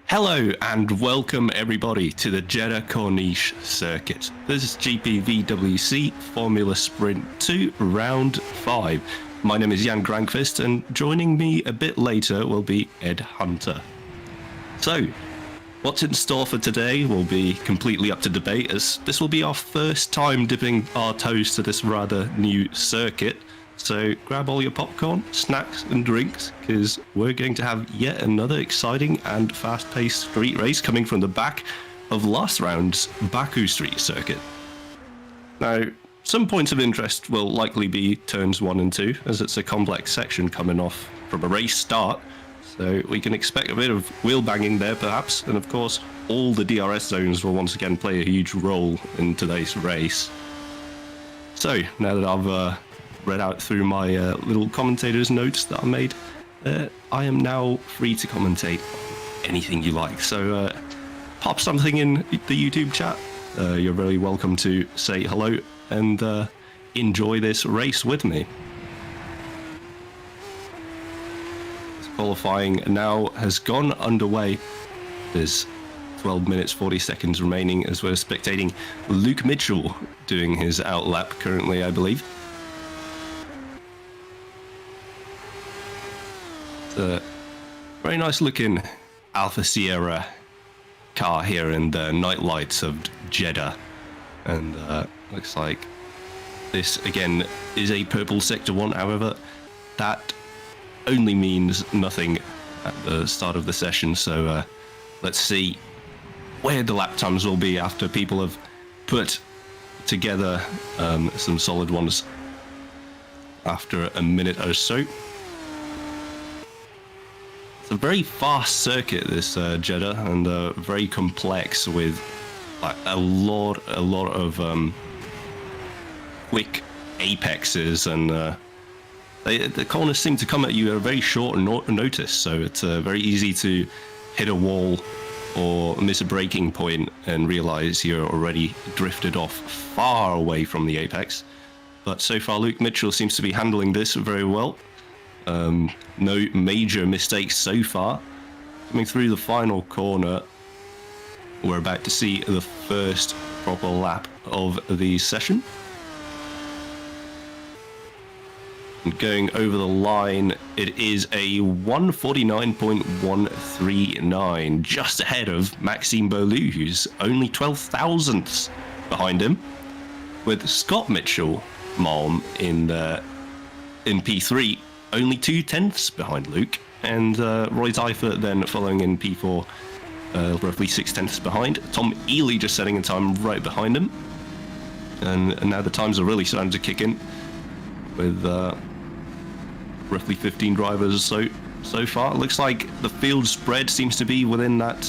Hello and welcome everybody to the Jeddah Corniche circuit. This is GPVWC Formula Sprint 2 Round 5. My name is Jan Granqvist and joining me a bit later will be Ed Hunter. So, what's in store for today will be completely up to debate, as this will be our first time dipping our toes to this rather new circuit. So grab all your popcorn, snacks and drinks, because we're going to have yet another exciting and fast-paced street race coming from the back of last round's Baku Street circuit. Now, some points of interest will likely be turns 1 and 2, as it's a complex section coming off from a race start, so we can expect a bit of wheel banging there perhaps, and of course all the DRS zones will once again play a huge role in today's race. So, now that I've read out through my little commentator's notes that I made, I am now free to commentate anything you like. So pop something in the YouTube chat. You're very welcome to say hello and enjoy this race with me. This qualifying now has gone underway. There's 12 minutes 40 seconds remaining as we're spectating Luke Mitchell doing his outlap currently, I believe. It's a very nice looking Alpha Sierra car here in the night lights of Jeddah, and looks like this again is a purple sector 1. However, that only means nothing at the start of the session, so let's see where the lap times will be after people have put together some solid ones after a minute or so. It's a very fast circuit, this Jeddah, and very complex with like a lot of quick apexes, and the corners seem to come at you at a very short notice, so it's very easy to hit a wall or miss a braking point and realize you're already drifted off far away from the apex. But so far Luke Mitchell seems to be handling this very well. No major mistakes so far. Coming through the final corner, we're about to see the first proper lap of the session. And going over the line, it is a 149.139, just ahead of Maxime Beaulieu, who's only 12 thousandths behind him, with Scott Mitchell, Malm, in P3, only 2/10 behind Luke, and Roy Seifert then following in P4, roughly 6/10 behind. Tom Ely just setting a time right behind him, and now the times are really starting to kick in, with roughly 15 drivers so far. It looks like the field spread seems to be within that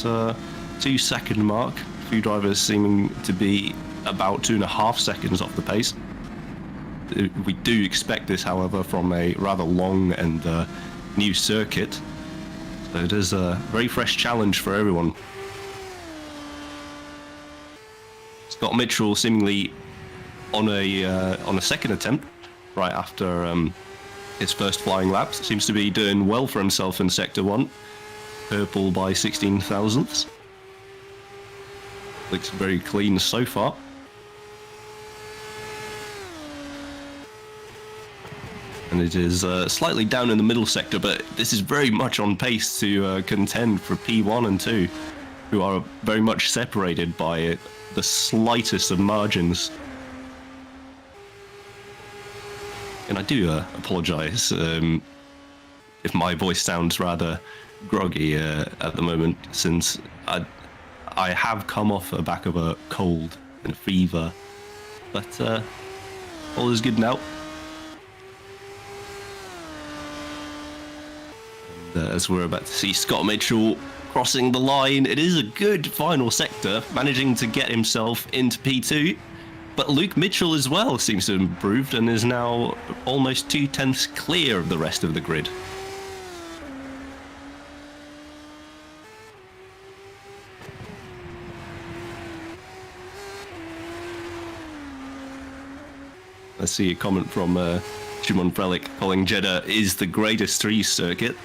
2-second mark. A few drivers seeming to be about 2.5 seconds off the pace. We do expect this, however, from a rather long and new circuit. So it is a very fresh challenge for everyone. Scott Mitchell seemingly on a second attempt, right after his first flying laps, seems to be doing well for himself in Sector 1. Purple by 16 thousandths. Looks very clean so far. And it is slightly down in the middle sector, but this is very much on pace to contend for P1 and 2, who are very much separated by the slightest of margins. And I do apologise if my voice sounds rather groggy at the moment, since I have come off the back of a cold and a fever, but all is good now. And as we're about to see Scott Mitchell crossing the line, it is a good final sector, managing to get himself into P2. But Luke Mitchell as well seems to have improved and is now almost 2/10 clear of the rest of the grid. I see a comment from Shimon Frelich calling Jeddah is the greatest street circuit.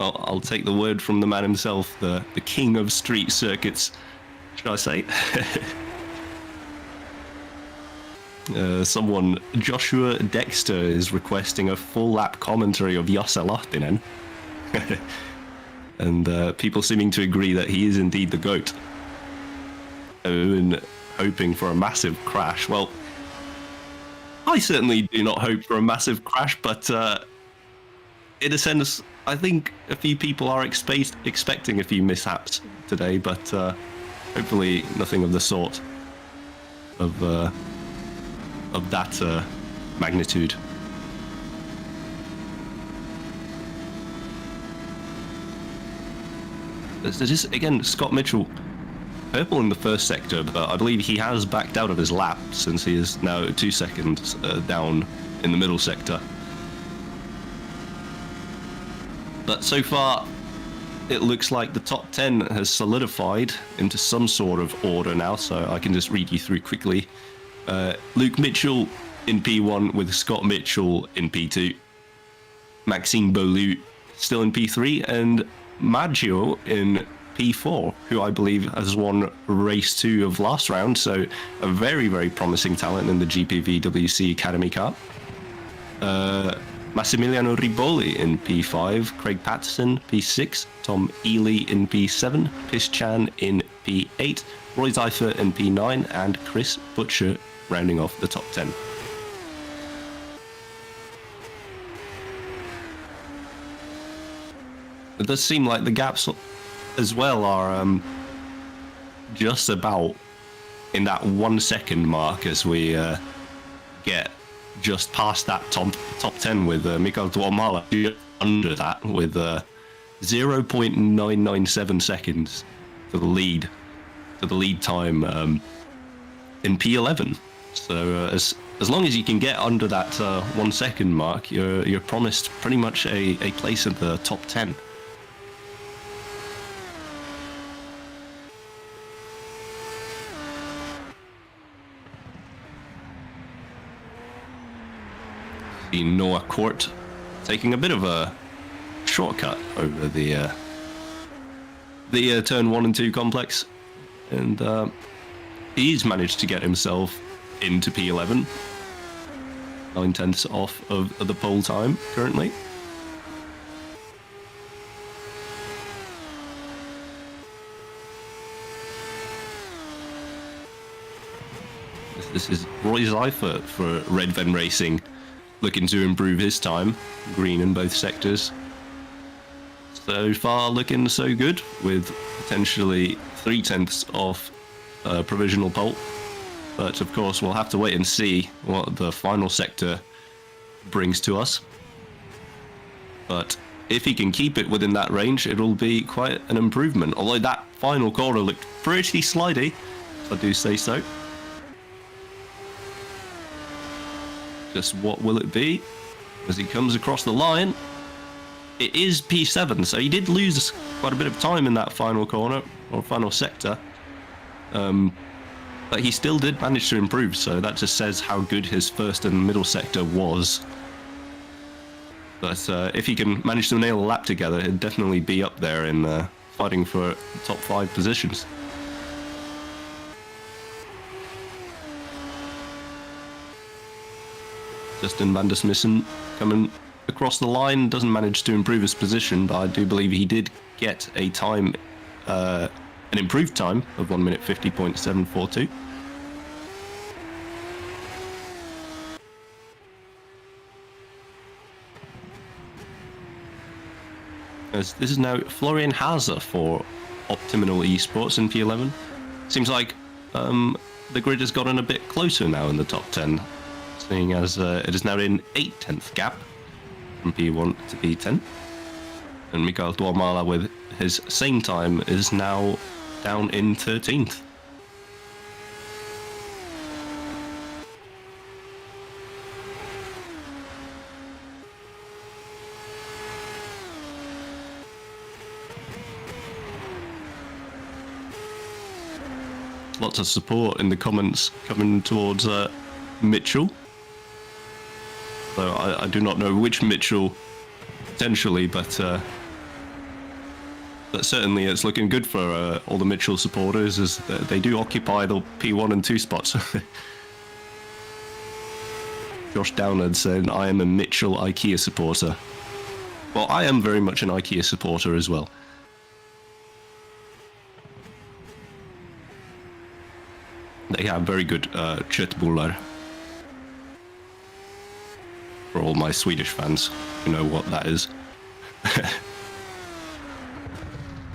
I'll take the word from the man himself, the king of street circuits, should I say. Someone, Joshua Dexter, is requesting a full lap commentary of Jesse Lahtinen. And people seeming to agree that he is indeed the GOAT. And hoping for a massive crash. Well, I certainly do not hope for a massive crash, but in a sense, I think a few people are expecting a few mishaps today, but hopefully nothing of the sort of that magnitude. This is, again, Scott Mitchell, purple in the first sector, but I believe he has backed out of his lap since he is now 2 seconds down in the middle sector. But so far, it looks like the top 10 has solidified into some sort of order now, so I can just read you through quickly. Luke Mitchell in P1 with Scott Mitchell in P2. Maxime Beaulieu still in P3, and Maggio in P4, who I believe has won race 2 of last round, so a very, very promising talent in the GPVWC Academy car. Massimiliano Riboli in P5, Craig Patterson P6, Tom Ely in P7, Piss Chan in P8, Roy Zeifer in P9, and Chris Butcher rounding off the top 10. It does seem like the gaps as well are just about in that 1 second mark as we get just past that top 10 with Mikael Tuomala under that with 0.997 seconds to the lead time in P11. So as long as you can get under that 1 second mark, you're promised pretty much a place in the top 10. See Noah Court taking a bit of a shortcut over the turn 1 and 2 complex, and he's managed to get himself into P11, 9/10 off of the pole time currently. This is Roy Zeifer for Red Ven Racing, looking to improve his time, green in both sectors. So far looking so good, with potentially 3/10 off provisional pole. But of course we'll have to wait and see what the final sector brings to us. But if he can keep it within that range, it'll be quite an improvement. Although that final corner looked pretty slidey, if I do say so. Just what will it be as he comes across the line? It is P7, so he did lose quite a bit of time in that final corner, or final sector. But he still did manage to improve, so that just says how good his first and middle sector was. But if he can manage to nail a lap together, he'd definitely be up there in fighting for top 5 positions. Justin van der Smissen coming across the line, doesn't manage to improve his position, but I do believe he did get a time, an improved time of 1 minute 50.742. As this is now Florian Hazer for Optiminal Esports in P11. Seems like the grid has gotten a bit closer now in the top 10. Seeing as it is now in 8/10 gap from P1 to P10. And Mikael Tuomala with his same time is now down in 13th. Lots of support in the comments coming towards Mitchell. So I do not know which Mitchell potentially, but certainly it's looking good for all the Mitchell supporters, as they do occupy the P1 and 2 spots. Josh Downard saying, I am a Mitchell IKEA supporter. Well, I am very much an IKEA supporter as well. They have very good köttbullar. For all my Swedish fans who know what that is.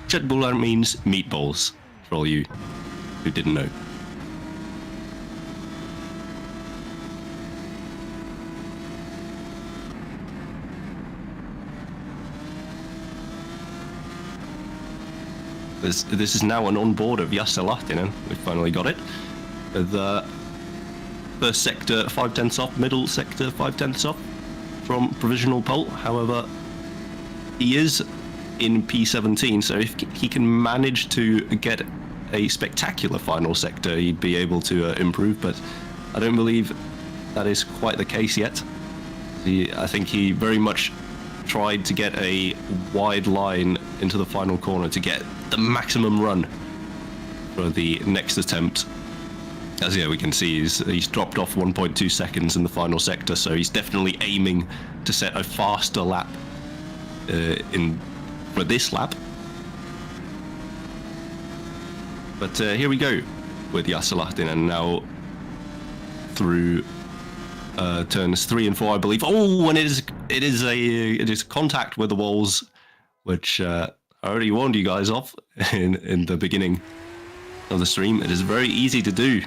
Köttbullar means meatballs, for all you who didn't know. This is now an onboard of Jasse Lahtinen. We finally got it. The first sector 5/10 off, middle sector 5/10 off from provisional pole. However, he is in P17, so if he can manage to get a spectacular final sector, he'd be able to improve, but I don't believe that is quite the case yet. I think he very much tried to get a wide line into the final corner to get the maximum run for the next attempt. As we can see, he's dropped off 1.2 seconds in the final sector, so he's definitely aiming to set a faster lap for this lap. But here we go with Yasser Lahtinen now through turns 3 and 4, I believe. Oh, and it is contact with the walls, which I already warned you guys of in the beginning of the stream. It is very easy to do.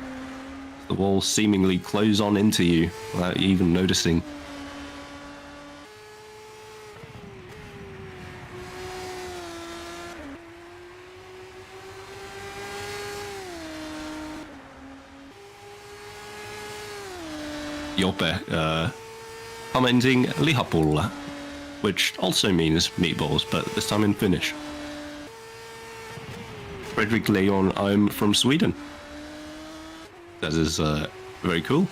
The walls seemingly close on into you without you even noticing. Jope commenting lihapulla, which also means meatballs, but this time in Finnish. Fredrik Leon, I'm from Sweden. That is very cool.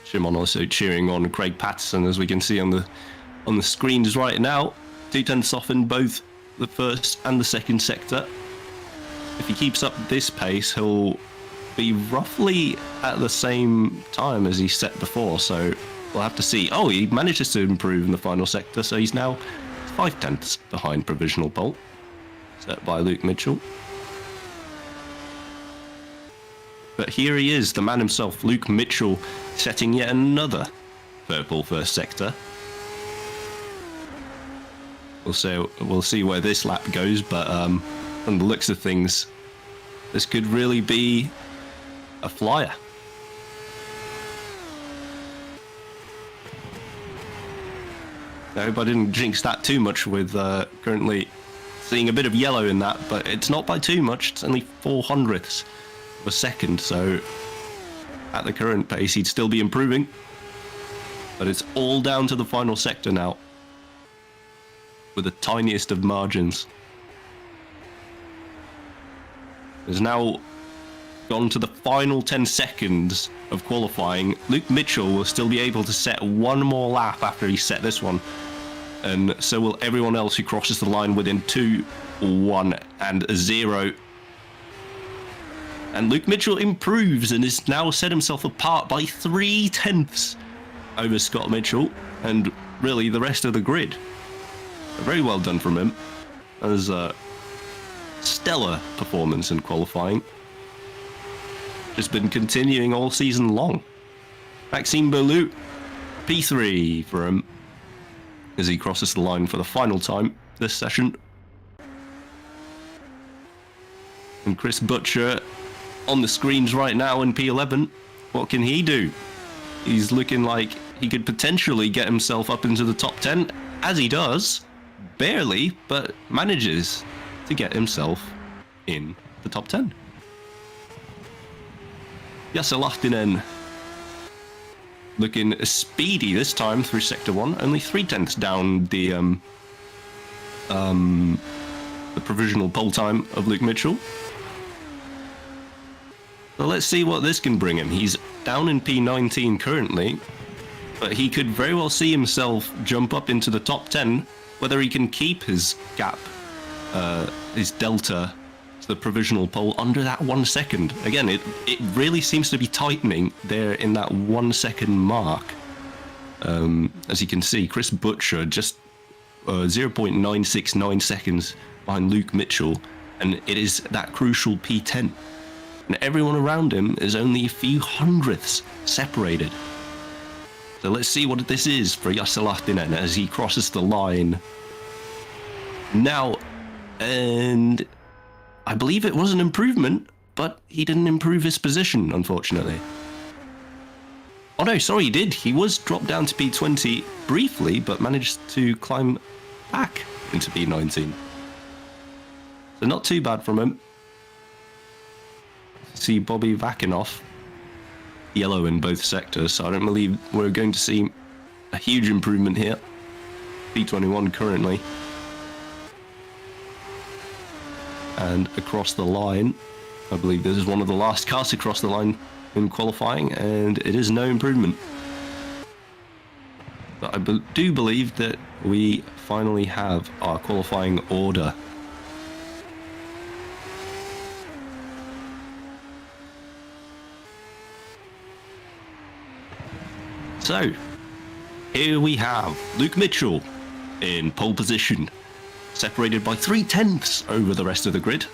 Shimon also cheering on Craig Patterson, as we can see on the screens right now. 2/10 off in both the first and the second sector. If he keeps up this pace, he'll be roughly at the same time as he set before, so we'll have to see. Oh, he manages to improve in the final sector, so he's now 5/10 behind provisional pole, set by Luke Mitchell. But here he is, the man himself, Luke Mitchell, setting yet another purple first sector. We'll see where this lap goes, but from the looks of things, this could really be a flyer. I hope I didn't jinx that too much with currently seeing a bit of yellow in that, but it's not by too much. It's only 0.04 of a second, so at the current pace he'd still be improving, but it's all down to the final sector now with the tiniest of margins. There's now gone to the final 10 seconds of qualifying. Luke Mitchell will still be able to set one more lap after he set this one, and so will everyone else who crosses the line within 2, 1 and 0. And Luke Mitchell improves and has now set himself apart by 3/10 over Scott Mitchell and really the rest of the grid. Very well done from him. That was a stellar performance in qualifying. Just been continuing all season long. Maxime Berloux, P3 for him as he crosses the line for the final time this session. And Chris Butcher on the screens right now in P11. What can he do? He's looking like he could potentially get himself up into the top 10, as he does, barely, but manages to get himself in the top 10. Yasser Lahtinen looking speedy this time through sector 1, only 3/10 down the provisional pole time of Luke Mitchell. So let's see what this can bring him. He's down in P19 currently, but he could very well see himself jump up into the top 10, whether he can keep his gap, his delta to the provisional pole under that 1 second. Again, it really seems to be tightening there in that 1 second mark. As you can see, Chris Butcher just 0.969 seconds behind Luke Mitchell, and it is that crucial P10. And everyone around him is only a few hundredths separated. So let's see what this is for Yasser Lahtinen as he crosses the line now. And I believe it was an improvement, but he didn't improve his position, unfortunately. Oh no, sorry, he did. He was dropped down to P20 briefly, but managed to climb back into P19. So not too bad from him. See Bobby Vakinoff, yellow in both sectors, so I don't believe we're going to see a huge improvement here. P21 currently. and across the line. I believe this is one of the last cars across the line in qualifying, and it is no improvement. But I do believe that we finally have our qualifying order. So, here we have Luke Mitchell in pole position, separated by 0.3 over the rest of the grid,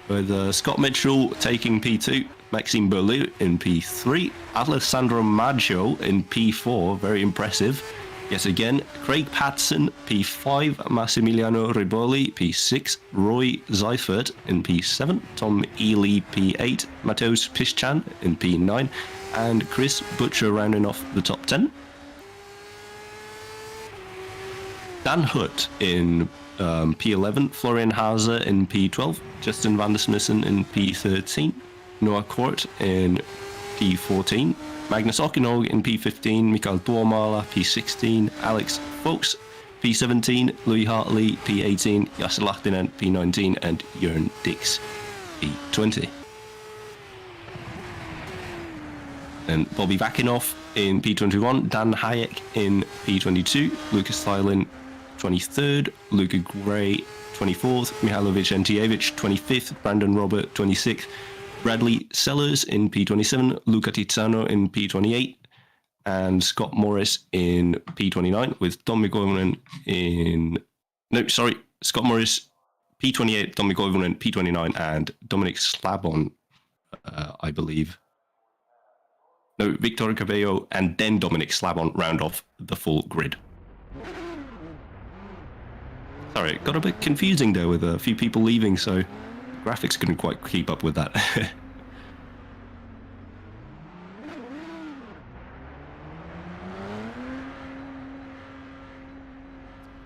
with Scott Mitchell taking P2, Maxime Berlou in P3, Alessandro Maggio in P4, very impressive. Yet again, Craig Patson, P5, Massimiliano Riboli, P6, Roy Seifert in P7, Tom Ely, P8, Mateusz Piszczan in P9, and Chris Butcher rounding off the top 10. Dan Hutt in P11, Florian Hauser in P12, Justin van der Smissen in P13, Noah Court in P14, Magnus Okkenog in P15, Mikael Dormala P16, Alex Folks P17, Louis Hartley P18, Jasser Lahtinen P19, and Jörn Dix P20. Then Bobby Vakinoff in P21, Dan Hayek in P22, Lucas Thylin 23rd, Luca Gray 24th, Mihailovic Entievich 25th, Brandon Robert 26th, Bradley Sellers in P27, Luca Tizzano in P28, and Scott Morris in P29, with Tommi Koivunen Scott Morris P28, Tommi Koivunen P29, and Dominic Slabon, I believe. No, Victor Cabello and then Dominic Slabon round off the full grid. Sorry, it got a bit confusing there with a few people leaving, so graphics couldn't quite keep up with that.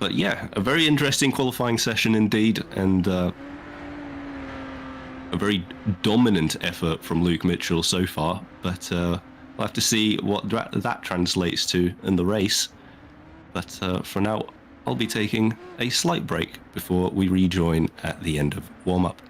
But yeah, a very interesting qualifying session indeed, and a very dominant effort from Luke Mitchell so far, but we'll have to see what that translates to in the race. But for now, I'll be taking a slight break before we rejoin at the end of warm-up.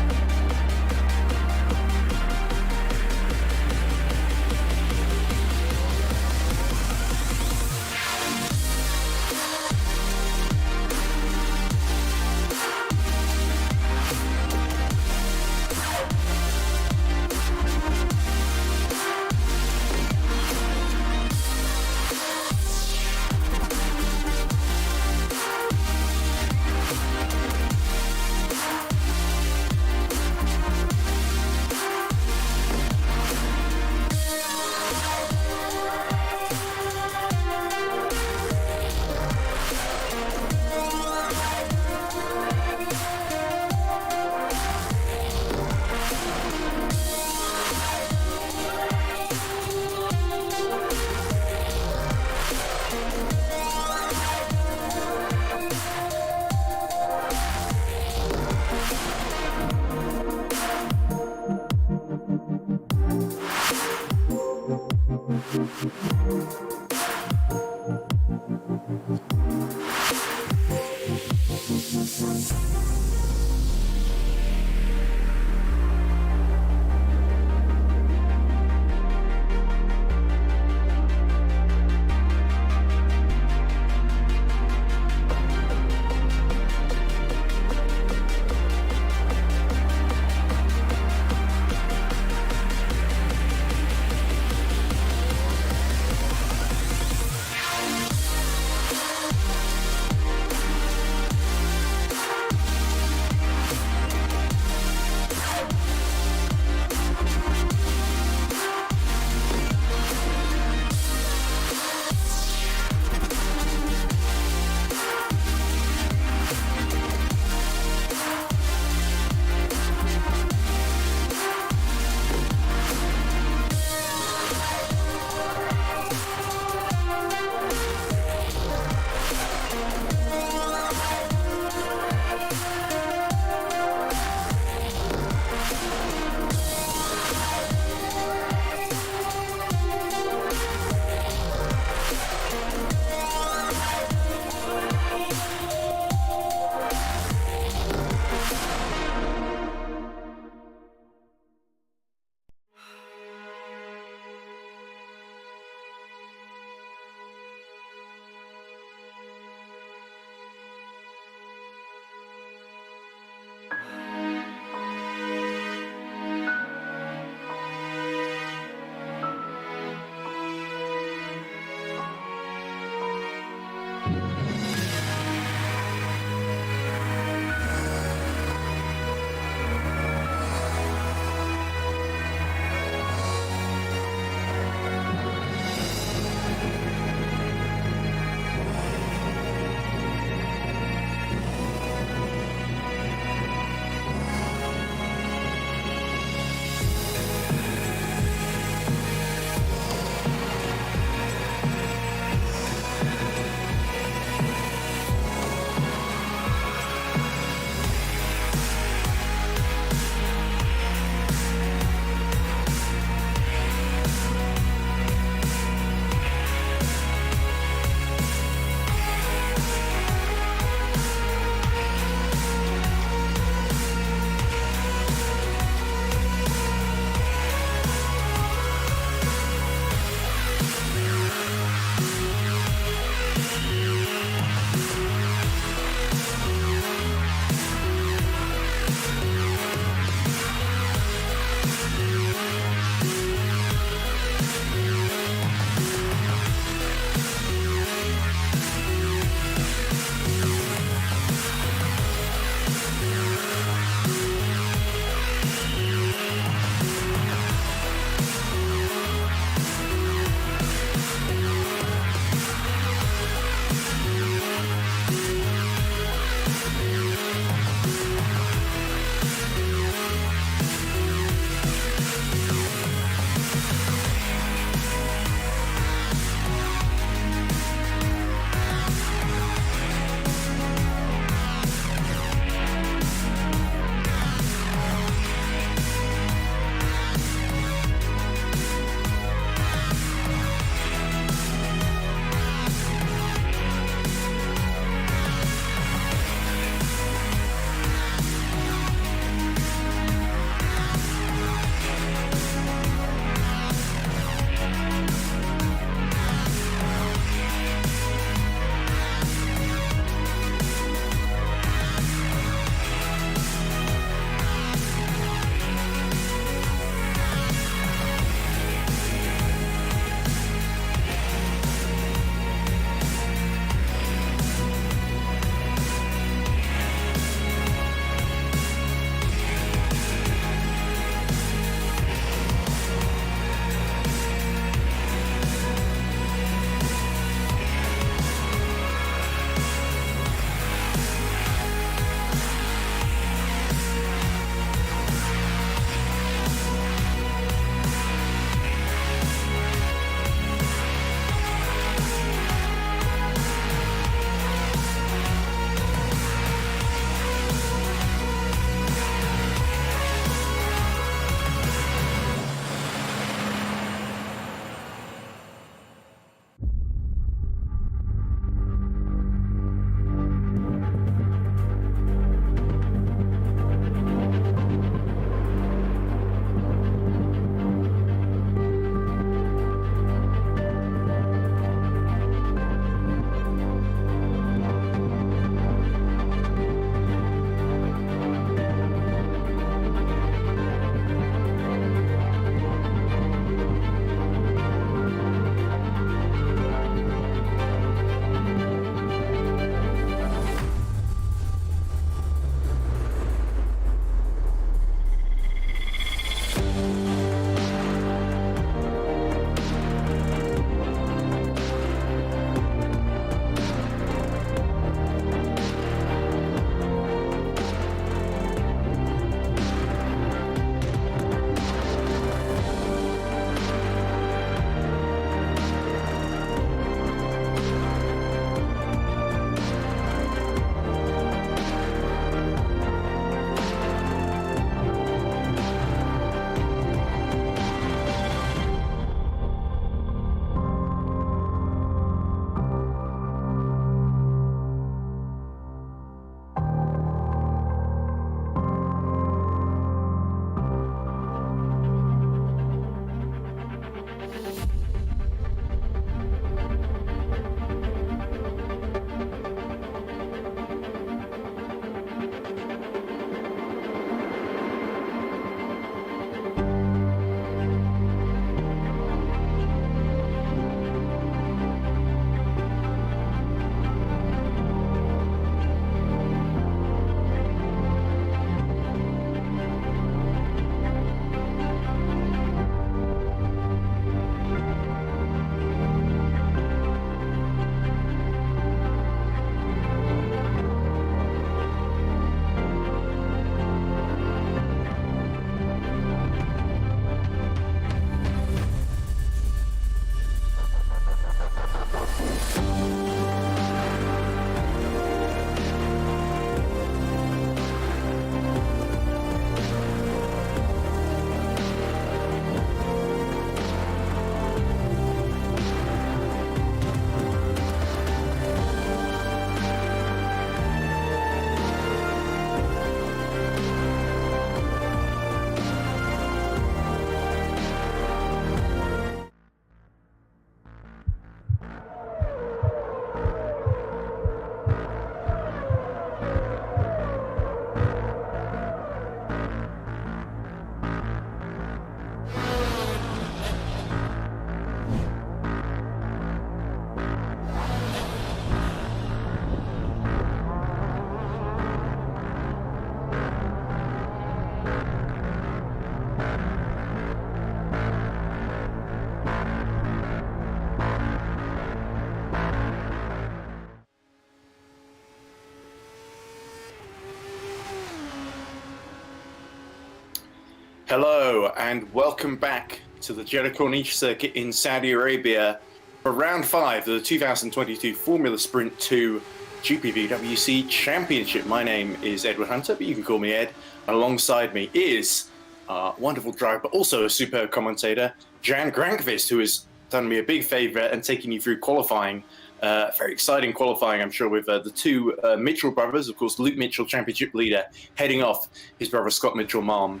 Hello and welcome back to the Jeddah Corniche circuit in Saudi Arabia for round 5 of the 2022 Formula Sprint 2 GPVWC Championship. My name is Edward Hunter, but you can call me Ed. And alongside me is our wonderful driver, but also a superb commentator, Jan Granqvist, who has done me a big favour and taken you through qualifying. Very exciting qualifying, I'm sure, with the two Mitchell brothers. Of course, Luke Mitchell, championship leader, heading off his brother Scott Mitchell-Malm.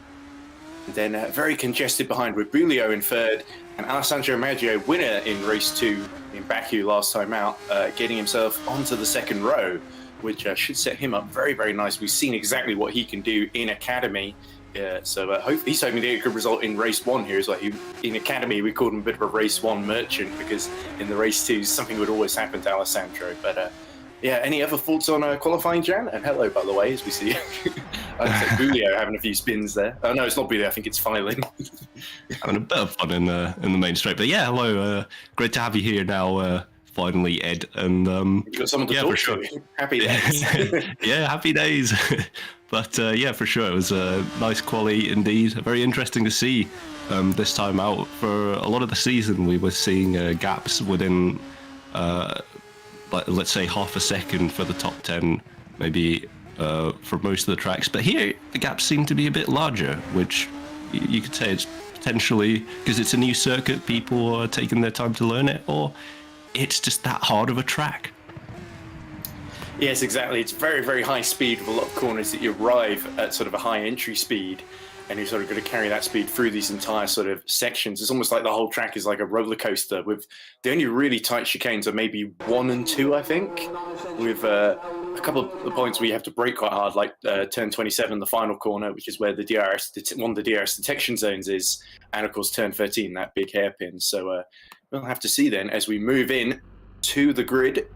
Then very congested behind with Bulio in third and Alessandro Maggio, winner in race 2 in Baku last time out, getting himself onto the second row, which should set him up very, very nice. We've seen exactly what he can do in Academy. So he's hoping to get a good result in race 1 here as well. In Academy, we called him a bit of a race 1 merchant because in the race 2, something would always happen to Alessandro. But yeah, any other thoughts on qualifying, Jan? And hello, by the way, as we see Bulio having a few spins there. Oh, no, it's not Bulio. I think it's Filing. Having a bit of fun in the main straight. But yeah, hello. Great to have you here now, finally, Ed. And you've got someone to talk to. Happy days. Yeah, happy days. But yeah, for sure, it was a nice quali indeed. Very interesting to see this time out. For a lot of the season, we were seeing gaps within, let's say, half a second for the top 10, maybe for most of the tracks. But here, the gaps seem to be a bit larger, which you could say it's potentially because it's a new circuit, people are taking their time to learn it, or it's just that hard of a track. Yes, exactly. It's very, very high speed with a lot of corners that you arrive at sort of a high entry speed, and you're sort of going to carry that speed through these entire sort of sections. It's almost like the whole track is like a roller coaster with the only really tight chicanes are maybe 1 and 2, I think, with a couple of points where you have to brake quite hard, like turn 27, the final corner, which is where the one of the DRS detection zones is, and of course turn 13, that big hairpin. So we'll have to see then as we move in to the grid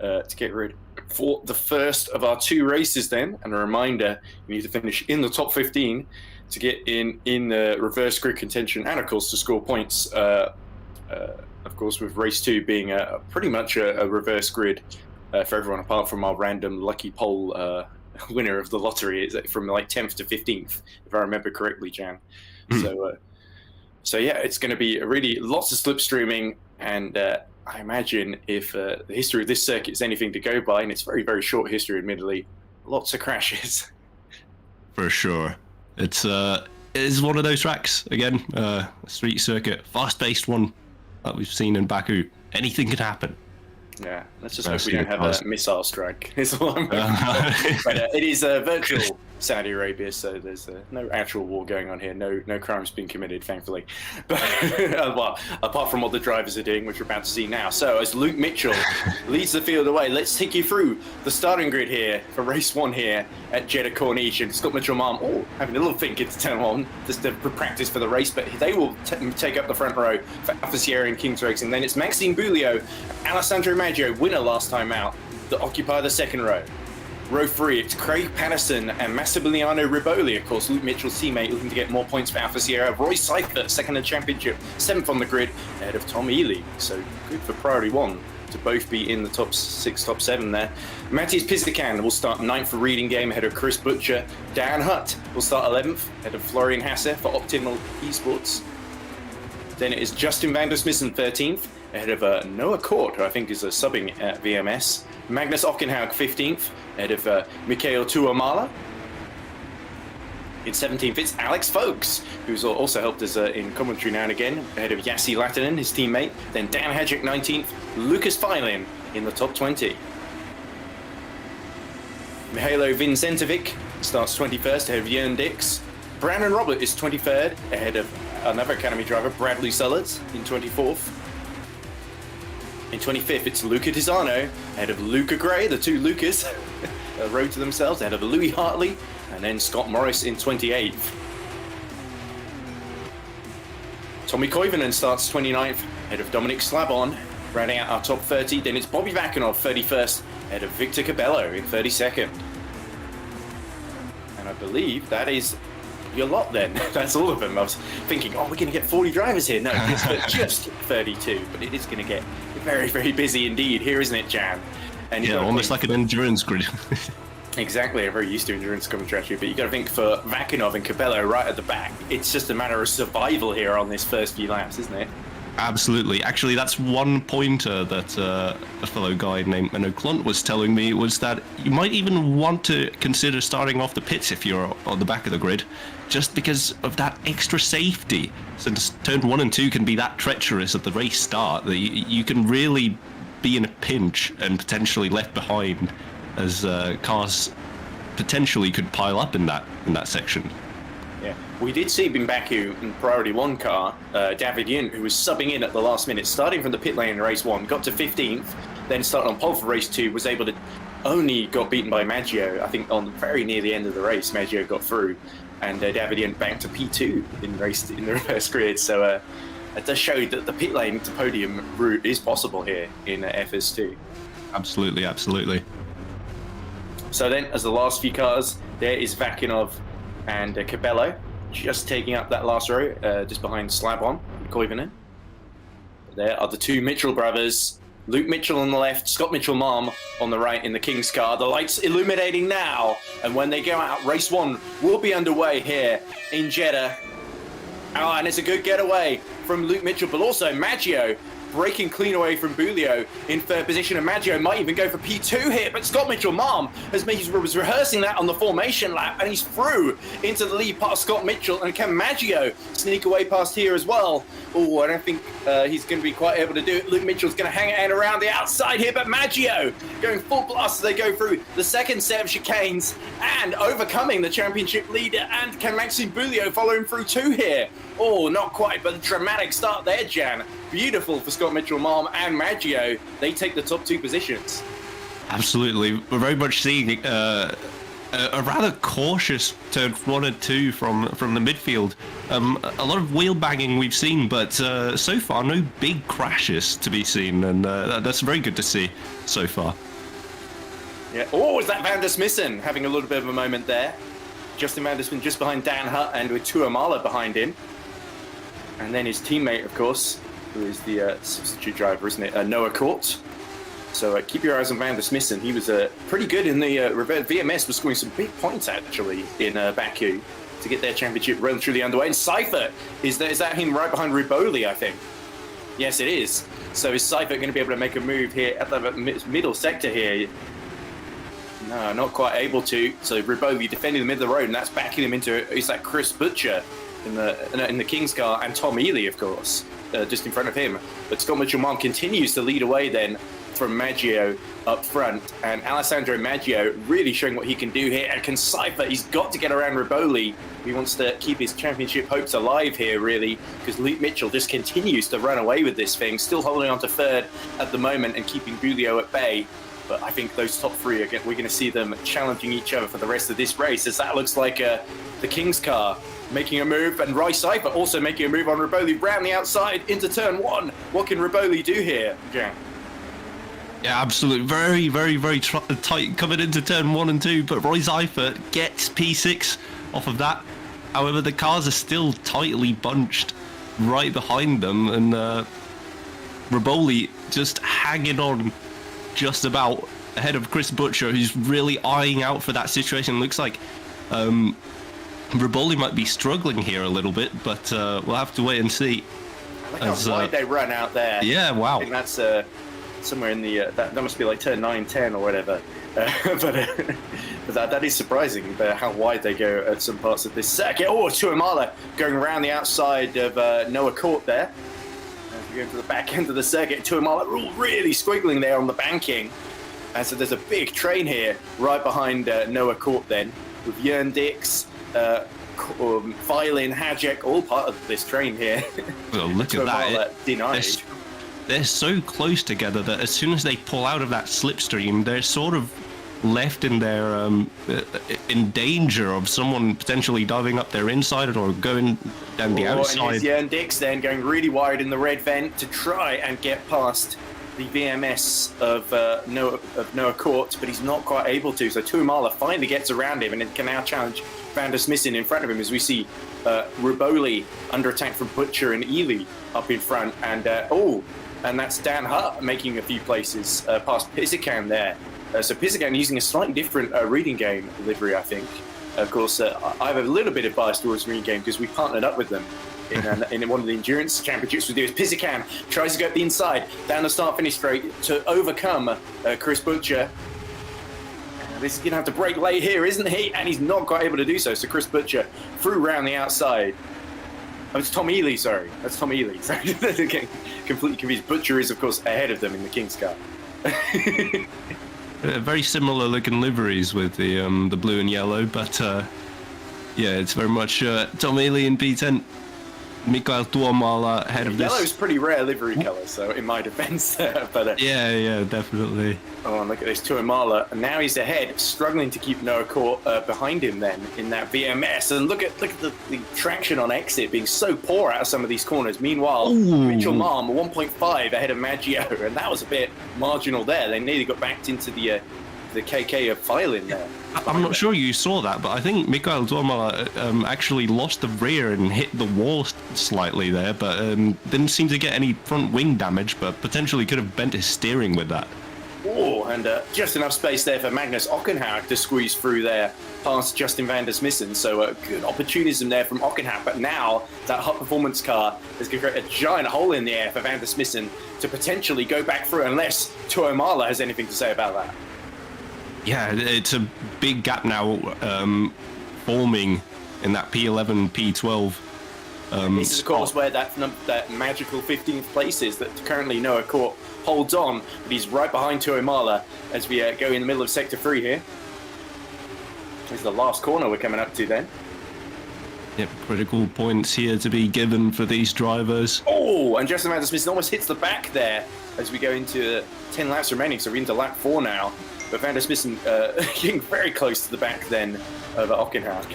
to get rid for the first of our 2 races then. And a reminder, you need to finish in the top 15 to get in reverse grid contention and of course to score points. Of course, with race 2 being pretty much a reverse grid for everyone apart from our random lucky pole winner of the lottery. Is from like 10th to 15th, if I remember correctly, Jan. So yeah, it's going to be really lots of slipstreaming, and I imagine if the history of this circuit is anything to go by, and it's very, very short history, admittedly, lots of crashes. For sure. It's one of those tracks, again, a street circuit, fast-paced one that we've seen in Baku. Anything could happen. Yeah, let's just hope we don't have a missile strike. But it is virtual Saudi Arabia, so there's no actual war going on here. No crimes being committed, thankfully. But well, apart from what the drivers are doing, which we're about to see now. So as Luke Mitchell leads the field away, let's take you through the starting grid here for race 1 here at Jeddah Corniche. And Scott Mitchell-Malm having a little think to turn on just to practice for the race, but they will take up the front row for Alfa Sierra and King's Racing. Then it's Maxime Bulio, Alessandro Maggio, winner last time out, that occupy the second row. Row 3, it's Craig Patterson and Massimiliano Riboli, of course, Luke Mitchell's teammate, looking to get more points for Alfa Sierra. Roy Seifert, second in the championship, 7th on the grid, ahead of Tom Ely. So good for Priority 1 to both be in the top 6, top 7 there. Matthias Pizzican will start 9th for Reading Game, ahead of Chris Butcher. Dan Hutt will start 11th, ahead of Florian Hasse for Optimal Esports. Then it is Justin van der Smissen 13th, ahead of Noah Court, who I think is subbing at VMS. Magnus Ockenhaug 15th, ahead of Mikhail Tuamala. In 17th, it's Alex Folks, who's also helped us in commentary now and again, ahead of Yassi Latinen, his teammate. Then Dan Hedrick 19th, Lucas Filin in the top 20. Mihailo Vincentovic starts 21st, ahead of Jörn Dix. Brandon Robert is 23rd, ahead of another Academy driver, Bradley Sullers, in 24th. In 25th, it's Luca Tisano, ahead of Luca Gray, the two Lucas, a row to themselves, ahead of Louis Hartley, and then Scott Morris in 28th. Tommy Koivunen starts 29th, ahead of Dominic Slabon, rounding out our top 30. Then it's Bobby Vakanov, 31st, ahead of Victor Cabello in 32nd. And I believe that is your lot then. That's all of them. I was thinking, we're going to get 40 drivers here. No, just 32, but it is going to get very, very busy indeed here, isn't it, Jan? And yeah, almost like an endurance grid. Exactly, I'm very used to endurance commentary, but you got to think for Vakinov and Capello right at the back, it's just a matter of survival here on this first few laps, isn't it? Absolutely. Actually, that's one pointer that a fellow guy named Menno Klunt was telling me, was that you might even want to consider starting off the pits if you're on the back of the grid, just because of that extra safety. Since turn 1 and 2 can be that treacherous at the race start, that you can really be in a pinch and potentially left behind, as cars potentially could pile up in that section. Yeah, we did see in Baku in Priority 1 car, David Yin, who was subbing in at the last minute, starting from the pit lane in race 1, got to 15th, then started on pole for race 2, was able to only got beaten by Maggio. I think on very near the end of the race, Maggio got through, and David Yin banked to P2 in the reverse grid. So it does show that the pit lane to podium route is possible here in FS2. Absolutely, absolutely. So then, as the last few cars, there is Vakinov and Capello, just taking up that last row, just behind Slabon and Koivunen. There are the two Mitchell brothers, Luke Mitchell on the left, Scott Mitchell-Mom on the right in the King's car. The lights illuminating now, and when they go out, race 1 will be underway here in Jeddah. Oh, and it's a good getaway from Luke Mitchell, but also Maggio breaking clean away from Bulio in third position, and Maggio might even go for P2 here, but Scott Mitchell-Mom was rehearsing that on the formation lap, and he's through into the lead past Scott Mitchell, and can Maggio sneak away past here as well? Oh, I don't think he's going to be quite able to do it. Luke Mitchell's going to hang it around the outside here, but Maggio going full blast as they go through the second set of chicanes and overcoming the championship leader, and can Maxime Bulio follow him through too here? Oh, not quite, but a dramatic start there, Jan. Beautiful for Scott Mitchell-Mom and Maggio. They take the top 2 positions. Absolutely. We're very much seeing a rather cautious turn 1 and 2 from the midfield. A lot of wheel banging we've seen, but so far no big crashes to be seen, and that's very good to see so far. Yeah. Oh, is that Van der Smissen having a little bit of a moment there? Justin Van der Smissen just behind Dan Hutt, and with Tuamala behind him. And then his teammate, of course, who is the substitute driver, isn't it? Noah Court. So keep your eyes on Van der Smissen. He was pretty good in the VMS, was scoring some big points actually in Baku to get their championship relatively underway. And Seifert, is that him right behind Riboli, I think? Yes, it is. So is Seifert going to be able to make a move here at the middle sector here? No, not quite able to. So Riboli defending the middle of the road, and that's backing him into, is that Chris Butcher in the King's car, and Tom Ely, of course, just in front of him. But Scott Mitchell-Mom continues to lead away then from Maggio up front, and Alessandro Maggio really showing what he can do here, and can Seifert, he's got to get around Riboli. He wants to keep his championship hopes alive here, really, because Luke Mitchell just continues to run away with this thing, still holding on to third at the moment and keeping Bulio at bay. But I think those top 3, we're going to see them challenging each other for the rest of this race, as that looks like the King's car making a move, and Rai Seifert also making a move on Riboli round the outside into turn 1. What can Riboli do here, Jan? Yeah, absolutely. Very, very, very tight coming into turn 1 and 2, but Rai Seifert gets P6 off of that. However, the cars are still tightly bunched right behind them, and Riboli just hanging on just about ahead of Chris Butcher, who's really eyeing out for that situation. Looks like Riboli might be struggling here a little bit, but we'll have to wait and see. Look how wide they run out there. Yeah, wow. I think that's somewhere in the that must be like turn 9, 10 or whatever. But that is surprising how wide they go at some parts of this circuit. Oh, Tuamala going around the outside of Noah Court there. As we go to the back end of the circuit, Tuamala really squiggling there on the banking. And so there's a big train here right behind Noah Court then, with Jörn Dix, Filin, Hajek, all part of this train here. Well, look at that. Denied. They're so close together that as soon as they pull out of that slipstream, they're sort of left in their in danger of someone potentially diving up their inside or going down the outside. And here's Jörn Dix then going really wide in the red vent to try and get past the VMS of Noah Court, but he's not quite able to. So Tuamala finally gets around him and can now challenge Van der Smissen in front of him, as we see Riboli under attack from Butcher and Ely up in front. And and that's Dan Hutt making a few places past Pizican there So Pisagan using a slightly different reading game livery, I think. Of course, I have a little bit of bias towards reading game because we partnered up with them in one of the endurance championships we do. Pisagan tries to go up the inside, down the start-finish straight to overcome Chris Butcher. This is going to have to break late here, isn't he? And he's not quite able to do so. So Chris Butcher through round the outside. Oh, it's Tom Ely, sorry. That's Tom Ely. Sorry. Completely confused. Butcher is, of course, ahead of them in the King's car. Very similar looking liveries with the blue and yellow, but yeah, it's very much Tom Ely in P10. Mikael Tuomala ahead of this. Yellow is pretty rare livery colour, so in my defence there. But yeah, definitely. Oh, and look at this Tuomala, and now he's ahead, struggling to keep Noah Court behind him then in that VMS. And look at the traction on exit being so poor out of some of these corners. Meanwhile, Mitchell Malm 1.5 ahead of Maggio, and that was a bit marginal there. They nearly got backed into the KK of filing there. I'm not sure you saw that, but I think Mikael Tuomala actually lost the rear and hit the wall slightly there, but didn't seem to get any front wing damage, but potentially could have bent his steering with that. Oh, and just enough space there for Magnus Ockenhaug to squeeze through there past Justin van der Smissen. So good opportunism there from Ockenhaug, but now that hot performance car is going to create a giant hole in the air for van der Smissen to potentially go back through, unless Tuomala has anything to say about that. Yeah, it's a big gap now forming in that P11, P12. This is, of course, where that magical 15th place is that currently Noah Court holds on, but he's right behind Tuomala as we go in the middle of Sector 3 here. This is the last corner we're coming up to then. Yep, critical points here to be given for these drivers. Oh, and Justin van der Smissen almost hits the back there as we go into 10 laps remaining, so we're into lap 4 now. But van der Smissen getting very close to the back then of Ockenhaug.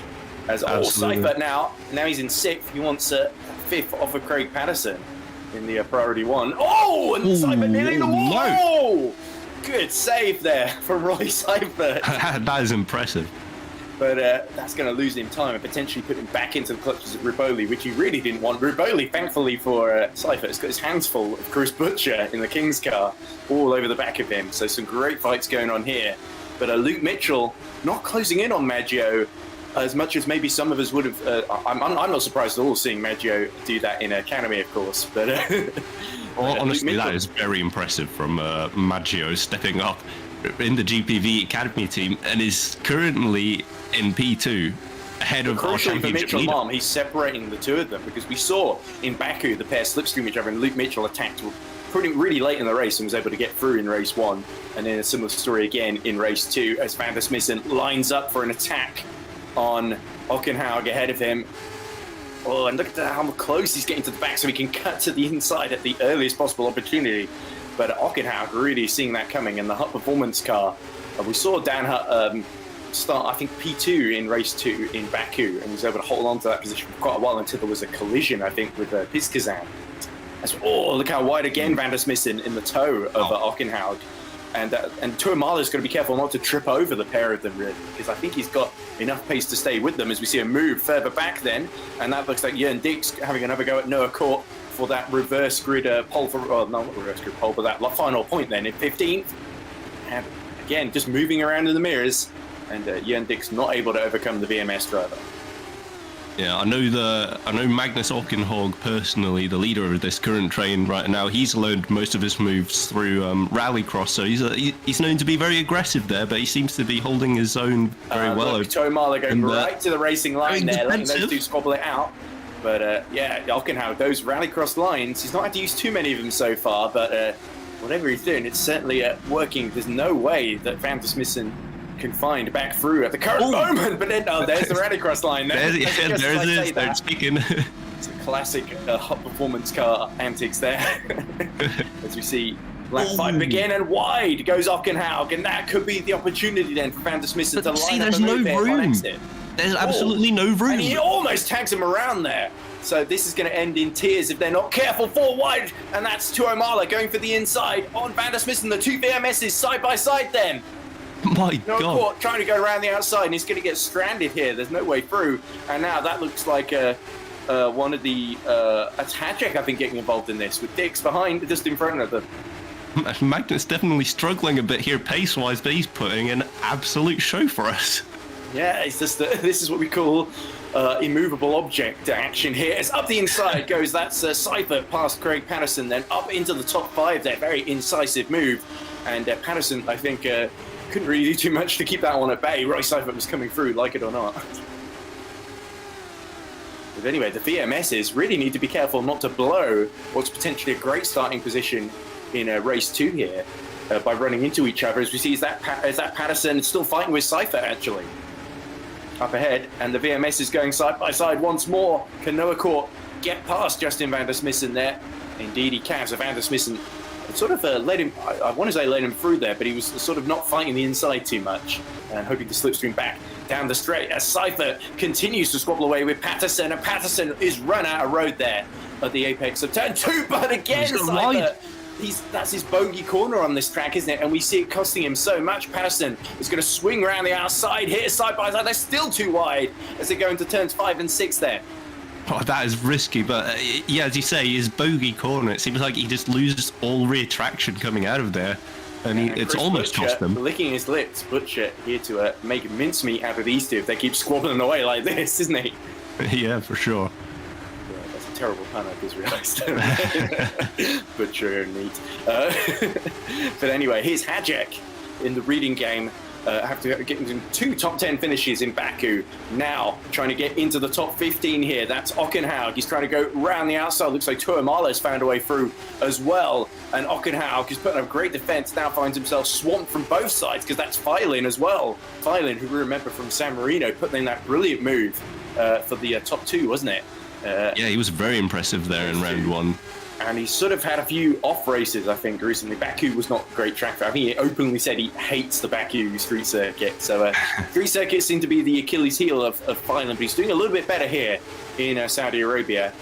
As Seifert now he's in 6th. He wants 5th off of Craig Patterson in the priority 1. Oh, and Seifert nearly the wall. No. Oh, good save there from Roy Seifert. That is impressive. But that's going to lose him time and potentially put him back into the clutches of Ruboli, which he really didn't want. Ruboli, thankfully for Seifert, has got his hands full of Chris Butcher in the King's car all over the back of him. So some great fights going on here. But Luke Mitchell not closing in on Maggio as much as maybe some of us would have. I'm not surprised at all seeing Maggio do that in Academy, of course. But honestly, that is very impressive from Maggio stepping up in the GPV Academy team and is currently in P2 ahead of our championship leader. Malm, he's separating the two of them because we saw in Baku the pair slipstream each other and Luke Mitchell attacked really late in the race and was able to get through in race 1. And then a similar story again in race 2 as van der Smissen lines up for an attack on Ockenhaug ahead of him. Oh, and look at how close he's getting to the back so he can cut to the inside at the earliest possible opportunity. But Ockenhaug really seeing that coming, and the hot performance car. We saw Dan start, I think, P2 in race 2 in Baku, and was able to hold on to that position for quite a while until there was a collision, I think, with Piskazan. Look how wide again van der Smissen in the toe of Ockenhaug. And Tuomala's got to be careful not to trip over the pair of them, really, because I think he's got enough pace to stay with them as we see a move further back then. And that looks like Jörn Dix having another go at Noah Court for that reverse grid pole not reverse grid pole, but that final point then in 15th. And again, just moving around in the mirrors, and Jörn Dix not able to overcome the VMS driver. Yeah, I know Magnus Ockenhaug personally, the leader of this current train right now. He's learned most of his moves through rallycross, so he's known to be very aggressive there, but he seems to be holding his own very well. Look, Tuomala going right to the racing line there, letting those two squabble it out. But Ockenhaug, those rallycross lines, he's not had to use too many of them so far, but whatever he's doing, it's certainly working. There's no way that van der Smissen can find back through at the current moment. But then, there's the rallycross line. There it is. They're speaking. It's a classic hot performance car antics there. As we see lap 5 begin, and wide goes Ockenhaug, and that could be the opportunity then for van der Smissen to line up there's no room. There's absolutely no room. And he almost tags him around there. So this is going to end in tears if they're not careful. 4 wide, and that's Tuomala going for the inside on van der Smissen. The two VMSs side by side then. My God. Court trying to go around the outside, and he's going to get stranded here. There's no way through. And now that looks like one of the a Tajek, I think, getting involved in this with Dix behind, just in front of them. Magnus definitely struggling a bit here pace-wise, but he's putting an absolute show for us. Yeah, it's just this is what we call immovable object action here. It's up the inside goes, that's Cypher past Craig Patterson, then up into the top 5 there. Very incisive move. And Patterson, I think, couldn't really do too much to keep that one at bay. Roy Cypher was coming through, like it or not. But anyway, the VMSs really need to be careful not to blow what's potentially a great starting position in race 2 here by running into each other. As we see, is that Patterson still fighting with Cypher, actually. Up ahead, and the VMS is going side by side once more. Can Noah Court get past Justin van der Smissen there? Indeed he can. So van der Smissen sort of led him, I want to say led him through there, but he was sort of not fighting the inside too much and hoping to slipstream back down the straight as Cypher continues to squabble away with Patterson, and Patterson is run out of road there at the apex of turn 2, but again Cypher, that's his bogey corner on this track, isn't it? And we see it costing him so much. Patterson is going to swing around the outside here, side by side. They're still too wide as they go into turns 5 and 6 there. Oh, that is risky, but yeah, as you say, his bogey corner, it seems like he just loses all rear traction coming out of there, and it's almost cost him. Licking his lips, Butcher here to make mincemeat out of these two if they keep squabbling away like this, isn't he? Yeah, for sure. Yeah, that's a terrible pun, I just realised. Butcher and meat. But anyway, here's Hajek in the reading game. Have to get into 2 top 10 finishes in Baku. Now trying to get into the top 15 here. That's Ockenhaug. He's trying to go round the outside. Looks like Tuamala's found a way through as well. And Ockenhaug is putting up great defense. Now finds himself swamped from both sides because that's Filin as well. Filin, who we remember from San Marino, putting in that brilliant move for the top 2, wasn't it? Yeah, he was very impressive there in round 1. And he's sort of had a few off races, I think, recently. Baku was not a great track for him. I think he openly said he hates the Baku street circuit. So street circuits seem to be the Achilles heel of Filin, but he's doing a little bit better here in Saudi Arabia,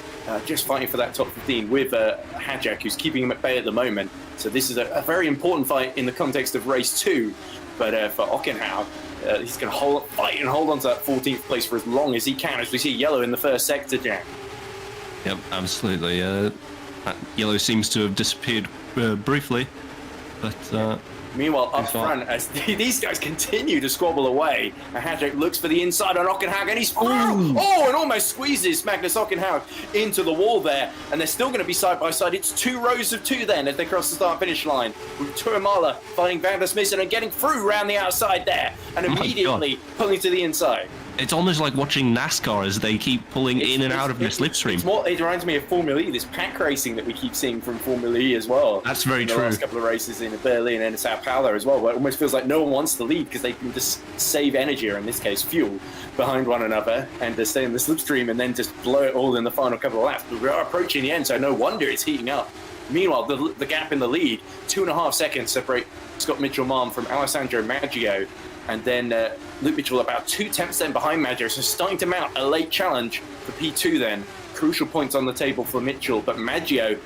just fighting for that top 15 with Hajek, who's keeping him at bay at the moment. So this is a very important fight in the context of race 2. But for Ockenhaug, he's going to fight and hold on to that 14th place for as long as he can, as we see yellow in the first sector, Jack. Yep, absolutely. That yellow seems to have disappeared briefly, but meanwhile, up front, as these guys continue to squabble away, Hajek looks for the inside on Ockenhaug, and he's through! Oh, and almost squeezes Magnus Ockenhaug into the wall there, and they're still going to be side by side. It's 2 rows of 2 then as they cross the start-finish line, with Tuamala fighting Van der Smissen and getting through around the outside there, and immediately pulling to the inside. It's almost like watching NASCAR as they keep pulling in and out of their slipstream. It reminds me of Formula E, this pack racing that we keep seeing from Formula E as well. That's very true. The last couple of races in Berlin and Sao Paulo as well, where it almost feels like no one wants to lead because they can just save energy, or in this case fuel, behind one another and to stay in the slipstream and then just blow it all in the final couple of laps. But we are approaching the end, so no wonder it's heating up. Meanwhile, the gap in the lead, 2.5 seconds separate Scott Mitchell-Malm from Alessandro Maggio. And then Luke Mitchell about 2 tenths then behind Maggio, so starting to mount a late challenge for P2 then. Crucial points on the table for Mitchell, but Maggio,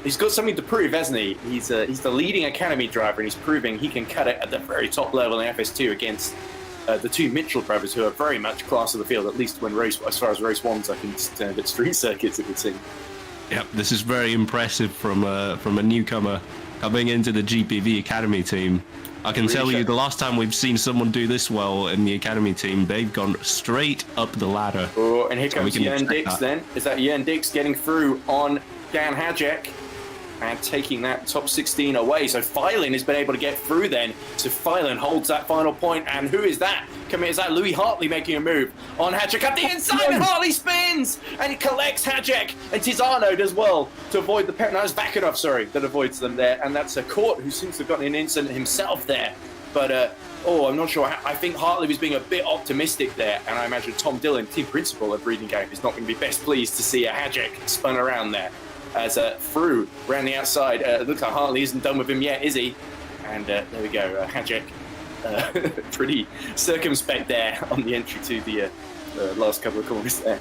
he's got something to prove, hasn't he? He's the leading academy driver, and he's proving he can cut it at the very top level in FS2 against the 2 Mitchell brothers, who are very much class of the field, at least when as far as race 1's are concerned, but street circuits, it would seem. Yep, this is very impressive from a newcomer coming into the GPV Academy team. I can tell you, the last time we've seen someone do this well in the Academy team, they've gone straight up the ladder. Oh, and here comes Jern Dix then. Is that Jern Dix getting through on Dan Hajek and taking that top 16 away? So Filin has been able to get through then. So Filin holds that final point, and who is that? Is that Louis Hartley making a move on Hajek at the inside, and Hartley spins and he collects Hajek, and Tizano does well to avoid the penalty. No, it's Vakanov, that avoids them there, and that's a Court who seems to have gotten an incident himself there. But I'm not sure. I think Hartley was being a bit optimistic there, and I imagine Tom Dillon, team principal of Reading Game, is not going to be best pleased to see a Hajek spun around there. As through around the outside, it looks like Hartley isn't done with him yet, is he? And there we go, Hajek. Pretty circumspect there on the entry to the last couple of corners there.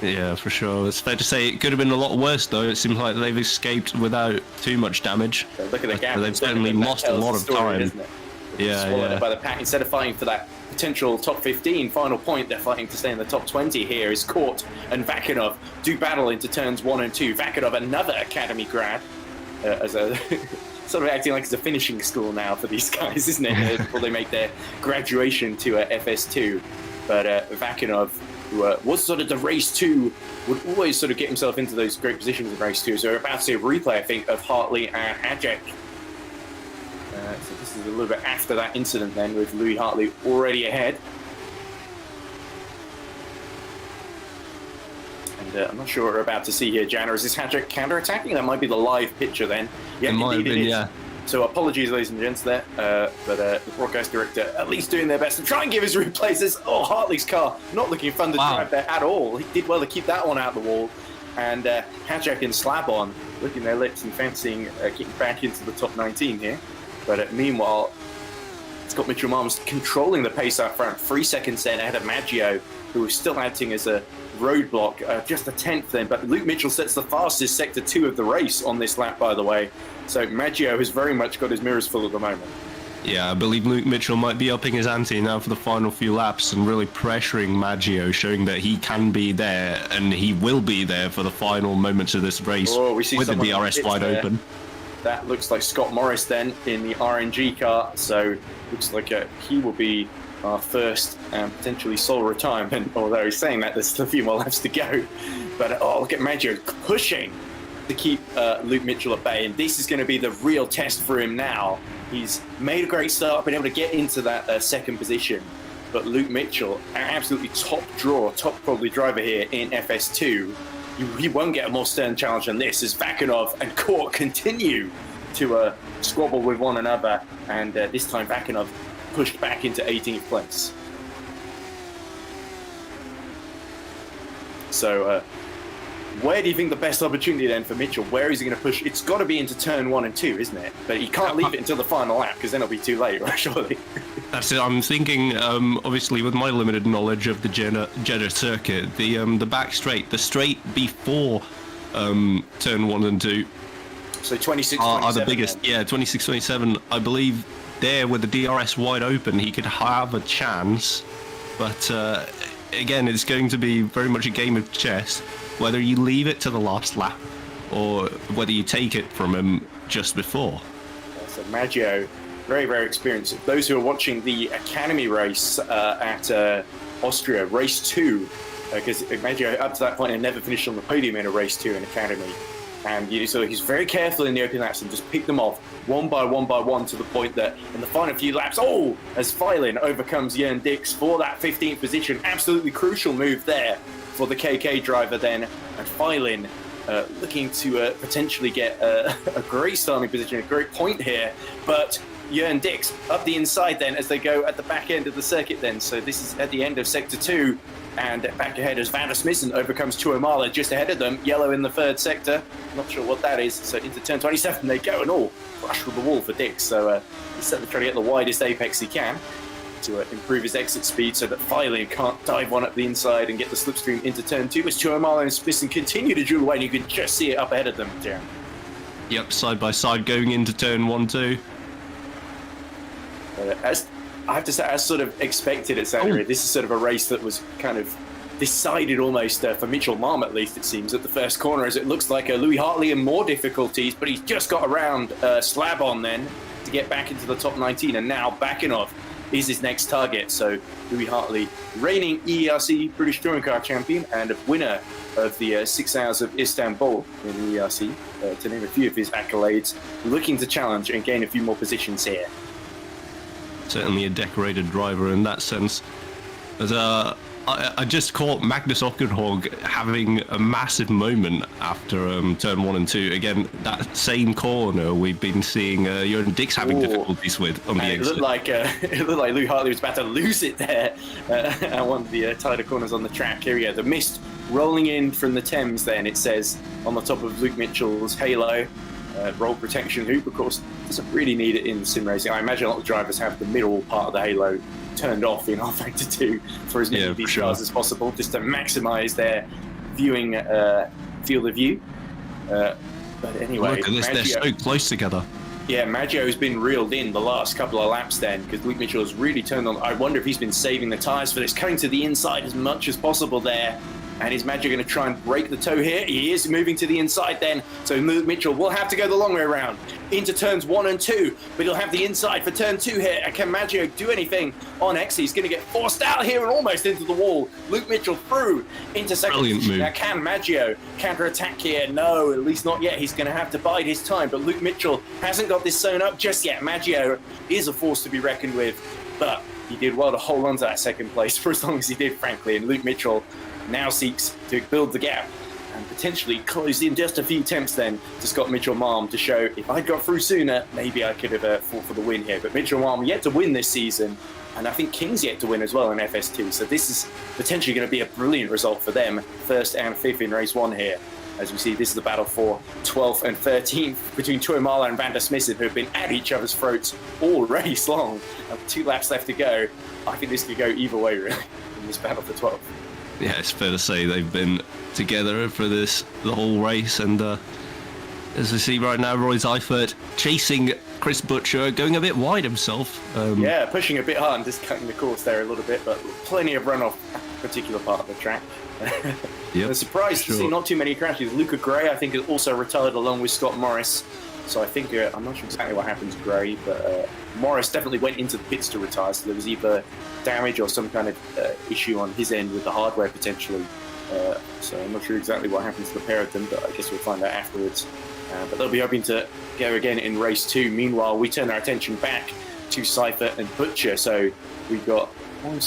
Yeah, for sure. It's fair to say it could have been a lot worse, though. It seems like they've escaped without too much damage. So look at the gap. They've certainly lost a lot of time. Isn't it? Yeah. By the pack. Instead of fighting for that potential top 15 final point, they're fighting to stay in the top 20 here. Is Court and Vakanov do battle into turns 1 and 2. Vakanov, another Academy grad, as a sort of acting like it's a finishing school now for these guys, isn't it? Before they make their graduation to FS2. But Vakinov, who was sort of the race 2, would always sort of get himself into those great positions in race 2. So we're about to see a replay, I think, of Hartley and Hajek. So this is a little bit after that incident then, with Louis Hartley already ahead. And I'm not sure what we're about to see here, Jana. Is this Hajek counter-attacking? That might be the live picture then. Yeah, it might have been, yeah. So apologies, ladies and gents, there. But the broadcast director at least doing their best to try and give his replays. Oh, Hartley's car not looking fun to drive there at all. He did well to keep that one out of the wall. And Hajek and Slab-on licking their lips and fancying getting back into the top 19 here. But meanwhile, Scott Mitchell-Malm's controlling the pace up front. 3 seconds then ahead of Maggio, who is still acting as a roadblock, just a 10th then. But Luke Mitchell sets the fastest sector 2 of the race on this lap, by the way. So Maggio has very much got his mirrors full at the moment. Yeah, I believe Luke Mitchell might be upping his ante now for the final few laps and really pressuring Maggio, showing that he can be there and he will be there for the final moments of this race we see with the DRS wide open. That looks like Scott Morris then in the RNG car, so looks like he will be our first and potentially sole retirement, although he's saying that there's still a few more laps to go. But look at Maggio pushing to keep Luke Mitchell at bay, and this is going to be the real test for him now. He's made a great start, been able to get into that second position, but Luke Mitchell, an absolutely top draw, top probably driver here in FS2. He won't get a more stern challenge than this as Vakinov and Court continue to squabble with one another, and this time Vakinov pushed back into 18th place. So where do you think the best opportunity then for Mitchell? Where is he going to push? It's got to be into turn 1 and 2, isn't it? But he can't leave it until the final lap because then it'll be too late, right, surely? That's it. I'm thinking, obviously, with my limited knowledge of the Jeddah circuit, the back straight, the straight before turn 1 and 2. So 26, are the biggest. Then. Yeah, 26, 27. I believe there with the DRS wide open, he could have a chance. But again, it's going to be very much a game of chess. Whether you leave it to the last lap or whether you take it from him just before. So Maggio, very, very experienced. Those who are watching the Academy race at Austria, race 2, because Maggio up to that point had never finished on the podium in a race 2 in Academy. And so he's very careful in the open laps and just pick them off one by one to the point that in the final few laps, as Filin overcomes Jörn Dix for that 15th position. Absolutely crucial move there for the KK driver then, and Filin looking to potentially get a great starting position, a great point here, but Jörn Dix up the inside then as they go at the back end of the circuit then. So this is at the end of sector 2, and back ahead as Van der Smissen overcomes Tuomala just ahead of them, yellow in the 3rd sector, not sure what that is. So into turn 27 they go, and rush through the wall for Dix. So he's certainly trying to get the widest apex he can to improve his exit speed so that Filin can't dive one up the inside and get the slipstream into turn 2 as Tuomala and Smissen continue to duel away, and you can just see it up ahead of them, Darren. Yep, side by side going into turn 1, 2. As I have to say, as sort of expected at Saturday, this is sort of a race that was kind of decided almost for Mitchell Malm, at least it seems, at the first corner, as it looks like Louis Hartley in more difficulties, but he's just got around Slab-on then to get back into the top 19, and now Vakinov is his next target. So Louis Hartley, reigning ERC British Touring Car Champion and a winner of the 6 Hours of Istanbul in the ERC, to name a few of his accolades, looking to challenge and gain a few more positions here. Certainly a decorated driver in that sense. As I just caught Magnus Ockenhog having a massive moment after turn 1 and 2. Again, that same corner we've been seeing Jörn Dix having difficulties with on the exit. It looked like Lou Hartley was about to lose it there at one of the tighter corners on the track. Here we go, the mist rolling in from the Thames then, it says, on the top of Luke Mitchell's halo. Roll protection hoop, of course, doesn't really need it in sim racing. I imagine a lot of drivers have the middle part of the halo turned off in R-Factor 2 for as many details as possible, just to maximise their viewing field of view. But anyway, look at this, they're so close together. Yeah, Maggio's been reeled in the last couple of laps then, because Luke Mitchell has really turned on. I wonder if he's been saving the tyres for this, coming to the inside as much as possible there. And is Maggio going to try and break the toe here? He is moving to the inside then. So Luke Mitchell will have to go the long way around into turns 1 and 2, but he'll have the inside for turn 2 here. And can Maggio do anything on X? He's going to get forced out here and almost into the wall. Luke Mitchell through into second position. Now can Maggio counter-attack here? No, at least not yet. He's going to have to bide his time, but Luke Mitchell hasn't got this sewn up just yet. Maggio is a force to be reckoned with, but he did well to hold on to that second place for as long as he did, frankly. And Luke Mitchell now seeks to build the gap and potentially close in just a few attempts then to Scott Mitchell-Malm to show if I'd got through sooner, maybe I could have fought for the win here. But Mitchell-Malm yet to win this season, and I think King's yet to win as well in FS2. So this is potentially going to be a brilliant result for them, 1st and 5th in race 1 here. As we see, this is the battle for 12th and 13th between Tuimala and Van der Smissen, who have been at each other's throats all race long. 2 laps left to go. I think this could go either way, really, in this battle for 12th. Yeah, it's fair to say they've been together for the whole race, and as we see right now, Roy Seifert chasing Chris Butcher, going a bit wide himself. Yeah, pushing a bit hard and just cutting the course there a little bit, but plenty of runoff that particular part of the track. Yep, I'm surprised to see not too many crashes. Luca Gray, I think, is also retired along with Scott Morris. So I think, I'm not sure exactly what happened to Gray, but Morris definitely went into the pits to retire. So there was either damage or some kind of issue on his end with the hardware potentially. So I'm not sure exactly what happened to the pair of them, but I guess we'll find out afterwards. But they'll be hoping to go again in race 2. Meanwhile, we turn our attention back to Seifert and Butcher. So we've got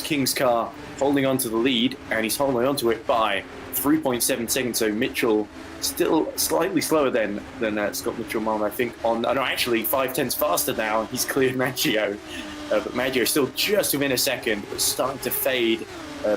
King's car holding on to the lead, and he's holding on to it by 3.7 seconds. So Mitchell still slightly slower than Scott Mitchell-Malm, I think. Actually 5/10 faster now. He's cleared Maggio. But Maggio still just within a second, but starting to fade.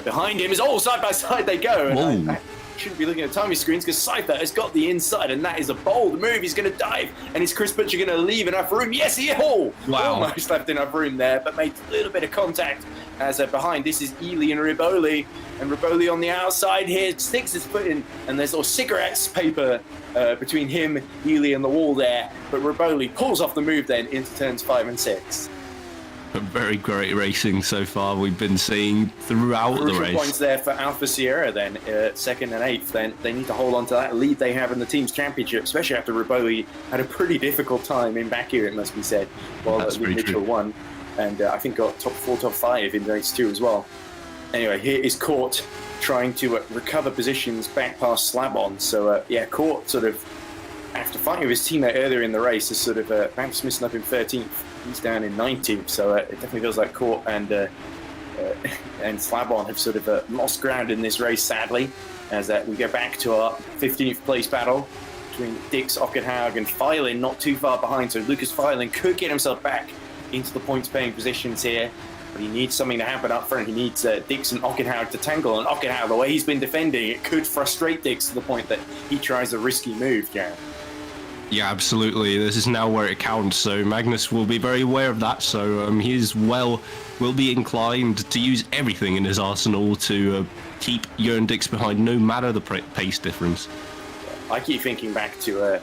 Behind him is side by side they go. And I shouldn't be looking at timing screens because Seifert has got the inside, and that is a bold move. He's going to dive, and is Chris Butcher going to leave enough room? Yes, he almost left enough room there, but made a little bit of contact as behind. This is Ely and Riboli, and Riboli on the outside here sticks his foot in, and there's cigarettes paper between him, Ely, and the wall there. But Riboli pulls off the move then into turns 5 and 6. Very great racing so far we've been seeing throughout the race. Points there for Alpha Sierra then, 2nd and 8th. Then they need to hold on to that lead they have in the team's championship, especially after Riboli had a pretty difficult time in Baku, it must be said, while Mitchell won. And I think got top 4, top 5 in race 2 as well. Anyway, here is Court trying to recover positions back past Slabon. So Court sort of, after fighting with his teammate earlier in the race, is sort of Van Smissen up in 13th. He's down in 19th, so it definitely feels like Court and Slabon have sort of lost ground in this race, sadly, as we go back to our 15th place battle between Dix, Ockenhaug, and Feilin, not too far behind. So Lucas Feilin could get himself back into the points-paying positions here, but he needs something to happen up front. He needs Dix and Ockenhaug to tangle, and Ockenhaug, the way he's been defending, it could frustrate Dix to the point that he tries a risky move, Gareth. Yeah, absolutely. This is now where it counts, so Magnus will be very aware of that. So will be inclined to use everything in his arsenal to keep Jørn Dix behind, no matter the pace difference. I keep thinking back to the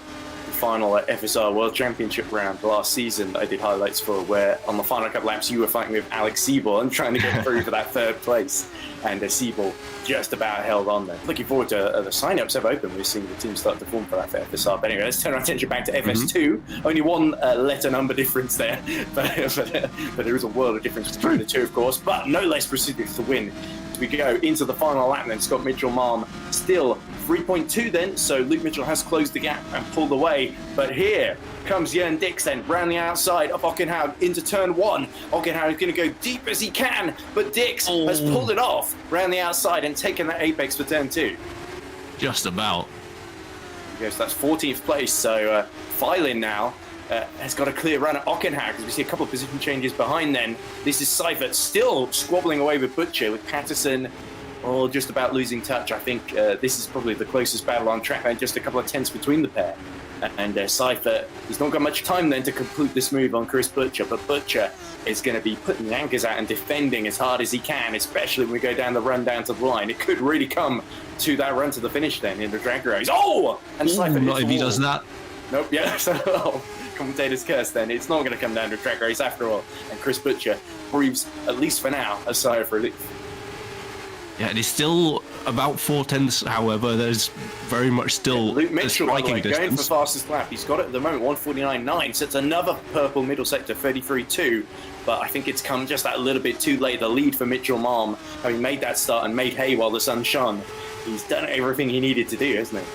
final FSR World Championship round last season that I did highlights for, where on the final couple laps you were fighting with Alex Siebel and trying to get through for that 3rd place, and Siebel just about held on there. Looking forward to the sign-ups have opened. We're seeing the team start to form for that for FSR. But anyway, let's turn our attention back to FS2. Only one letter number difference there, but there is a world of difference between the two, of course, but no less precipitous to win. As we go into the final lap then, Scott Mitchell-Malm still 3.2 then, so Luke Mitchell has closed the gap and pulled away. But here comes Jørn Dix then, round the outside of Ockenhaug into turn 1. Ockenhaug is going to go deep as he can, but Dix has pulled it off round the outside and taken that apex for turn 2. Just about. Yes, that's 14th place, so Feilin now has got a clear run at Ockenhaug, because we see a couple of position changes behind then. This is Seifert still squabbling away with Butcher, with Patterson just about losing touch. I think this is probably the closest battle on track, and just a couple of tenths between the pair. And Seifert, he's not got much time then to complete this move on Chris Butcher, but Butcher is going to be putting the anchors out and defending as hard as he can, especially when we go down the run down to the line. It could really come to that run to the finish then in the drag race. And Seifert not if he does that. Nope, yeah, so commentator's curse then. It's not going to come down to a drag race after all. And Chris Butcher breathes, at least for now, a sigh of relief. Yeah, and he's still about 4/10, however, there's very much still Luke Mitchell, by the way, distance. going for fastest lap. He's got it at the moment, 1:49.9, so it's another purple middle sector, 33.2. But I think it's come just that little bit too late. The lead for Mitchell Malm, having made that start and made hay while the sun shone. He's done everything he needed to do, hasn't he?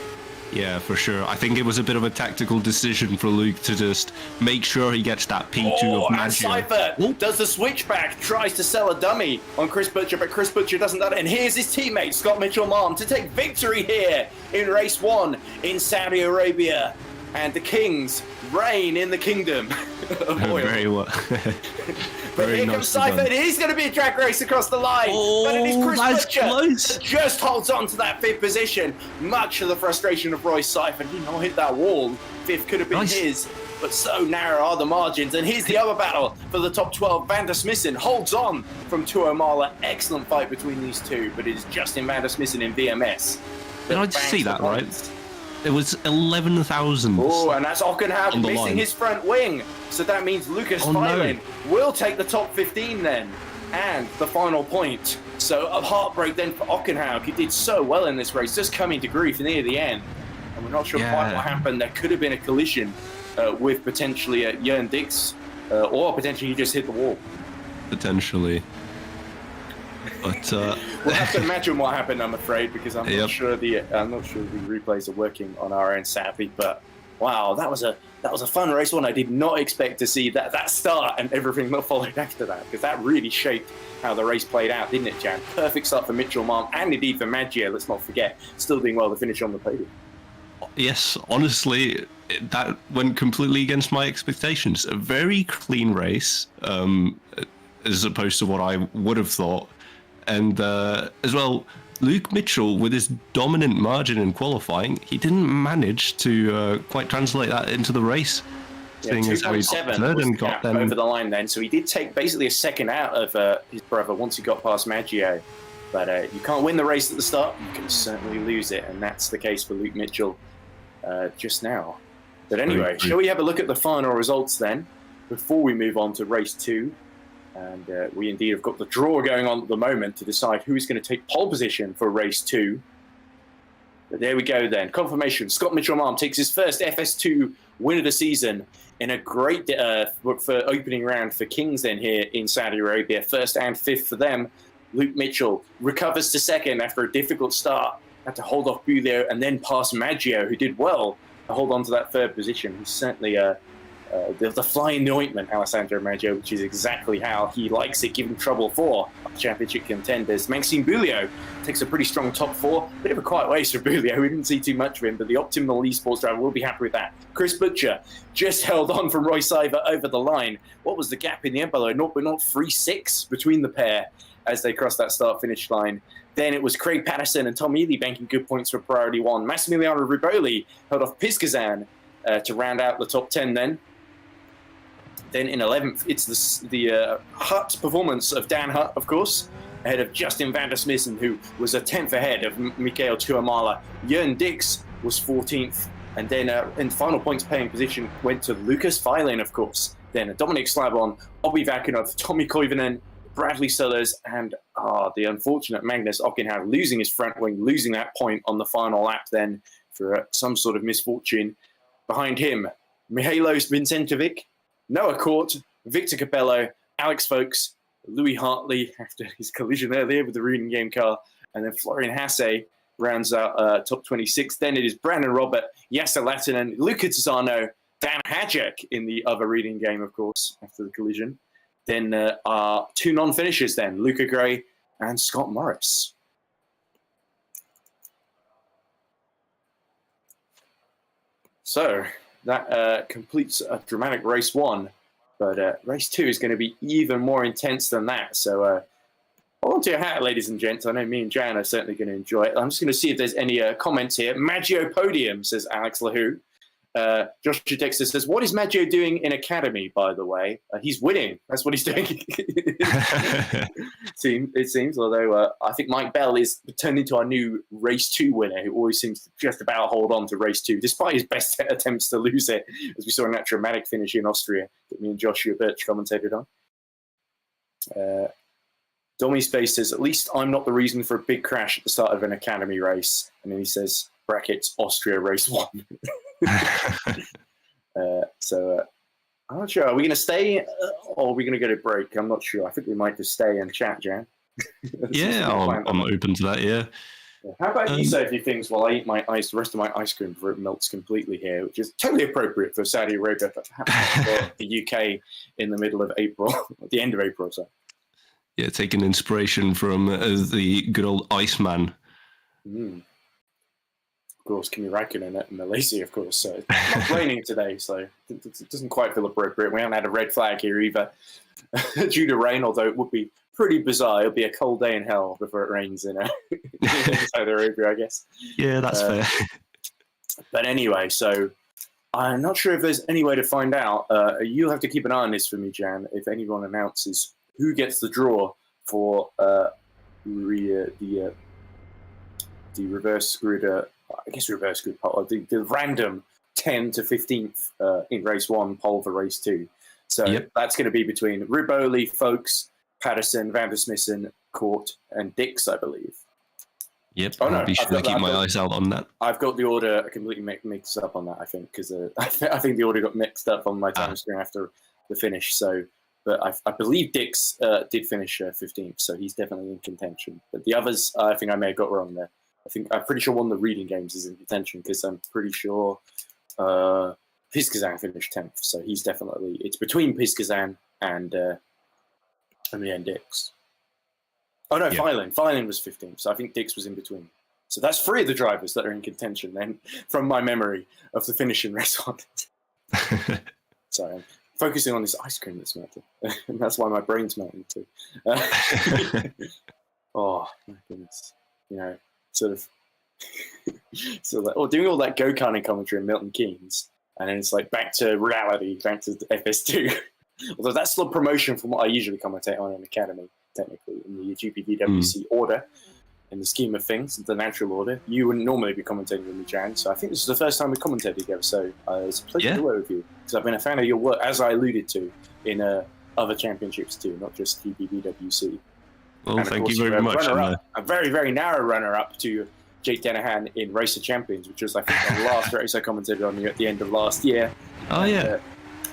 Yeah, for sure. I think it was a bit of a tactical decision for Luke to just make sure he gets that P2 of Maggio. And Seifert does the switchback, tries to sell a dummy on Chris Butcher, but Chris Butcher doesn't do it. And here's his teammate, Scott Mitchell-Malm, to take victory here in race 1 in Saudi Arabia. And the Kings reign in the kingdom of oil. Very well. But here comes Seifert. It is going to be a drag race across the line. But it is Chris Butcher that just holds on to that 5th position, much to the frustration of Roy Seifert. He not hit that wall. 5th could have been his, but so narrow are the margins. And here's the other battle for the top 12. Van der Smissen holds on from Tuo Mala. Excellent fight between these two, but it is Justin Van der Smissen in VMS. Did I just see that right? It was 11,000. Oh, and that's Ockenhaupt missing his front wing. So that means Lucas Fylen will take the top 15 then. And the final point. So a heartbreak then for Ockenhaupt. He did so well in this race, just coming to grief near the end. And we're not sure quite what happened. There could have been a collision with potentially Jørn Dix, or potentially he just hit the wall. Potentially. But we'll have to imagine what happened, I'm afraid, because I'm not sure the replays are working on our end, sadly. But wow, that was a fun race one. I did not expect to see that start and everything that followed after that, because that really shaped how the race played out, didn't it, Jan? Perfect start for Mitchell Malm and indeed for Maggio. Let's not forget, still doing well to finish on the podium. Yes, honestly, that went completely against my expectations. A very clean race, as opposed to what I would have thought. And as well, Luke Mitchell, with his dominant margin in qualifying, he didn't manage to quite translate that into the race. Yeah, 2.7 and got them over the line then. So he did take basically a second out of his brother once he got past Maggio. But you can't win the race at the start. You can certainly lose it. And that's the case for Luke Mitchell just now. But anyway, shall we have a look at the final results then before we move on to race 2? And we indeed have got the draw going on at the moment to decide who is going to take pole position for race 2. But there we go then. Confirmation. Scott Mitchell-Malm takes his first FS2 win of the season in a great for opening round for Kings then here in Saudi Arabia. 1st and 5th for them. Luke Mitchell recovers to 2nd after a difficult start. Had to hold off Bulio and then pass Maggio, who did well to hold on to that 3rd position. He's certainly the fly in the ointment, Alessandro Maggio, which is exactly how he likes it, giving trouble for championship contenders. Maxime Bulio takes a pretty strong top 4. Bit of a quiet race for Bulio. We didn't see too much of him, but the optimal esports driver will be happy with that. Chris Butcher just held on from Roy Seifert over the line. What was the gap in the end, by the way? 0.036 between the pair as they crossed that start-finish line. Then it was Craig Patterson and Tom Ely banking good points for Priority 1. Massimiliano Riboli held off Piskazan to round out the top 10 then. Then in 11th, it's the Hutt performance of Dan Hutt, of course, ahead of Justin Van der Smissen, who was a 10th ahead of Mikael Tuamala. Jørn Dix was 14th. And then in final points paying position went to Lucas Fylen, of course. Then Dominic Slabon, Obi Vakinov, Tommy Koivunen, Bradley Sellers, and the unfortunate Magnus Ockenhaupt losing his front wing, losing that point on the final lap then for some sort of misfortune. Behind him, Mihailos Vincentovic, Noah Court, Victor Capello, Alex Folkes, Louis Hartley after his collision earlier with the reading game car, and then Florian Hasse rounds out top 26. Then it is Brandon Robert, Yasser Lattinen, Luca Tisano, Dan Hajek in the other reading game, of course, after the collision. Then our 2 non-finishers then, Luca Gray and Scott Morris. So that completes a dramatic race 1, but race 2 is going to be even more intense than that. So hold on to your hat, ladies and gents. I know me and Jan are certainly going to enjoy it. I'm just going to see if there's any comments here. Maggio podium, says Alex Lahoo. Josh Dexter says, what is Maggio doing in Academy, by the way? He's winning. That's what he's doing. It seems, although I think Mike Bell is turned into our new race 2 winner, who always seems to just about hold on to race 2, despite his best attempts to lose it, as we saw in that dramatic finish in Austria that me and Joshua Birch commentated on. Dommy Space says, at least I'm not the reason for a big crash at the start of an academy race. And then he says, brackets, Austria race 1. I'm not sure. Are we going to stay or are we going to go to break? I'm not sure. I think we might just stay and chat, Jan. Yeah, I'm open to that, yeah. How about you say a few things while I eat the rest of my ice cream before it melts completely here, which is totally appropriate for Saudi Arabia, but for the UK in the middle of April, at the end of April, so. Yeah, taking inspiration from the good old Iceman. Of course, Kimi Räikkönen in Malaysia, of course. So it's not raining today, so it doesn't quite feel appropriate. We haven't had a red flag here either due to rain, although it would be pretty bizarre. It'll be a cold day in hell before it rains in Saudi Arabia, I guess. Yeah, that's fair. But anyway, so I'm not sure if there's any way to find out. You'll have to keep an eye on this for me, Jan, if anyone announces who gets the draw for the reverse screwed, reverse screwed pole, the random 10 to 15th in race 1, pole for race 2. So that's going to be between Riboli, Folkes, Patterson, Van der Smissen, Court, and Dix, I believe. Yep, I'll be sure to keep my eyes out on that. I've got the order completely mixed up on that, I think, because I think the order got mixed up on my time screen after the finish. So, but I believe Dix did finish 15th, so he's definitely in contention. But the others, I think I may have got wrong there. I'm pretty sure one of the reading games is in contention because I'm pretty sure Piskazan finished 10th, so he's definitely, it's between Piskazan and the end Dix. Oh no, Filen was 15th, so I think Dix was in between. So that's 3 of the drivers that are in contention then, from my memory of the finish in race 1. Sorry, I'm focusing on this ice cream that's melting, and that's why my brain's melting too. Oh my goodness, sort of doing all that go-karting commentary in Milton Keynes, and then it's like back to reality, back to FS2. Although that's still promotion from what I usually commentate on in Academy, technically, in the GPVWC order, in the scheme of things, the natural order. You wouldn't normally be commentating with me, Jan, so I think this is the first time we commentated together, so it's a pleasure to work with you, because I've been a fan of your work, as I alluded to, in other championships too, not just GPVWC. Well, thank you very much. A very, very narrow runner-up to Jake Dennehan in Race of Champions, which was, I think, the last race I commentated on you at the end of last year. Oh, yeah.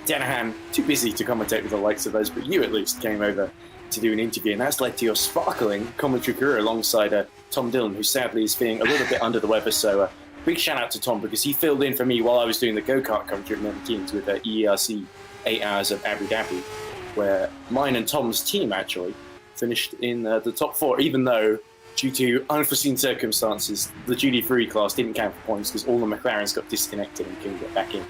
Dennehan, too busy to commentate with the likes of those, but you at least came over to do an interview, and that's led to your sparkling commentary career alongside Tom Dillon, who sadly is feeling a little bit under the weather, so big shout out to Tom, because he filled in for me while I was doing the go-kart commentary at Milton Keynes with ERC 8 Hours of Abu Dhabi, where mine and Tom's team actually finished in the top 4, even though, due to unforeseen circumstances, the GD3 class didn't count for points because all the McLarens got disconnected and couldn't get back in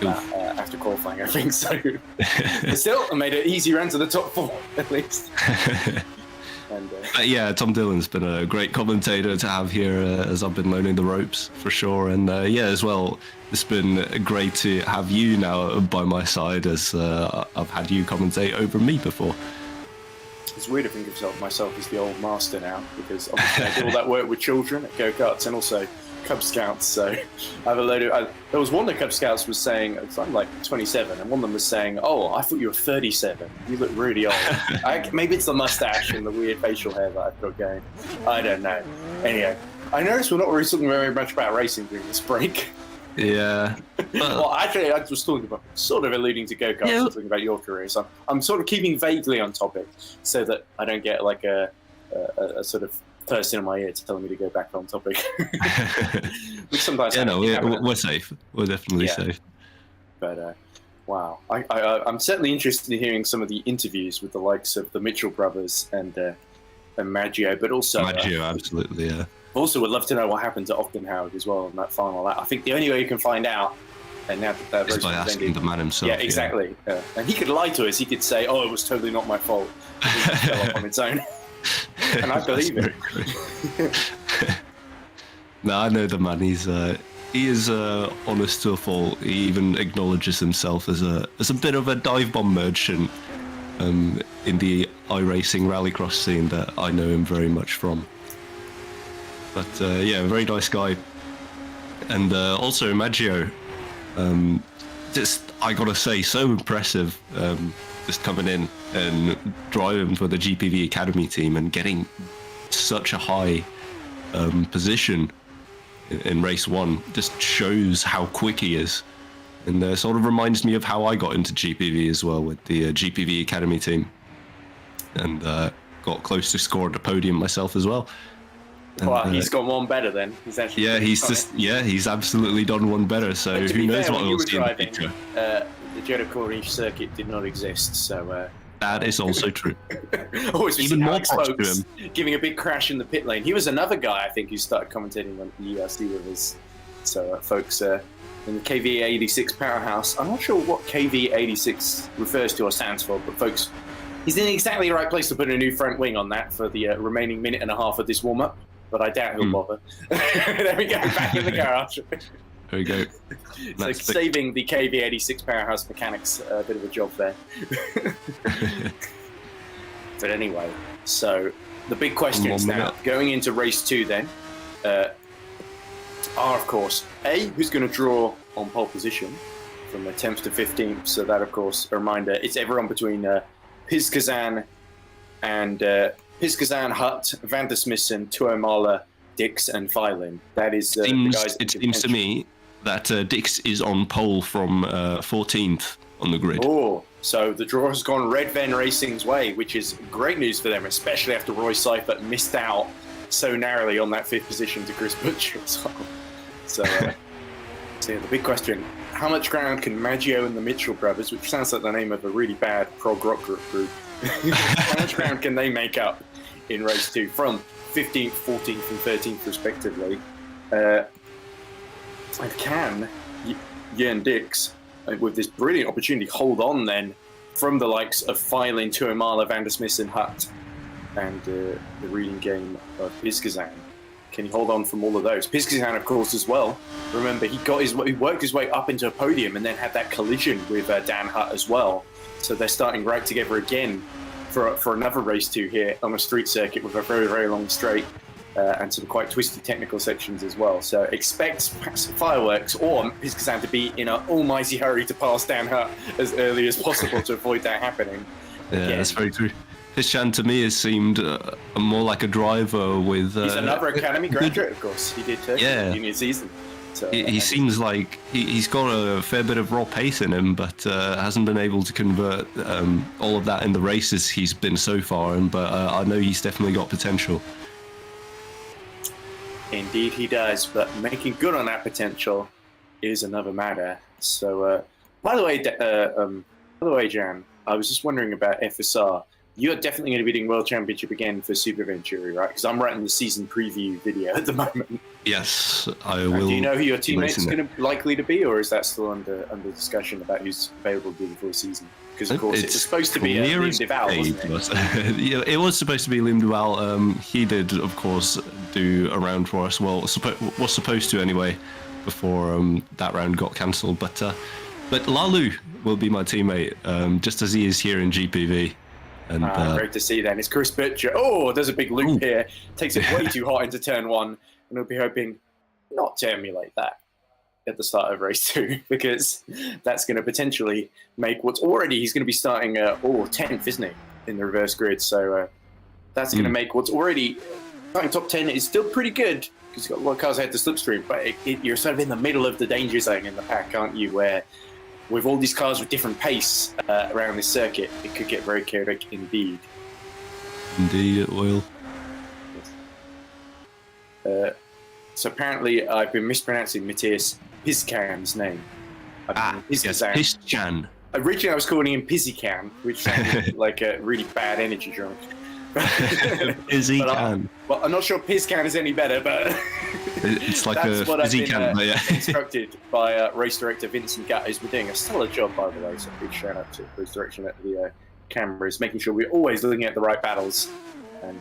after qualifying, I think. So, but still, I made an easy run to the top 4, at least. And, yeah, Tom Dillon's been a great commentator to have here as I've been learning the ropes, for sure. And as well, it's been great to have you now by my side, as I've had you commentate over me before. It's weird to think of myself as the old master now, because obviously I did all that work with children at go-karts and also Cub Scouts. So I have a load of. There was one of the Cub Scouts was saying, I'm like 27, and one of them was saying, "Oh, I thought you were 37. You look really old." Maybe it's the mustache and the weird facial hair that I've got going. I don't know. Anyway, I noticed we're not really talking very much about racing during this break. Yeah. Well, actually, I was talking about, sort of alluding to go-karts, talking about your career. So I'm sort of keeping vaguely on topic so that I don't get like a sort of person in my ear telling me to go back on topic. Which sometimes we're safe. We're definitely safe. But wow, I'm certainly interested in hearing some of the interviews with the likes of the Mitchell brothers and Maggio, but also Maggio, absolutely, yeah. Also, would love to know what happened to Ogden Howard as well in that final lap. I think the only way you can find out, and now that is by asking the man himself. Yeah, exactly. Yeah. And he could lie to us. He could say, "Oh, it was totally not my fault. It fell off on its own," and I believe it. No, I know the man. He is honest to a fault. He even acknowledges himself as a bit of a dive bomb merchant in the iRacing rallycross scene that I know him very much from. But very nice guy. And also Maggio, just I gotta say, so impressive just coming in and driving for the GPV Academy team and getting such a high position in race 1 just shows how quick he is. And sort of reminds me of how I got into GPV as well with the GPV Academy team. And got close to scoring the podium myself as well. And, well, he's got one better then. He's actually he's absolutely done one better. So who knows what we'll see in the future. The Jeddah Corniche circuit did not exist, so... that is also true. Always even more props to him. Giving a big crash in the pit lane. He was another guy, I think, who started commentating on the ERC with us. So, folks, in the KV86 powerhouse, I'm not sure what KV86 refers to or stands for, but folks, he's in exactly the right place to put a new front wing on that for the remaining minute and a half of this warm-up, but I doubt he'll bother. There we go, back in the garage. There we go. So saving the KV86 powerhouse mechanics a bit of a job there. But anyway, so the big questions now, going into race 2 then, are of course, A, who's going to draw on pole position from 10th to 15th. So that, of course, a reminder, it's everyone between Piskazan and Piskazan, Hutt, Van der Smissen, Tuomala, Dix and Filin. That is the guys. It seems to me that Dix is on pole from 14th on the grid. Oh, so the draw has gone Red Ven Racing's way, which is great news for them, especially after Roy Seifert missed out so narrowly on that 5th position to Chris Butcher as well. So yeah, the big question, how much ground can Maggio and the Mitchell brothers, which sounds like the name of a really bad prog rock group, how much ground can they make up in race 2 from 15th, 14th and 13th respectively? And can Jern Dix, with this brilliant opportunity, hold on then from the likes of Filin, Tuomala, Van der Smissen, Hutt, and the reading game of Piskazan? Can he hold on from all of those? Piskazan, of course, as well. Remember, he worked his way up into a podium and then had that collision with Dan Hutt as well. So they're starting right together again for another race 2 here on a street circuit with a very, very long straight. And some quite twisty technical sections as well. So expect fireworks or Piskazan to be in an almighty hurry to pass Dan Hutt as early as possible to avoid that happening. Yeah, that's very true. Piskazan to me has seemed more like a driver with... he's another Academy graduate, of course. He did junior season. So, he seems like he's got a fair bit of raw pace in him, but hasn't been able to convert all of that in the races he's been so far in. But I know he's definitely got potential. Indeed he does, but making good on that potential is another matter. So, by the way, Jan, I was just wondering about FSR. You're definitely going to be doing World Championship again for Super Venturi, right? Because I'm writing the season preview video at the moment. Yes, I will. Do you know who your teammate's going to likely to be, or is that still under discussion about who's available to do the full season? Because of course it's supposed to be Liam Duval, wasn't it? Yeah, it was supposed to be Liam Duval. He did, of course, do a round for us. Well, was supposed to anyway, before that round got cancelled. But Lalu will be my teammate, just as he is here in GPV. And great to see then. It's Chris Butcher. Oh, there's a big loop here. Takes it way too hot into turn 1, and we'll be hoping not to emulate that at the start of race 2, because that's going to potentially make what's already, he's going to be starting 10th, isn't he, in the reverse grid. So that's going to make what's already starting top 10 is still pretty good, because you've got a lot of cars ahead to slipstream, but you're sort of in the middle of the danger zone in the pack, aren't you, where with all these cars with different pace around this circuit, it could get very chaotic indeed. Indeed it will. So apparently I've been mispronouncing Matthias Piskan's name. Piskan. Originally I was calling him Pizzican, which sounded like a really bad energy drink. Pizzican. Well, I'm not sure Piskan is any better, but it's like that's what I've been instructed by race director Vincent Gutt, who's been doing a stellar job, by the way. So big shout out to race direction at the cameras, making sure we're always looking at the right battles. And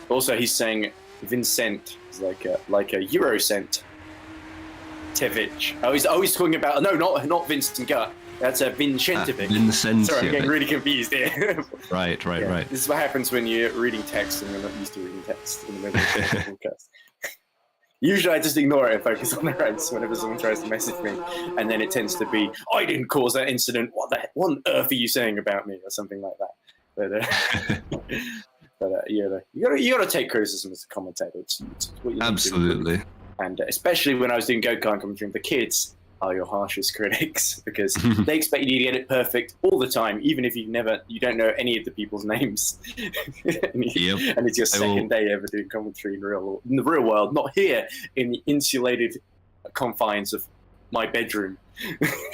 also he's saying Vincent is like a Eurocent Tevich. Oh, he's talking about not Vincent Gutt. That's a Vincentovic. Vincent. Sorry, I'm getting really confused here. Right. This is what happens when you're reading text and you're not used to reading text in the middle of the podcast. Usually I just ignore it and focus on the race whenever someone tries to message me. And then it tends to be, I didn't cause that incident. What on earth are you saying about me? Or something like that. But you gotta take criticism as a commentator. It's what you Absolutely. And especially when I was doing go-kart commentary, the kids are your harshest critics because they expect you to get it perfect all the time, even if you don't know any of the people's names. and it's your second day ever doing commentary in the real world, not here in the insulated confines of my bedroom.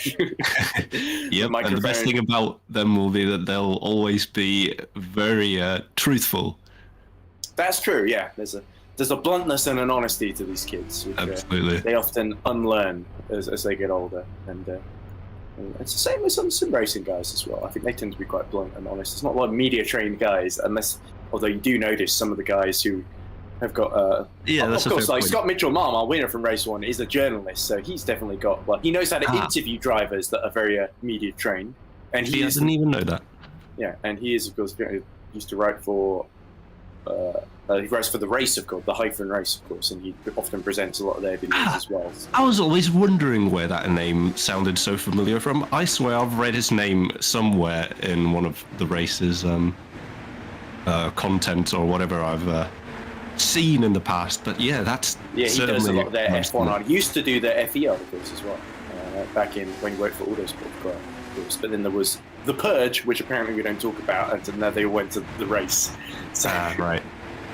Yep, and the best thing about them will be that they'll always be very truthful. That's true, yeah. There's a bluntness and an honesty to these kids, which absolutely they often unlearn as they get older. And it's the same with some sim racing guys as well. I think they tend to be quite blunt and honest. There's not a lot of media trained guys, although you do notice some of the guys who have got of course, like Scott Mitchell-Malm, our winner from race 1, is a journalist, so he's definitely got he knows how to interview drivers that are very media trained. And he doesn't even know that. Yeah, and he is, of course, used to write for he writes for the race, of course, the Hyphen race, of course, and he often presents a lot of their videos as well. I was always wondering where that name sounded so familiar from. I swear I've read his name somewhere in one of the race's content or whatever I've seen in the past. But yeah, he does a lot of their F1 articles. He used to do the FE articles as well, back in when he worked for Autosport, of course. But then there was The Purge, which apparently we don't talk about, and now they went to the race. So, right.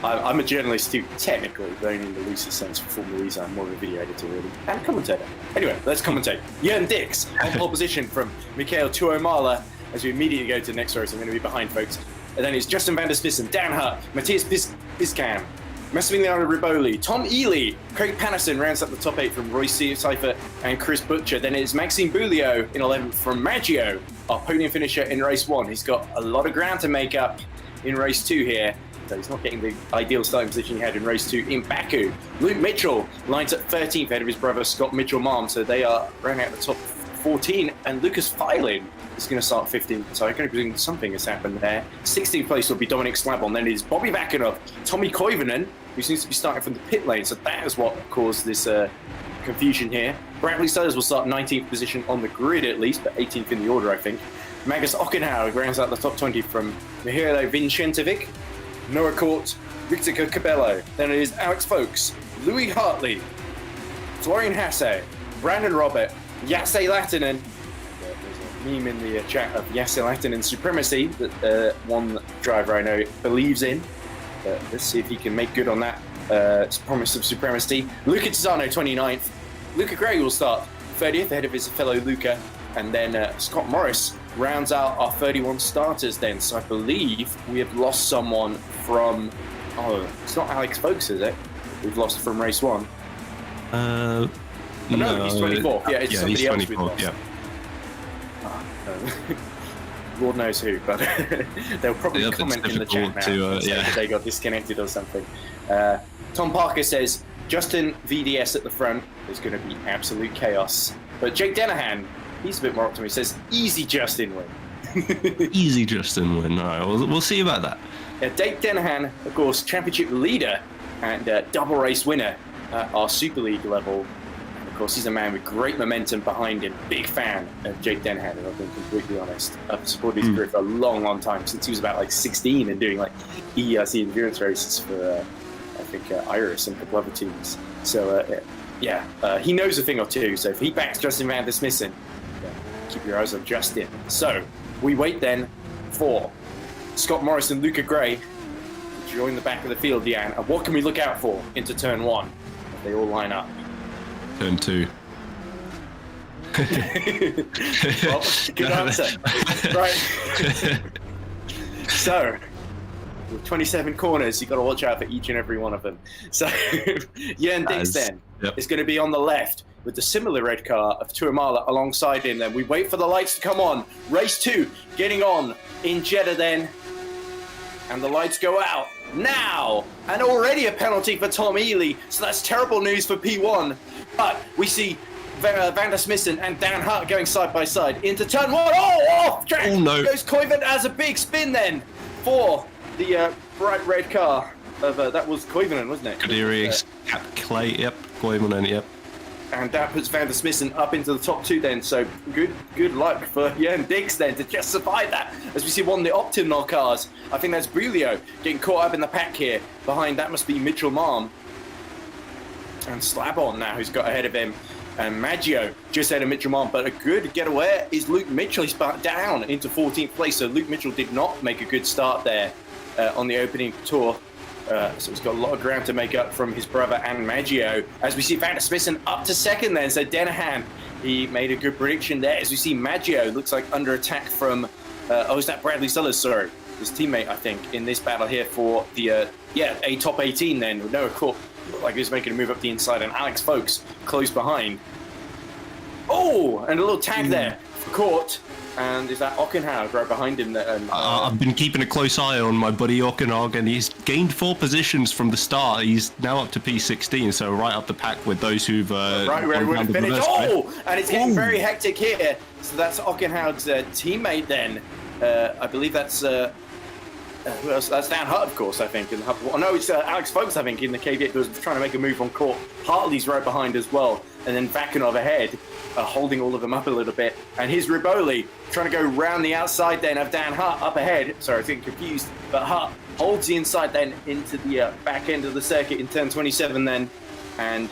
I'm a journalist too, technically, but only in the loosest sense for Formula Reason. I'm more of a video editor, really, and commentator. Anyway, let's commentate. Jørn Dix on pole position from Mikhail Tuomala as we immediately go to the next race. I'm going to be behind, folks. And then it's Justin van der Spissen, Dan Hut, Matthias Biscam, Massimiliano Riboli, Tom Ely, Craig Patterson rounds up the top 8 from Roy Seifert and Chris Butcher. Then it's Maxime Bouliot in 11th from Maggio, our podium finisher in race 1. He's got a lot of ground to make up in race 2 here. So he's not getting the ideal starting position he had in race 2 in Baku. Luke Mitchell lines up 13th ahead of his brother Scott Mitchell-Malm. So they are running out the top 14. And Lucas Feilin is going to start 15th. So I'm going to presume something has happened there. 16th place will be Dominic Slabon. Then it is Bobby Vakanov, Tommy Koivunen, who seems to be starting from the pit lane. So that is what caused this confusion here. Bradley Sellers will start 19th position on the grid at least, but 18th in the order, I think. Magus Ockenhauer rounds out the top 20 from Mihailo Vincentovic, Noah Court, Victor Cabello. Then it is Alex Folks, Louis Hartley, Florian Hasse, Brandon Robert, Jesse Lattinen. There's a meme in the chat of Jesse Lattinen's supremacy that one driver I know believes in. Let's see if he can make good on that promise of supremacy. Luca Tisano, 29th. Luca Gray will start 30th ahead of his fellow Luca. And then Scott Morris rounds out our 31 starters then. So I believe we have lost someone from... Oh, it's not Alex Folks, is it? We've lost from race 1. No, he's 24th. Yeah, it's somebody else we've lost. Yeah. Lord knows who, but they'll probably comment in the chat now that they got disconnected or something. Tom Parker says, Justin VDS at the front is going to be absolute chaos. But Jake Denahan, he's a bit more optimistic, says, easy Justin win. Easy Justin win. All right, we'll see about that. Jake Denahan, of course, championship leader and double race winner at our Super League level. Of course, he's a man with great momentum behind him. Big fan of Jake Denham, if I've been completely honest. I've supported his career for a long, long time, since he was about 16 and doing ERC endurance races for, I think, Iris and a couple other teams. So, he knows a thing or two. So if he backs Justin van der Spissen, keep your eyes on Justin. So we wait then for Scott Morris and Luca Gray to join the back of the field, Jan. And what can we look out for into turn 1 if they all line up? Turn 2. Well, good answer. Right. So, with 27 corners, you've got to watch out for each and every one of them. So, Jørn Dix then is going to be on the left with the similar red car of Tuomala alongside him. Then we wait for the lights to come on. Race 2 getting on in Jeddah then. And the lights go out now. And already a penalty for Tom Ely. So that's terrible news for P1. But we see Van der Spissen and Dan Hart going side by side into turn 1. Oh, off track! Oh, no. Goes Koivunen as a big spin then for the bright red car of that was Koivunen, wasn't it? Kadiri's Cap Clay, yep. Koivunen, yep. And that puts Van der Smissen up into the top 2 then. So good luck for Jan Dix then to just survive that. As we see one of the Optimnol cars. I think that's Brulio getting caught up in the pack here. Behind that must be Mitchell Malm. And Slabon now who's got ahead of him. And Maggio just ahead of Mitchell Malm. But a good getaway is Luke Mitchell. He's down into 14th place. So Luke Mitchell did not make a good start there on the opening tour. So he's got a lot of ground to make up from his brother and Maggio. As we see Van der Smissen up to second then. So Dennehan, he made a good prediction there. As we see Maggio looks like under attack from, is that Bradley Sullers? Sorry, his teammate, I think, in this battle here for the, a top 18 then. Noah Court looked like he was making a move up the inside, and Alex Folks close behind. Oh, and a little tag there for Court. And is that Ockenhaug right behind him? I've been keeping a close eye on my buddy Ockenhaug, and he's gained 4 positions from the start. He's now up to P16, so right up the pack with those who've right where he would have finished. Oh, and it's getting very hectic here. So that's Ockenhaug's teammate then. I believe that's who else? That's Dan Hutt, of course, I think. No, it's Alex Folks, I think, in the KV8 who was trying to make a move on court. Hartley's right behind as well. And then Vakanov ahead, holding all of them up a little bit. And here's Riboli trying to go round the outside then of Dan Hutt up ahead. Sorry, I was getting confused. But Hutt holds the inside then into the back end of the circuit in turn 27 then. And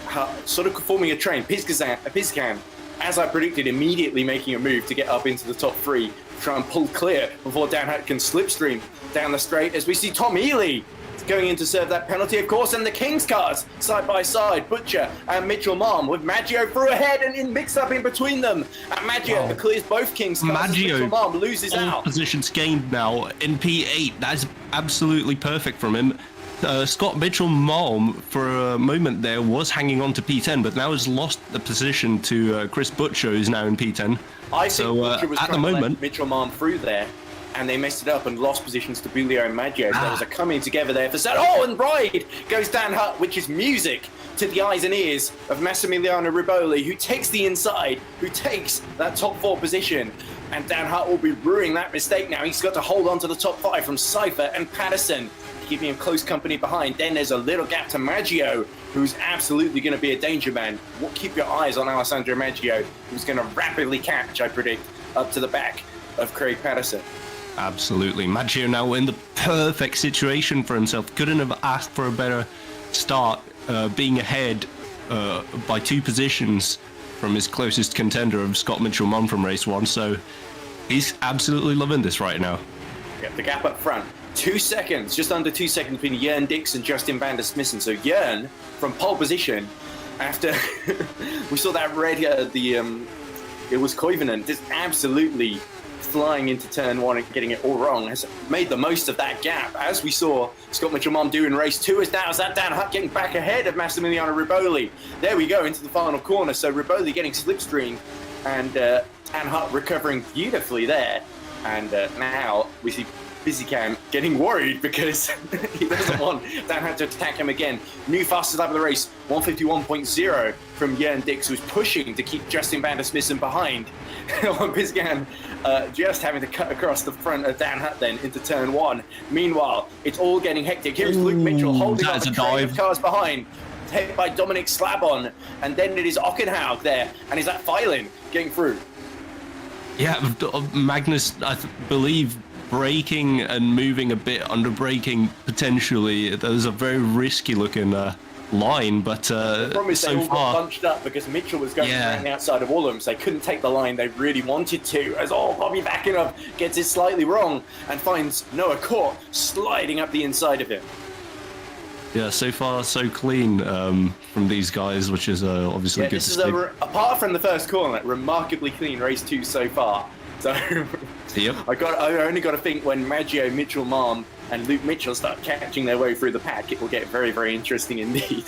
Hutt sort of forming a train. Pizkan, as I predicted, immediately making a move to get up into the top 3. Try and pull clear before Dan Hutt can slipstream down the straight. As we see Tom Ely going in to serve that penalty, of course, and the Kings cars side by side, Butcher and Mitchell Malm with Maggio through ahead and mixed up in between them. And Maggio clears both Kings cars. Maggio, Mitchell Malm loses out. Positions gained now in P8. That's absolutely perfect from him. Scott Mitchell Malm for a moment there was hanging on to P10, but now has lost the position to Chris Butcher, who's now in P10. I think Butcher was trying to let Mitchell Malm through there, and they messed it up and lost positions to Bulio and Maggio. So there was a coming together there for set. Oh, and Ride goes Dan Hutt, which is music to the eyes and ears of Massimiliano Riboli, who takes the inside, who takes that top 4 position. And Dan Hutt will be ruining that mistake now. He's got to hold on to the top 5 from Cypher and Patterson, keeping him close company behind. Then there's a little gap to Maggio, who's absolutely going to be a danger man. Keep your eyes on Alessandro Maggio, who's going to rapidly catch, I predict, up to the back of Craig Patterson. Absolutely. Maggio now in the perfect situation for himself. Couldn't have asked for a better start, being ahead by 2 positions from his closest contender of Scott Mitchell Malm from race 1. So he's absolutely loving this right now. Yep, the gap up front. 2 seconds, just under 2 seconds between Jörn Dix and Justin Van der Smissen. So Jörn from pole position after we saw that red, it was Koivunen, just absolutely flying into turn 1 and getting it all wrong, has made the most of that gap, as we saw Scott Mitchell Malm do in race 2. As that Dan Hutt getting back ahead of Massimiliano Riboli. There we go into the final corner. So Riboli getting slipstream and Dan Hutt recovering beautifully there. And now we see Bussycam getting worried because he doesn't want Dan Hutt to attack him again. New fastest lap of the race, 151.0 from Jörn Dix, who's pushing to keep Justin Van der Smissen behind. Bussycam just having to cut across the front of Dan Hutt then into turn 1. Meanwhile, it's all getting hectic. Here's Luke Mitchell holding up the train of cars behind, hit by Dominic Slabon, and then it is Ockenhaug there, and is that Phelan getting through? Yeah, Magnus, I believe, braking and moving a bit under braking potentially. There's a very risky looking line, but the problem is they all got bunched up because Mitchell was going around the outside of all of them, so they couldn't take the line they really wanted to. As Bobby Vakanov gets it slightly wrong and finds Noah Court sliding up the inside of him. Yeah, so far so clean from these guys, which is obviously good to see. Apart from the first corner, remarkably clean race 2 so far. So yep. I only got to think when Maggio, Mitchell Malm, and Luke Mitchell start catching their way through the pack, it will get very, very interesting indeed.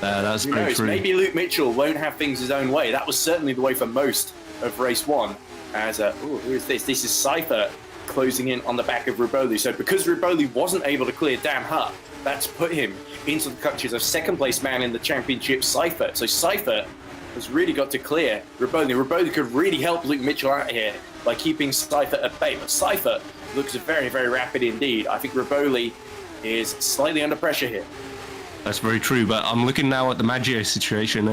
That's Who very knows? true. Maybe Luke Mitchell won't have things his own way. That was certainly the way for most of race 1. As who is this? This is Cypher closing in on the back of Riboli. So because Riboli wasn't able to clear Dan Hutt, that's put him into the clutches of second place man in the championship, Cypher. So Cypher has really got to clear Riboli. Riboli could really help Luke Mitchell out here by keeping Cypher at bay. But Cypher looks very, very rapid indeed. I think Riboli is slightly under pressure here. That's very true, but I'm looking now at the Maggio situation,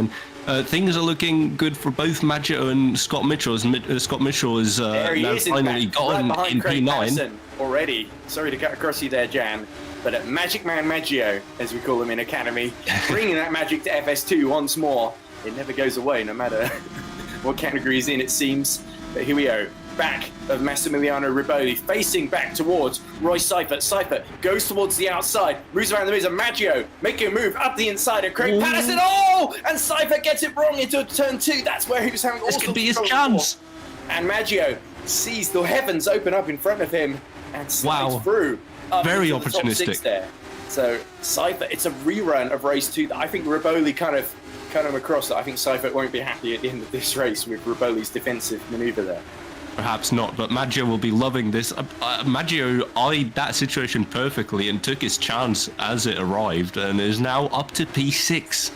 and things are looking good for both Maggio and Scott Mitchell. As Scott Mitchell is now finally gotten right in Craig P9 Patterson already. Sorry to cut across you there, Jan, but Magic Man Maggio, as we call him in Academy, bringing that magic to FS2 once more. It never goes away, no matter what category he's in, it seems. But here we go. Back of Massimiliano Riboli, facing back towards Roy Seifert. Seifert goes towards the outside, moves around the middle. Maggio making a move up the inside of Craig Patterson. Oh! And Seifert gets it wrong into turn 2. That's where he was having all sorts of trouble. This could be his chance. And Maggio sees the heavens open up in front of him and slides through. Very opportunistic there. So Seifert, it's a rerun of race 2 that I think Riboli kind of cut him across. I think Seifert won't be happy at the end of this race with Riboli's defensive manoeuvre there. Perhaps not, but Maggio will be loving this. Maggio eyed that situation perfectly and took his chance as it arrived and is now up to P6.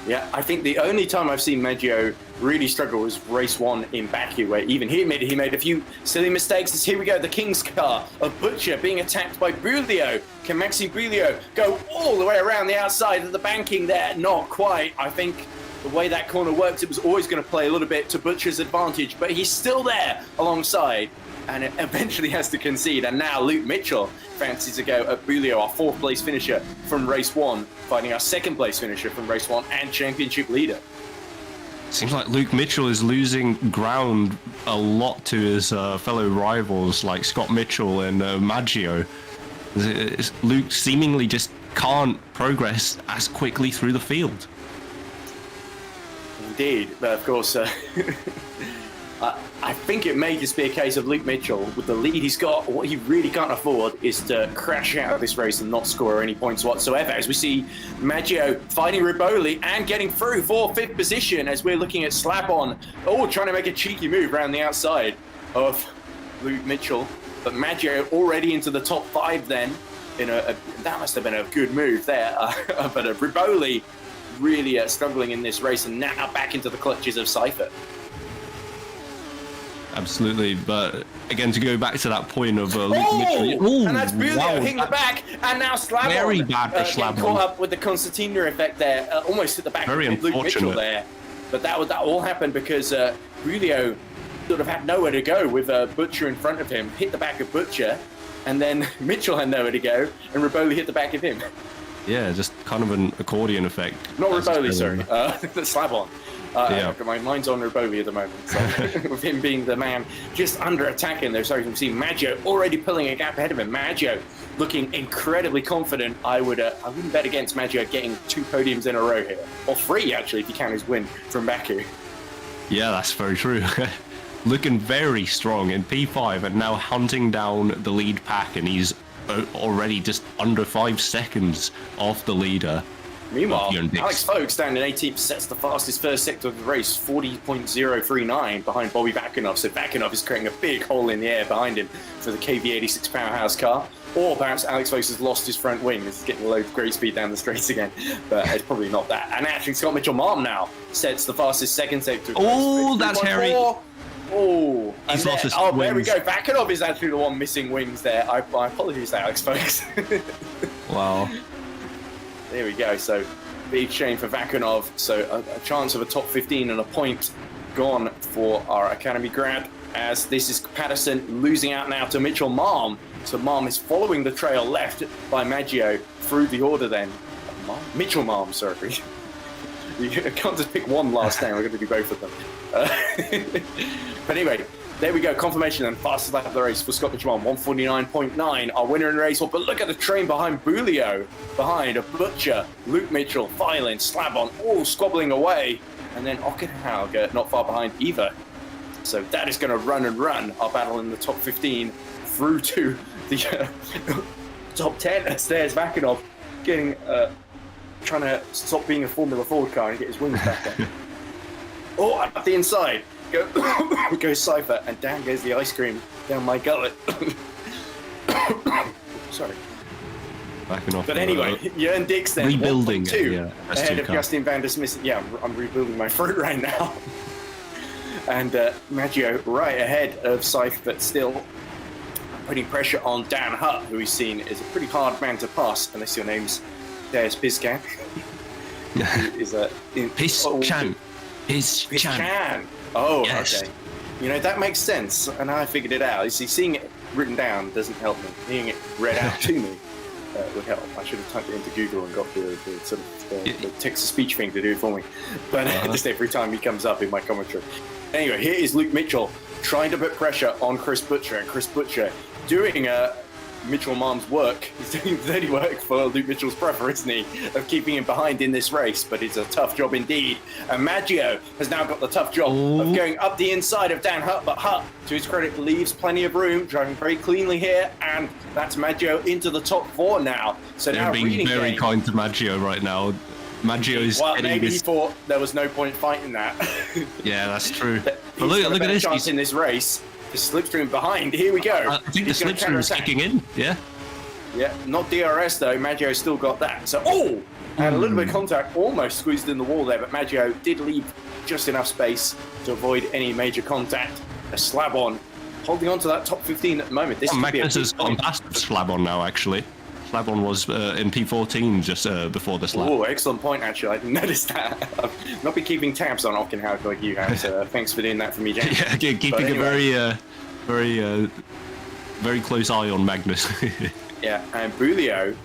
Yeah, I think the only time I've seen Maggio really struggle was race 1 in Baku, where even he admitted he made a few silly mistakes. As here we go, the King's car of Butcher being attacked by Bulio. Can Maxime Bulio go all the way around the outside of the banking there? Not quite. I think the way that corner worked, it was always going to play a little bit to Butcher's advantage, but he's still there alongside, and it eventually has to concede. And now Luke Mitchell fancies to go at Bulio, our 4th place finisher from race 1, finding our 2nd place finisher from race 1 and championship leader. Seems like Luke Mitchell is losing ground a lot to his fellow rivals like Scott Mitchell and Maggio. Luke seemingly just can't progress as quickly through the field. Indeed, but of course, I think it may just be a case of Luke Mitchell, with the lead he's got, what he really can't afford is to crash out of this race and not score any points whatsoever. As we see Maggio fighting Riboli and getting through for 5th position, as we're looking at Slab-on, trying to make a cheeky move around the outside of Luke Mitchell. But Maggio already into the top 5 then. That must have been a good move there. But Riboli really struggling in this race, and now back into the clutches of Seifert. Absolutely, but again, to go back to that point of Luke Mitchell. And that's Bulio hitting the back, and now Slab-on. Very bad for Slab-on. Caught up with the concertina effect there, almost hit the back of Luke Mitchell there. But that all happened because Bulio sort of had nowhere to go with Butcher in front of him, hit the back of Butcher, and then Mitchell had nowhere to go, and Riboli hit the back of him. Yeah, just kind of an accordion effect. Not Riboli, sorry. The Slab-on. My mind's on Riboli at the moment. So with him being the man just under attacking there. So you can see Maggio already pulling a gap ahead of him. Maggio looking incredibly confident. I wouldn't bet against Maggio getting 2 podiums in a row here. Or 3, actually, if you count his win from Baku. Yeah, that's very true. Looking very strong in P5 and now hunting down the lead pack, and he's already just under 5 seconds off the leader. Meanwhile, Alex Fogue standing 18th, sets the fastest first sector of the race, 40.039 behind Bobby Vakunov. So Vakunov is creating a big hole in the air behind him for the KV86 powerhouse car. Or perhaps Alex Fogue has lost his front wing. He's getting low great speed down the straights again. But it's probably not that. And actually, Scott Mitchell-Marm now sets the fastest second sector of the race. Oh, that's hairy. Oh, he's lost his wings. There we go. Vakunov is actually the one missing wings there. I apologize to Alex Fogue. Wow. There we go. So big shame for Vakunov. So a chance of a top 15 and a point gone for our Academy grad, as this is Patterson losing out now to Mitchell-Marm. So Marm is following the trail left by Maggio through the order then. Mitchell-Marm, sorry. You can't just pick one last name. We're going to do both of them. But anyway, there we go. Confirmation and fastest lap of the race for Scott Mitchell-Marm, 149.9. Our winner in the race. But look at the train behind Bulio, behind a Butcher, Luke Mitchell, Filing, Slab-on, all squabbling away. And then Okkenhauger not far behind either. So that is going to run and run our battle in the top 15 through to the top 10. As there's Vakunov getting trying to stop being a Formula Ford car and get his wings back on. Up the inside goes Seifert, and down goes the ice cream down my gullet. Sorry. But anyway, Jørn Dix then rebuilding 1.2 ahead of Justin van der Smith. Yeah, I'm rebuilding my throat right now. And Maggio right ahead of Seifert still, putting pressure on Dan Hutt, who he's seen is a pretty hard man to pass unless your name's There's Piscan. Is that Piscan? Piscan. Oh, yes. Okay. You know, that makes sense, and I figured it out. You see, seeing it written down doesn't help me. Seeing it read out to me would help. I should have typed it into Google and got the sort of the text-to-speech thing to do it for me. But just every time he comes up in my commentary. Anyway, here is Luke Mitchell trying to put pressure on Chris Butcher, and Chris Butcher doing Mitchell Mom's work. He's doing dirty work for Luke Mitchell's brother, isn't he? Of keeping him behind in this race, but it's a tough job indeed. And Maggio has now got the tough job of going up the inside of Dan Hutt, but Hutt, to his credit, leaves plenty of room, driving very cleanly here, and that's Maggio into the top 4 now. So they're now being very kind to Maggio right now. Maggio is maybe he thought there was no point fighting that. Yeah, that's true. But look at this. Chance in this race. The slipstream behind. Here we go. I think the slipstream is kicking in. Yeah. Yeah, not DRS though. Maggio's still got that. So, and a little bit of contact, almost squeezed in the wall there, but Maggio did leave just enough space to avoid any major contact. A slab on, holding on to that top 15 at the moment. This Magnus has gone past slab on now, actually. Slab on was in P14 just before the slab. Oh, excellent point, actually. I didn't notice that. I've not been keeping tabs on Ockenhaug like you have, so thanks for doing that for me, James. Yeah, keeping a very close eye on Magnus. Yeah, and Bulio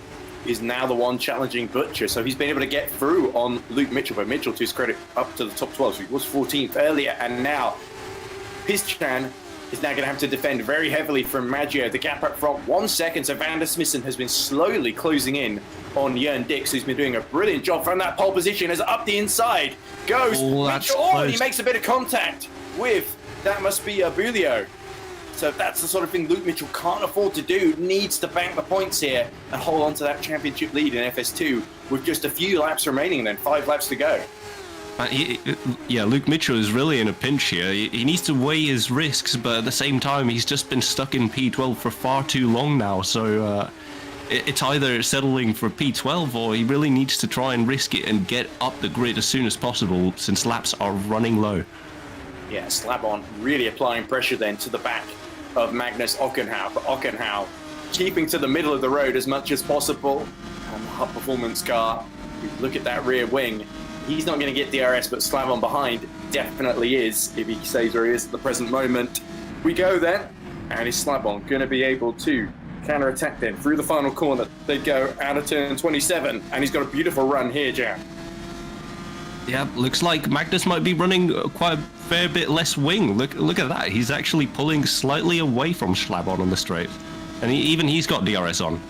is now the one challenging Butcher, so he's been able to get through on Luke Mitchell, but Mitchell, to his credit, up to the top 12, so he was 14th earlier, and now Piscan is now going to have to defend very heavily from Maggio. The gap up front, 1 second, so Van der Smissen has been slowly closing in on Jørn Dix, who's been doing a brilliant job from that pole position, as up the inside goes Mitchell. And he makes a bit of contact with, that must be Bulio. So that's the sort of thing Luke Mitchell can't afford to do, needs to bank the points here and hold on to that championship lead in FS2 with just a few laps remaining and then 5 laps to go. Luke Mitchell is really in a pinch here. He needs to weigh his risks, but at the same time, he's just been stuck in P12 for far too long now. So it's either settling for P12 or he really needs to try and risk it and get up the grid as soon as possible since laps are running low. Yeah, slab on, really applying pressure then to the back of Magnus Ockenhaug. But Ockenhaug keeping to the middle of the road as much as possible. And the Hutt Performance car, look at that rear wing. He's not going to get DRS, but slab on behind definitely is, if he stays where he is at the present moment. We go then, and is slab on going to be able to counter-attack then through the final corner? They go out of turn 27, and he's got a beautiful run here, Jan. Yeah, looks like Magnus might be running quite a fair bit less wing. Look at that. He's actually pulling slightly away from Schlabon on the straight. And he's got DRS on.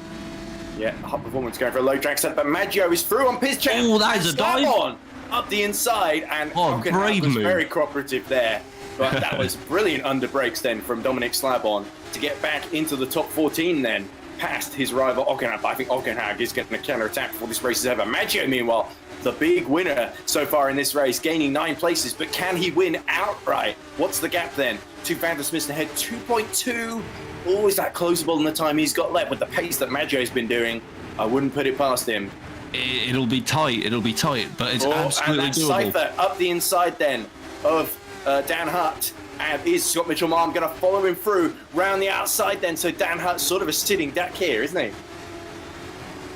Yeah, Hutt Performance going for a low drag set, but Maggio is through on Piscan. Oh, that is a dive. On up the inside, and Ockenhaug was very cooperative there. But that was brilliant under brakes then from Dominic Slabon to get back into the top 14 then, past his rival Ockenhaug. But I think Ockenhaug is getting a counter-attack before this race is over. Maggio, meanwhile, the big winner so far in this race, gaining 9 places, but can he win outright? What's the gap then? To Van der Smissen ahead, 2.2. Always that closable in the time he's got left with the pace that Maggio's been doing. I wouldn't put it past him. It'll be tight, but it's absolutely and doable. Cypher up the inside then of Dan Hutt. And is Scott Mitchell-Marm going to follow him through round the outside then? So Dan Hutt's sort of a sitting duck here, isn't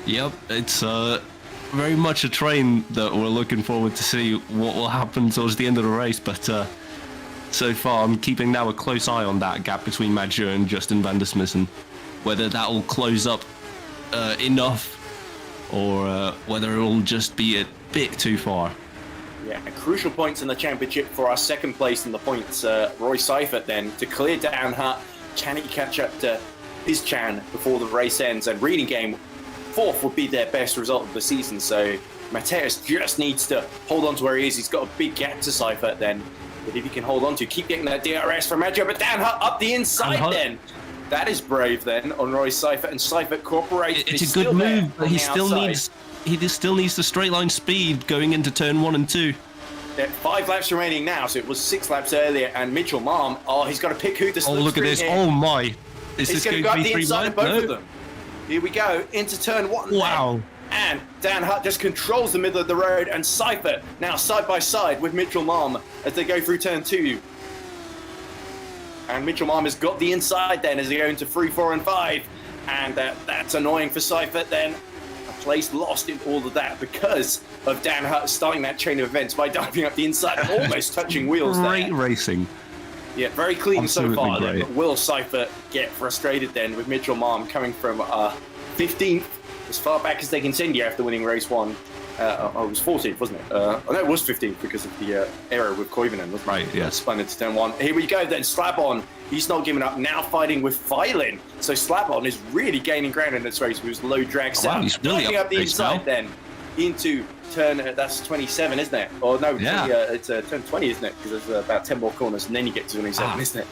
he? Yep, it's very much a train that we're looking forward to see what will happen towards the end of the race. But so far, I'm keeping now a close eye on that gap between Maggio and Justin Van der Smissen, whether that will close up enough or whether it will just be a bit too far. Yeah, crucial points in the championship for our second place in the points. Roy Seifert then to clear Dan Hutt. Can he catch up to Piscan before the race ends? And Reading Game, 4th would be their best result of the season. So Mateus just needs to hold on to where he is. He's got a big gap to Seifert then. But if he can hold on to, keep getting that DRS from Maggio. But Dan Hutt up the inside then. That is brave then on Roy Seifert, and Seifert cooperates. It's a good move, but he still needs the straight line speed going into turn 1 and 2. Yeah, 5 laps remaining now, so it was 6 laps earlier, and Mitchell-Marm, he's got to pick who to slip. Oh, look at this. Here. Oh my. Is he's this going to go to up be the inside of both of them. Here we go, into turn 1. Wow. And Dan Hutt just controls the middle of the road, and Seifert now side by side with Mitchell-Marm as they go through turn 2. And Mitchell-Marm has got the inside then as they go into 3, 4, and 5. And that's annoying for Seifert then. place, lost in all of that because of Dan Hutt starting that chain of events by diving up the inside and almost touching wheels there. Great racing. Yeah, very clean Absolutely so far. great. But will Seifert get frustrated then with Mitchell Malm coming from 15th as far back as they can send you after winning race 1? It was 14th, wasn't it? No, it was 15th because of the error with Koivunen, wasn't it? Right, yeah. Spun into turn 1. Here we go then, Slabon. He's not giving up, now fighting with Filin. So Slabon is really gaining ground in this race with his low drag setup. Wow, he's really up the inside now. then into turn, that's 27, isn't it? Or no, Yeah. it's turn 20, isn't it? Because there's about 10 more corners and then you get to 27, isn't it?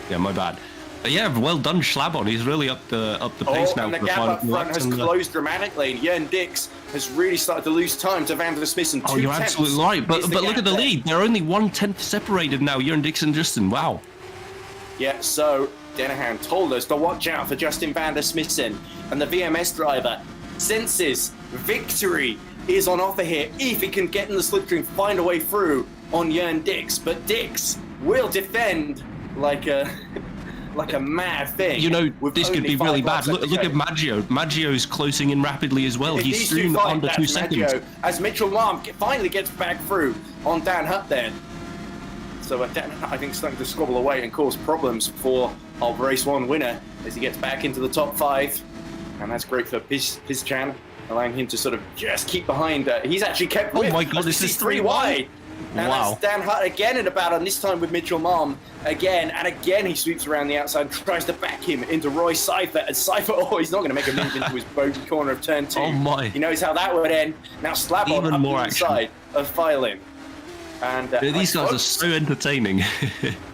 Yeah, my bad. But yeah, well done, Slabon. He's really up the pace now. And the for gap final up front laps has closed dramatically. Jørn Dix has really started to lose time to Van der Smissen. Oh, you're absolutely right. But look at the lead. They're only 1/10 separated now, Jørn Dix and Justin. Wow. Yeah, so Dennehan told us to watch out for Justin Van der Smissen. And the VMS driver senses victory is on offer here if he can get in the slipstream, find a way through on Jørn Dix. But Dix will defend like a mad thing. You know, this could be really bad. Look at Maggio. Maggio's closing in rapidly as well. He's soon under 2 seconds. As Mitchell Malm finally gets back through on Dan Hutt then. So Dan Hutt, I think, starting to squabble away and cause problems for our race 1 winner as he gets back into the top 5. And that's great for Pizchan, allowing him to sort of just keep behind. He's actually kept with. Oh my God, this is 3 wide. And wow. that's Dan Hutt again in a battle, and this time with Mitchell Malm again. And again, he sweeps around the outside and tries to back him into Roy Seifert. And Seifert, he's not going to make a move into his bogey corner of turn 2. Oh my. He knows how that would end. Now Slabon Even up more the action. inside of Filin. And These guys are so entertaining.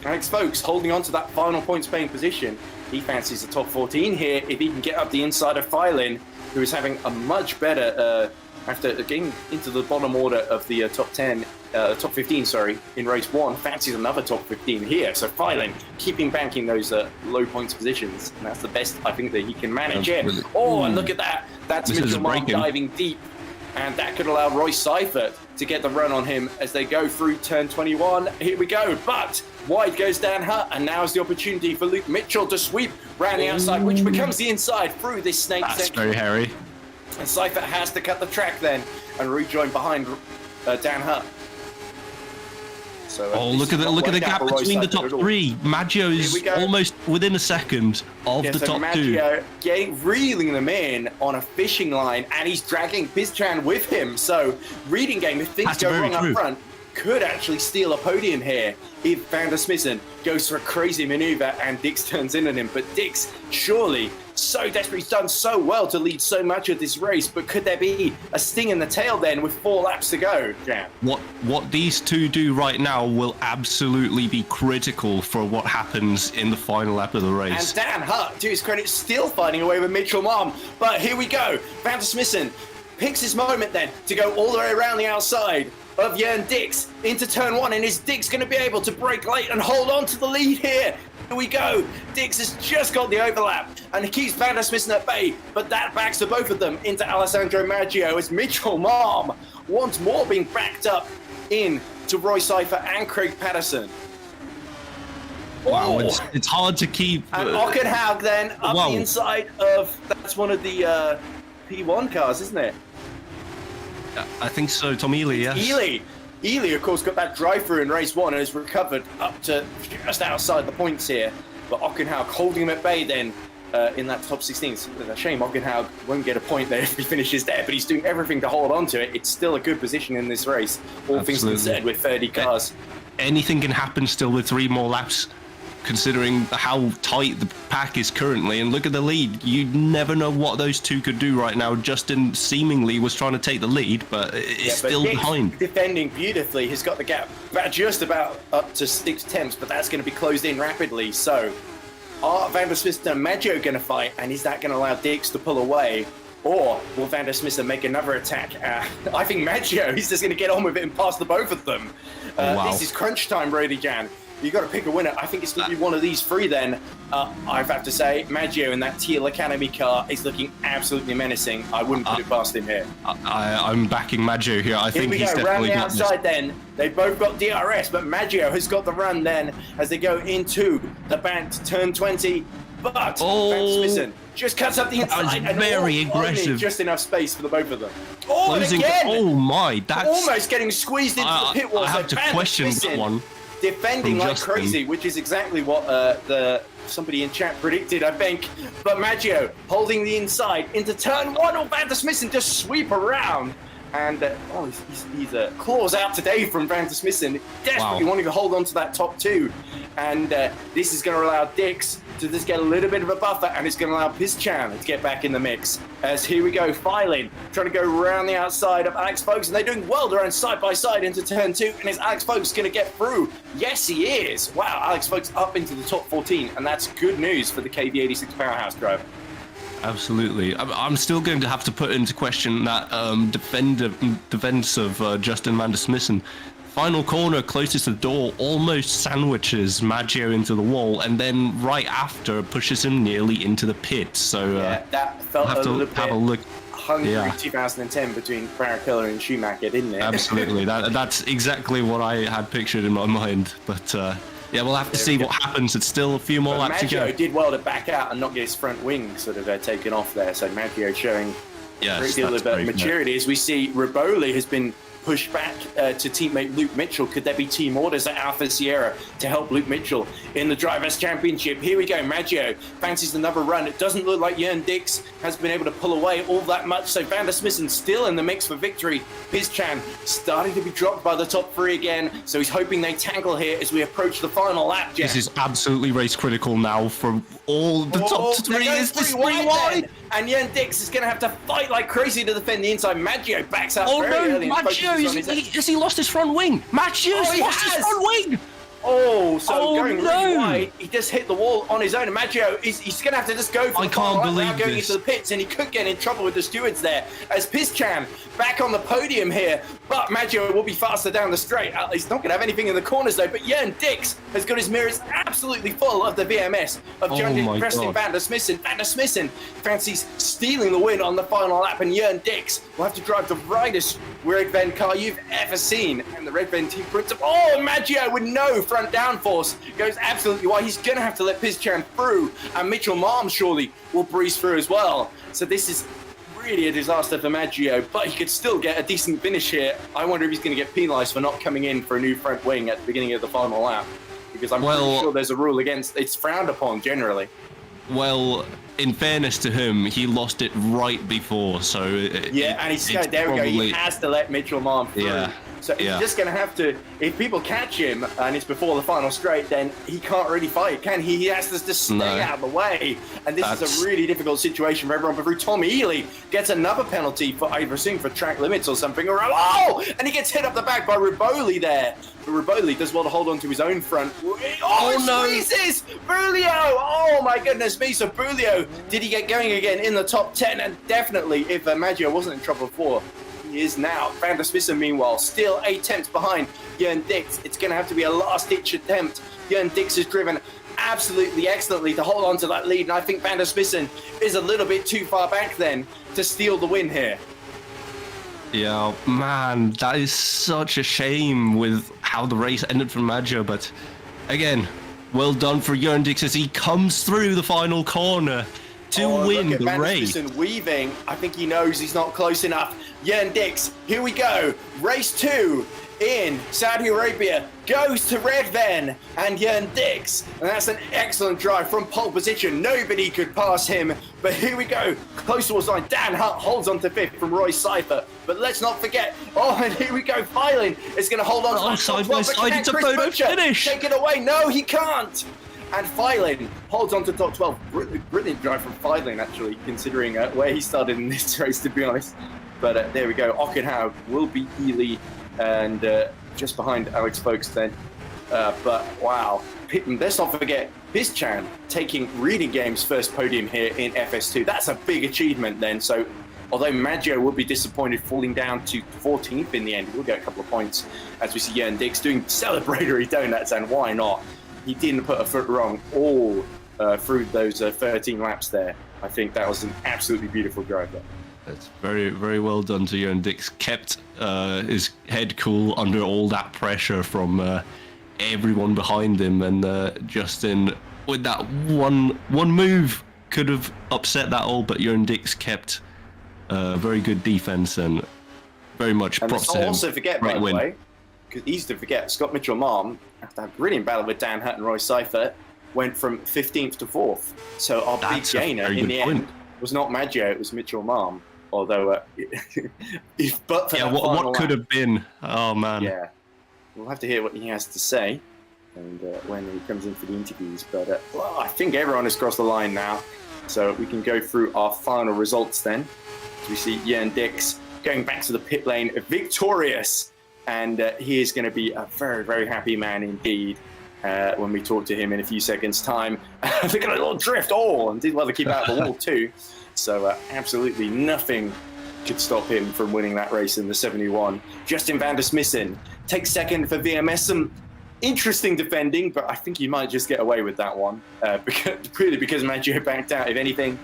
Alex Folks holding on to that final points paying position. He fancies the top 14 here if he can get up the inside of Filin, who is having a much better, after getting into the bottom order of the top 15, in race 1, fancies another top 15 here. So Filin keeping banking those low points positions, and that's the best I think that he can manage here. Really, and look at that. That's Mitchell Malm diving deep, and that could allow Roy Seifert to get the run on him as they go through turn 21. Here we go, but wide goes Dan Hutt, and now is the opportunity for Luke Mitchell to sweep round the outside, which becomes the inside through this snake That's section. very hairy. And Seifert has to cut the track then and rejoin behind Dan Hutt. So, Look at the gap between the top 3. Maggio's almost within a second of the top 2. Reeling them in on a fishing line, and he's dragging Pizchan with him. So reading game, if things go wrong up front, could actually steal a podium here if Van der Smissen goes for a crazy maneuver and Dix turns in on him. But Dix, surely so desperate, he's done so well to lead so much of this race, but could there be a sting in the tail then with 4 laps to go, Jan? What these two do right now will absolutely be critical for what happens in the final lap of the race. And Dan Hutt, to his credit, still fighting away with Mitchell Malm. But here we go, Van der Smissen picks his moment then to go all the way around the outside of Jørn Dix into turn 1, and is Dix going to be able to brake late and hold on to the lead here? Here we go. Dix has just got the overlap and he keeps Van der Smissen at bay, but that backs the both of them into Alessandro Maggio as Mitchell Malm once more being backed up in to Roy Seifert and Craig Patterson. Wow, it's hard to keep. And Ockenhaug then up the inside of, that's one of the P1 cars, isn't it? I think so, Tom Ely, yes. Ely, of course, got that drive-through in race 1 and has recovered up to just outside the points here. But Ockenhaug holding him at bay then in that top 16. It's a shame Ockenhaug won't get a point there if he finishes there, but he's doing everything to hold on to it. It's still a good position in this race, all things considered, with 30 cars. Anything can happen still with 3 more laps, considering how tight the pack is currently. And look at the lead. You never know what those two could do right now. Justin seemingly was trying to take the lead, but it's still behind. Defending beautifully. He's got the gap just about up to 6/10, but that's going to be closed in rapidly. So are Van der Smissen and Maggio going to fight, and is that going to allow Dix to pull away? Or will Van der Smissen make another attack? I think Maggio, he's just going to get on with it and pass the both of them. This is crunch time, Brady Jan. You've got to pick a winner. I think it's going to be one of these 3 then. I have to say, Maggio in that Teal Academy car is looking absolutely menacing. I wouldn't put it past him here. I'm backing Maggio here. I think he's definitely got this. Round the outside then. They both got DRS, but Maggio has got the run then as they go into the banked turn 20. But Van der Smissen just cuts up the inside and very aggressive. Just enough space for the both of them. Oh, and Closing, again! oh my, that's almost getting squeezed into the pit wall. I have to question that one. Defending like crazy, which is exactly what somebody in chat predicted, I think. But Maggio holding the inside into turn 1. Oh, Van der Smissen just sweep around. And he's claws out today from Van der Smissen, desperately wanting to hold on to that top 2. And this is going to allow Dix to just get a little bit of a buffer, and it's going to allow Pischan to get back in the mix. As here we go, Filing trying to go around the outside of Alex Folks, and they're doing well. They're on side by side into turn 2, and is Alex Folks going to get through? Yes, he is. Wow, Alex Folks up into the top 14, and that's good news for the KV86 Powerhouse driver. Absolutely. I'm still going to have to put into question that defense of Justin Van der Smissen. Final corner closest to the door almost sandwiches Maggio into the wall, and then right after pushes him nearly into the pit. So that felt have to have a look. Hungry 2010 between Barrichello and Schumacher, didn't it? Absolutely. That's exactly what I had pictured in my mind. But yeah, we'll have to see what happens. It's still a few more laps to go. Maggio did well to back out and not get his front wing sort of taken off there. So Maggio showing a great deal of maturity. As we see, Riboli has been pushed back to teammate Luke Mitchell. Could there be team orders at Alpha Sierra to help Luke Mitchell in the Drivers' Championship? Here we go. Maggio fancies another run. It doesn't look like Jörn Dix has been able to pull away all that much. So Van der Smissen still in the mix for victory. Pischan starting to be dropped by the top 3 again. So he's hoping they tangle here as we approach the final lap. This is absolutely race critical now for all the top 3. Is this 3 wide? And Jörn Dix is going to have to fight like crazy to defend the inside. Maggio backs out very early. Maggio, has he lost his front wing? Maggio's lost his front wing! Going really wide. He just hit the wall on his own. And Maggio, he's going to have to just go for the final lap going into the pits, and he could get in trouble with the stewards there. As Pischan back on the podium here, but Maggio will be faster down the straight. He's not going to have anything in the corners though, but Jörn Dix has got his mirrors absolutely full of the VMS of Jörn Dix Van der Smissen. Van der Smissen fancies stealing the win on the final lap, and Jörn Dix will have to drive the brightest Red Ven car you've ever seen. And the Red Ven team prints up. Oh, Maggio with no front downforce goes absolutely wide. He's going to have to let Pischan through, and Mitchell Marm surely will breeze through as well. So this is really a disaster for Maggio, but he could still get a decent finish here. I wonder if he's going to get penalised for not coming in for a new front wing at the beginning of the final lap, because I'm pretty sure there's a rule against. It's frowned upon generally. Well, in fairness to him, he lost it right before, so and he's there we go. He has to let Mitchell Marm through. Yeah. So he's just going to have to, if people catch him and it's before the final straight, then he can't really fight, can he? He has to just stay out of the way. And this is a really difficult situation for everyone. But through Tommy Ely gets another penalty for, I presume, for track limits or something. And he gets hit up the back by Riboli there. But Riboli does well to hold on to his own front. Squeezes! Bulio! Oh my goodness me. So Bulio, did he get going again in the top 10? And definitely, if Maggio wasn't in trouble before, he is now. Van der Smissen, meanwhile, still 8 tenths behind Jörn Dix. It's going to have to be a last-ditch attempt. Jörn Dix has driven absolutely excellently to hold on to that lead, and I think Van der Smissen is a little bit too far back then to steal the win here. Yeah, man, that is such a shame with how the race ended for Maggio, but again, well done for Jörn Dix as he comes through the final corner to win the race. Van der Smissen weaving. I think he knows he's not close enough. Jörn Dix, here we go. Race 2 in Saudi Arabia goes to Red Ven and Jörn Dix. And that's an excellent drive from pole position. Nobody could pass him. But here we go. Close towards line. Dan Hutt holds on to 5th from Roy Cypher. But let's not forget. And here we go. Filing is going to hold on to that side by side. It's a photo finish. Take it away. No, he can't. And Filing holds on to top 12. Brilliant drive from Filing, actually, considering where he started in this race, to be honest. But there we go. Ockenhaug will beat Ely and just behind Alex Folks then. But wow. Let's not forget Pischan taking Reading Game's first podium here in FS2. That's a big achievement then. So although Maggio will be disappointed falling down to 14th in the end, we'll get a couple of points as we see Jörn Dix doing celebratory donuts, and why not? He didn't put a foot wrong all through those 13 laps there. I think that was an absolutely beautiful drive there. That's very, very well done to Jörn Dix. Kept his head cool under all that pressure from everyone behind him, and Justin with that one move could have upset that all, but Jan Dix kept very good defense and very much props to him. And let's not also forget, by the way, because easy to forget, Scott Mitchell-Marm, after a brilliant battle with Dan Hutt and Roy Seifert, went from 15th to 4th. So our big gainer in the end was not Maggio, it was Mitchell-Marm. Although, but for what could have been? Oh man. Yeah, we'll have to hear what he has to say, and when he comes in for the interviews. But well, I think everyone has crossed the line now, so we can go through our final results then. As we see Jan Dix going back to the pit lane, victorious, and he is going to be a very, very happy man indeed. When we talk to him in a few seconds' time, look at a little drift, and did well to keep out of the wall too. So absolutely nothing could stop him from winning that race in the 71. Justin van der Smissen takes second for VMS. Some interesting defending, but I think he might just get away with that one, because Maggio backed out. If anything,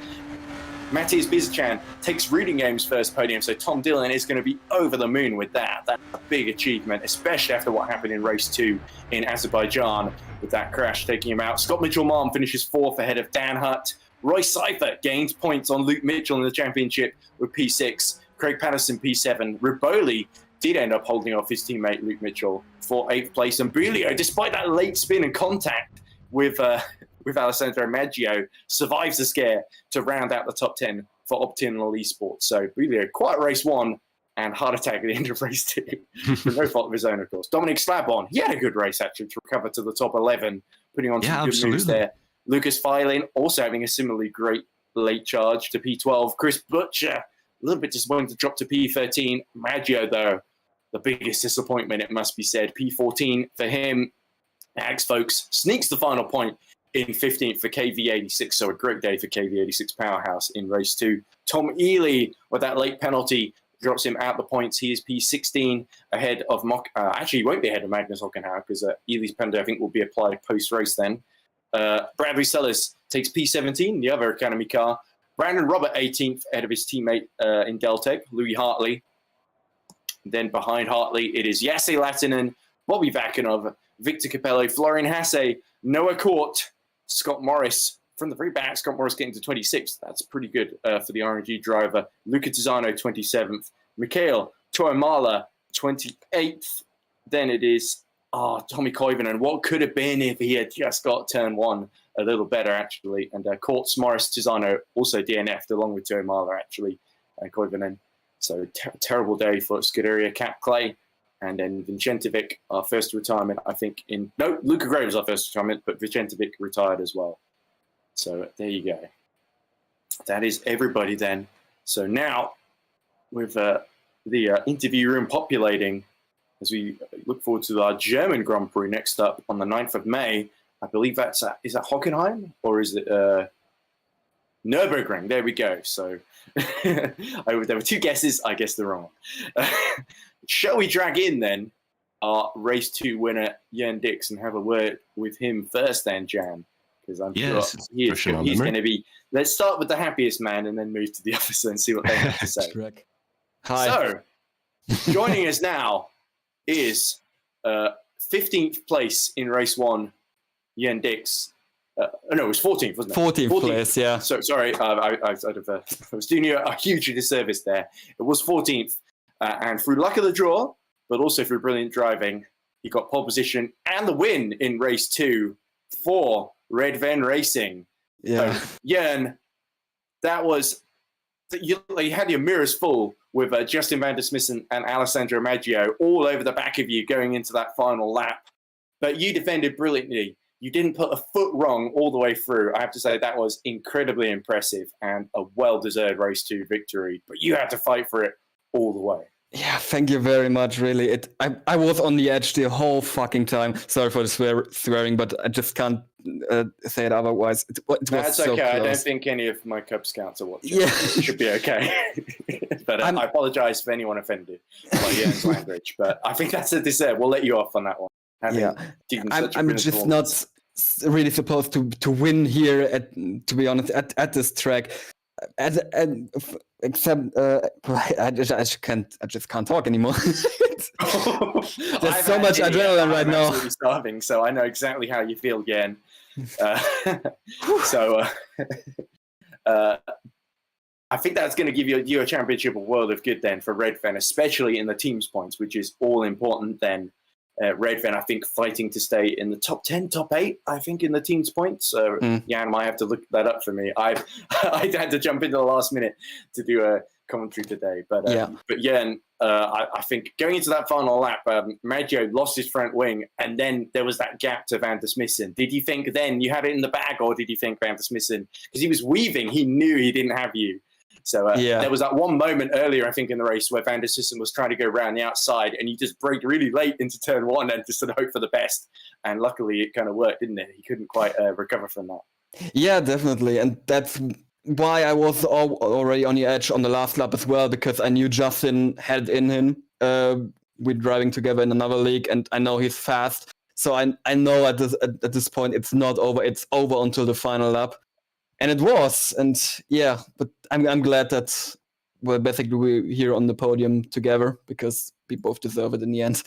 Matthias Bizichan takes Reading Game's first podium, so Tom Dillon is going to be over the moon with that. That's a big achievement, especially after what happened in race 2 in Azerbaijan with that crash taking him out. Scott Mitchell-Marm finishes 4th ahead of Dan Hutt. Roy Seifert gains points on Luke Mitchell in the championship with P6. Craig Patterson, P7. Riboli did end up holding off his teammate Luke Mitchell for 8th place. And Bulio, despite that late spin and contact with Alessandro Maggio, survives the scare to round out the top 10 for Optinal Esports. So Bulio, quite race 1 and heart attack at the end of race 2 for no fault of his own, of course. Dominic Slabon, he had a good race actually to recover to the top 11, putting on some good moves there. Lucas Filin also having a similarly great late charge to P12. Chris Butcher, a little bit disappointing to drop to P13. Maggio, though, the biggest disappointment, it must be said. P14 for him. Axe Folks sneaks the final point in 15th for KV86. So a great day for KV86 Powerhouse in race 2. Tom Ely, with that late penalty, drops him out the points. He is P16 ahead of actually, he won't be ahead of Magnus Hockenhauer because Ely's penalty, I think, will be applied post-race then. Bradley Sellers takes P17, the other Academy car. Brandon Robert 18th ahead of his teammate in Deltec, Louis Hartley. Then behind Hartley, it is Yasse Latinen, Bobby Vakanov, Victor Capello, Florian Hasse, Noah Court, Scott Morris. From the very back, Scott Morris getting to 26th. That's pretty good for the RNG driver. Luca Tizzano, 27th. Mikhail Toimala, 28th. Then it is Tommy Koivunen. What could have been if he had just got turn 1 a little better, actually. And Courts, Morris, Tizzano also DNF'd along with Toimala, actually, and Koivunen. So terrible day for Scuderia Cap Clay. And then Vincentovic, our first retirement, I think. Luca Gray was our first retirement, but Vincentovic retired as well. So there you go. That is everybody then. So now, with the interview room populating, as we look forward to our German Grand Prix next up on the 9th of May. I believe is that Hockenheim or is it Nürburgring? There we go. So there were 2 guesses. I guessed the wrong one. Shall we drag in then our race 2 winner, Jan Dix, and have a word with him first then, Jan? Because I'm sure he's going to be... Let's start with the happiest man and then move to the officer and see what they have to say. Hi. So, joining us now is 15th place in race 1, Jan Dix. No, it was 14th, wasn't it? 14th place, yeah. So sorry, I was doing you a huge disservice there. It was 14th, and through luck of the draw, but also through brilliant driving, he got pole position and the win in race 2 for Red Ven Racing. Yeah, Jan, that was you had your mirrors full with Justin van der Smissen and Alessandro Maggio all over the back of you going into that final lap. But you defended brilliantly. You didn't put a foot wrong all the way through. I have to say that was incredibly impressive and a well-deserved race 2 victory. But you had to fight for it all the way. Yeah, thank you very much, really. I was on the edge the whole fucking time. Sorry for the swearing, but I just can't say it otherwise. It was That's so okay. close. I don't think any of my Cub Scouts are watching. Yeah. It should be okay. But I apologize for anyone offended by Jan's language. But I think that's a deserve. We'll let you off on that one. I'm just not really supposed to win here, to be honest, at this track. Except I just can't talk anymore. There's so much adrenaline right now. I'm absolutely starving, so I know exactly how you feel, Jan. So I think that's going to give you a championship of world of good then for Redven, especially in the teams points, which is all important then. Redven, I think, fighting to stay in the top 10, top 8, I think, in the teams points. Jan might have to look that up for me. I had to jump into the last minute to do a commentary today. But Jan, I think going into that final lap, Maggio lost his front wing, and then there was that gap to Van der Smissen. Did you think then you had it in the bag, or did you think Van der Smissen, because he was weaving, he knew he didn't have you? So there was that one moment earlier, I think, in the race where Van der Smissen was trying to go around the outside, and you just brake really late into turn 1 and just sort of hope for the best. And luckily, it kind of worked, didn't it? He couldn't quite recover from that. Yeah, definitely. And that's why I was already on the edge on the last lap as well, because I knew Justin had in him. We're driving together in another league, and I know he's fast. So I know at this point it's not over. It's over until the final lap. And it was, and but I'm glad that basically we're here on the podium together, because we both deserve it in the end.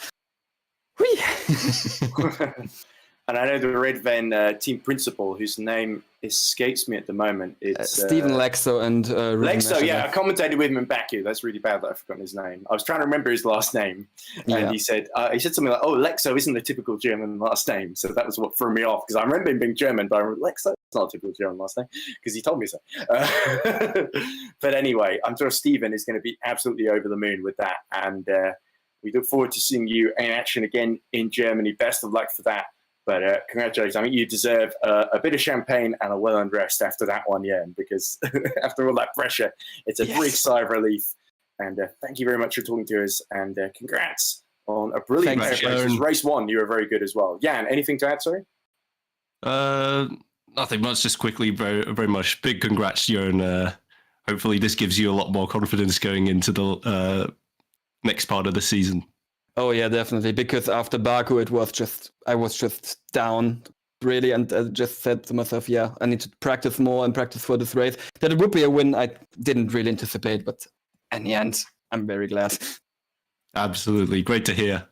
And I know the Redven team principal, whose name escapes me at the moment. It's Stephen Lexo and Lexo. I commentated with him in Baku. That's really bad that I've forgotten his name. I was trying to remember his last name, and he said something like, "Oh, Lexo isn't a typical German last name." So that was what threw me off, because I remember him being German, but I remember Lexo. It's not a typical German last name, because he told me so. But anyway, I'm sure Stephen is going to be absolutely over the moon with that, and we look forward to seeing you in action again in Germany. Best of luck for that. But congratulations. I mean, you deserve a bit of champagne and a well-earned rest after that one, because after all that pressure, it's a big sigh of relief. And thank you very much for talking to us. And congrats on a brilliant race. Race 1, you were very good as well. Jan, anything to add, sorry? Nothing much, just quickly, very, very much. Big congrats, Jörn. Hopefully this gives you a lot more confidence going into the next part of the season. Oh yeah, definitely. Because after Baku, I was just down really, and I just said to myself, I need to practice more and practice for this race. That it would be a win, I didn't really anticipate, but in the end, I'm very glad. Absolutely, great to hear.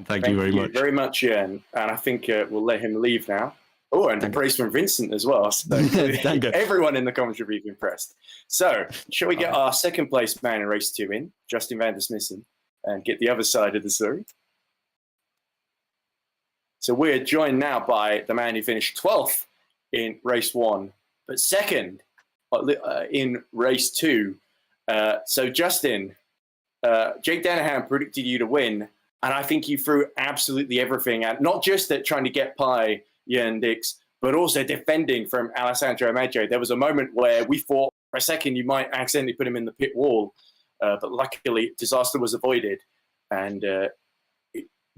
Thank you very much. Very much, Jan. And I think we'll let him leave now. Oh, and the praise from Vincent as well. So everyone in the commentary will be impressed. So, shall we get our second place man in race 2 in, Justin Van der Smissen, and get the other side of the story? So we're joined now by the man who finished 12th in race 1, but second in race 2. So Justin, Jake Danahan predicted you to win, and I think you threw absolutely everything at, not just at trying to get by Jörn Dix, but also defending from Alessandro Maggio. There was a moment where we thought for a second you might accidentally put him in the pit wall, but luckily disaster was avoided. And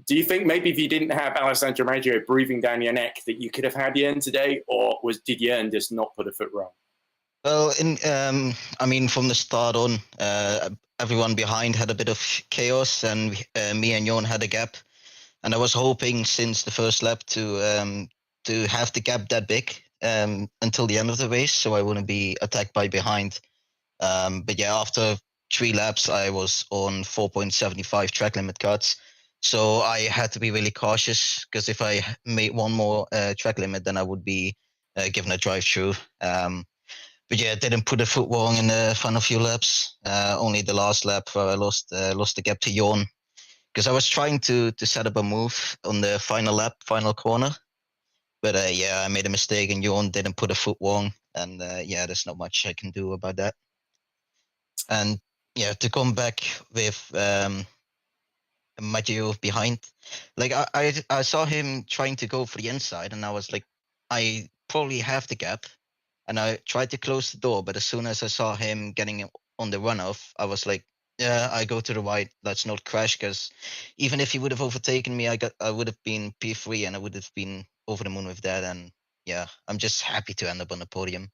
do you think maybe if you didn't have Alessandro Maggio breathing down your neck that you could have had Jörn today, or did Jörn just not put a foot wrong? Well, from the start on, everyone behind had a bit of chaos, and me and Jörn had a gap. And I was hoping since the first lap to have the gap that big until the end of the race, so I wouldn't be attacked by behind. But after 3 laps, I was on 4.75 track limit cuts. So I had to be really cautious, because if I made one more track limit, then I would be given a drive-through. But didn't put a foot wrong in the final few laps. Only the last lap where I lost the gap to Jörn, because I was trying to set up a move on the final lap, final corner. But I made a mistake, and Jörn didn't put a foot wrong. And there's not much I can do about that. And to come back with Maggio behind, like I saw him trying to go for the inside, and I was like, I probably have the gap, and I tried to close the door, but as soon as I saw him getting on the runoff, I was like, I go to the right, let's not crash, because even if he would have overtaken me, I would have been P3, and I would have been over the moon with that. And I'm just happy to end up on the podium.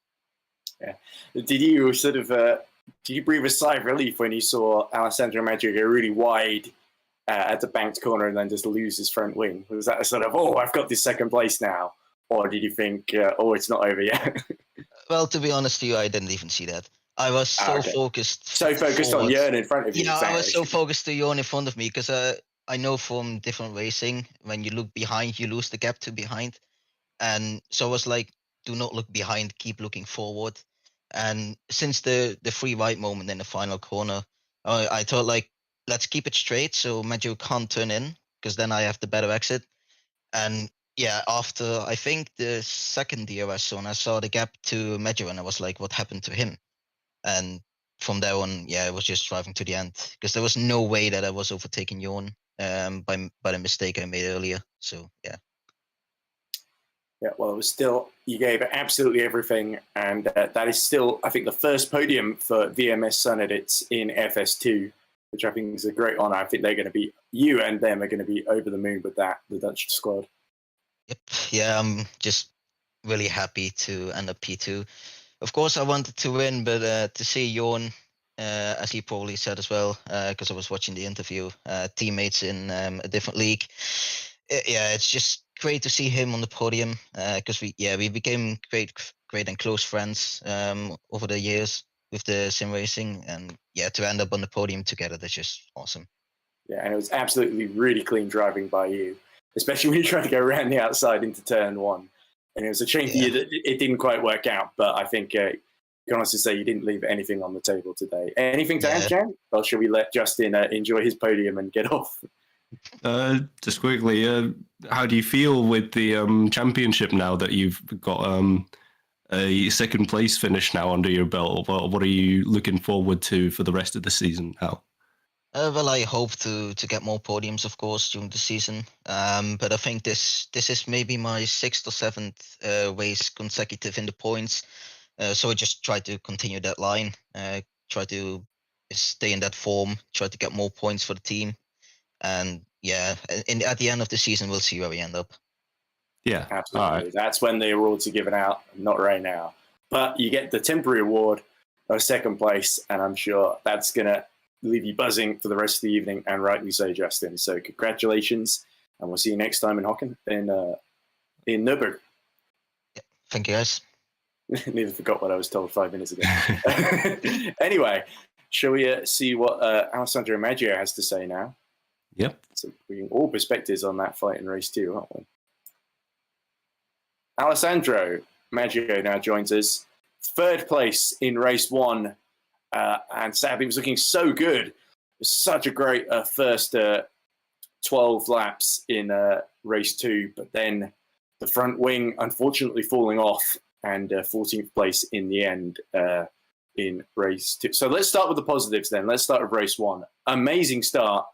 Did you sort of did you breathe a sigh of relief when you saw Alessandro Maggio go really wide at the banked corner and then just lose his front wing? Was that a sort of, I've got this second place now? Or did you think, it's not over yet? Well, to be honest with you, I didn't even see that. I was so focused. So focused on Jörn in front of you. Yeah, I was so focused to Jörn in front of me, because I know from different racing, when you look behind, you lose the gap to behind. And so I was like, do not look behind, keep looking forward. And since the free right moment in the final corner, I thought like, let's keep it straight so Maggio can't turn in, because then I have the better exit. And yeah, after I think the second DRS zone, I saw the gap to Maggio and I was like, what happened to him? And from there on, yeah, I was just driving to the end because there was no way that I was overtaking Jorn by the mistake I made earlier. So yeah. Yeah, well, it was still, you gave it absolutely everything, and that is still, I think, the first podium for VMS Sun Edits in FS2, which I think is a great honor. I think they're going to be, you and them are going to be over the moon with that, the Dutch squad. Yep, yeah, I'm just really happy to end up P2. Of course, I wanted to win, but to see Jorn, as he probably said as well, because I was watching the interview, teammates in a different league. Yeah, it's just great to see him on the podium because we became great and close friends over the years with the sim racing, and yeah, to end up on the podium together, that's just awesome. Yeah, and it was absolutely really clean driving by you, especially when you tried to go around the outside into turn one. And it was a shame for you that it didn't quite work out, but I think you can honestly say you didn't leave anything on the table today. Anything to add, Jan? Or should we let Justin enjoy his podium and get off? Just quickly, how do you feel with the championship now that you've got a second place finish now under your belt? What are you looking forward to for the rest of the season now? Well, I hope to get more podiums, of course, during the season. But I think this is maybe my 6th or 7th race consecutive in the points. So I just try to continue that line, try to stay in that form, try to get more points for the team. And yeah, at the end of the season, we'll see where we end up. Yeah, absolutely. Right. That's when the awards are given out, not right now. But you get the temporary award of second place, and I'm sure that's going to leave you buzzing for the rest of the evening, and rightly so, Justin. So congratulations, and we'll see you next time in Hocken in Nürburgring. Yeah, thank you, guys. Nearly forgot what I was told 5 minutes ago. Anyway, shall we see what Alessandro Maggio has to say now? Yep. So we can all perspectives on that fight in race 2, aren't we? Alessandro Maggio now joins us. 3rd place in race 1, and sadly was looking so good. It was such a great first 12 laps in race 2, but then the front wing unfortunately falling off, and 14th place in the end in race 2. So let's start with the positives then. Let's start with race 1. Amazing start.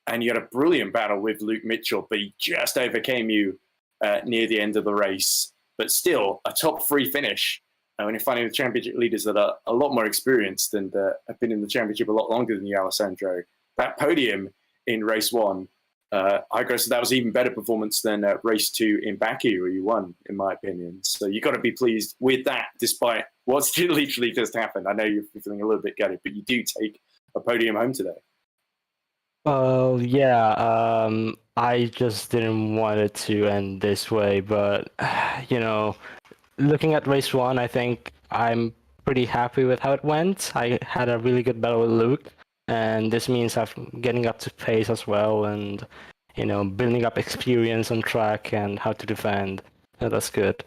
And you had a brilliant battle with Luke Mitchell, but he just overcame you near the end of the race. But still, a top 3 finish. When you're finding the championship leaders that are a lot more experienced and have been in the championship a lot longer than you, Alessandro. That podium in race 1, I guess that was even better performance than race 2 in Baku, where you won, in my opinion. So you got to be pleased with that, despite what's literally just happened. I know you're feeling a little bit gutted, but you do take a podium home today. Well, yeah, I just didn't want it to end this way, but, you know, looking at race 1, I think I'm pretty happy with how it went. I had a really good battle with Luke, and this means I'm getting up to pace as well and, you know, building up experience on track and how to defend. So that's good.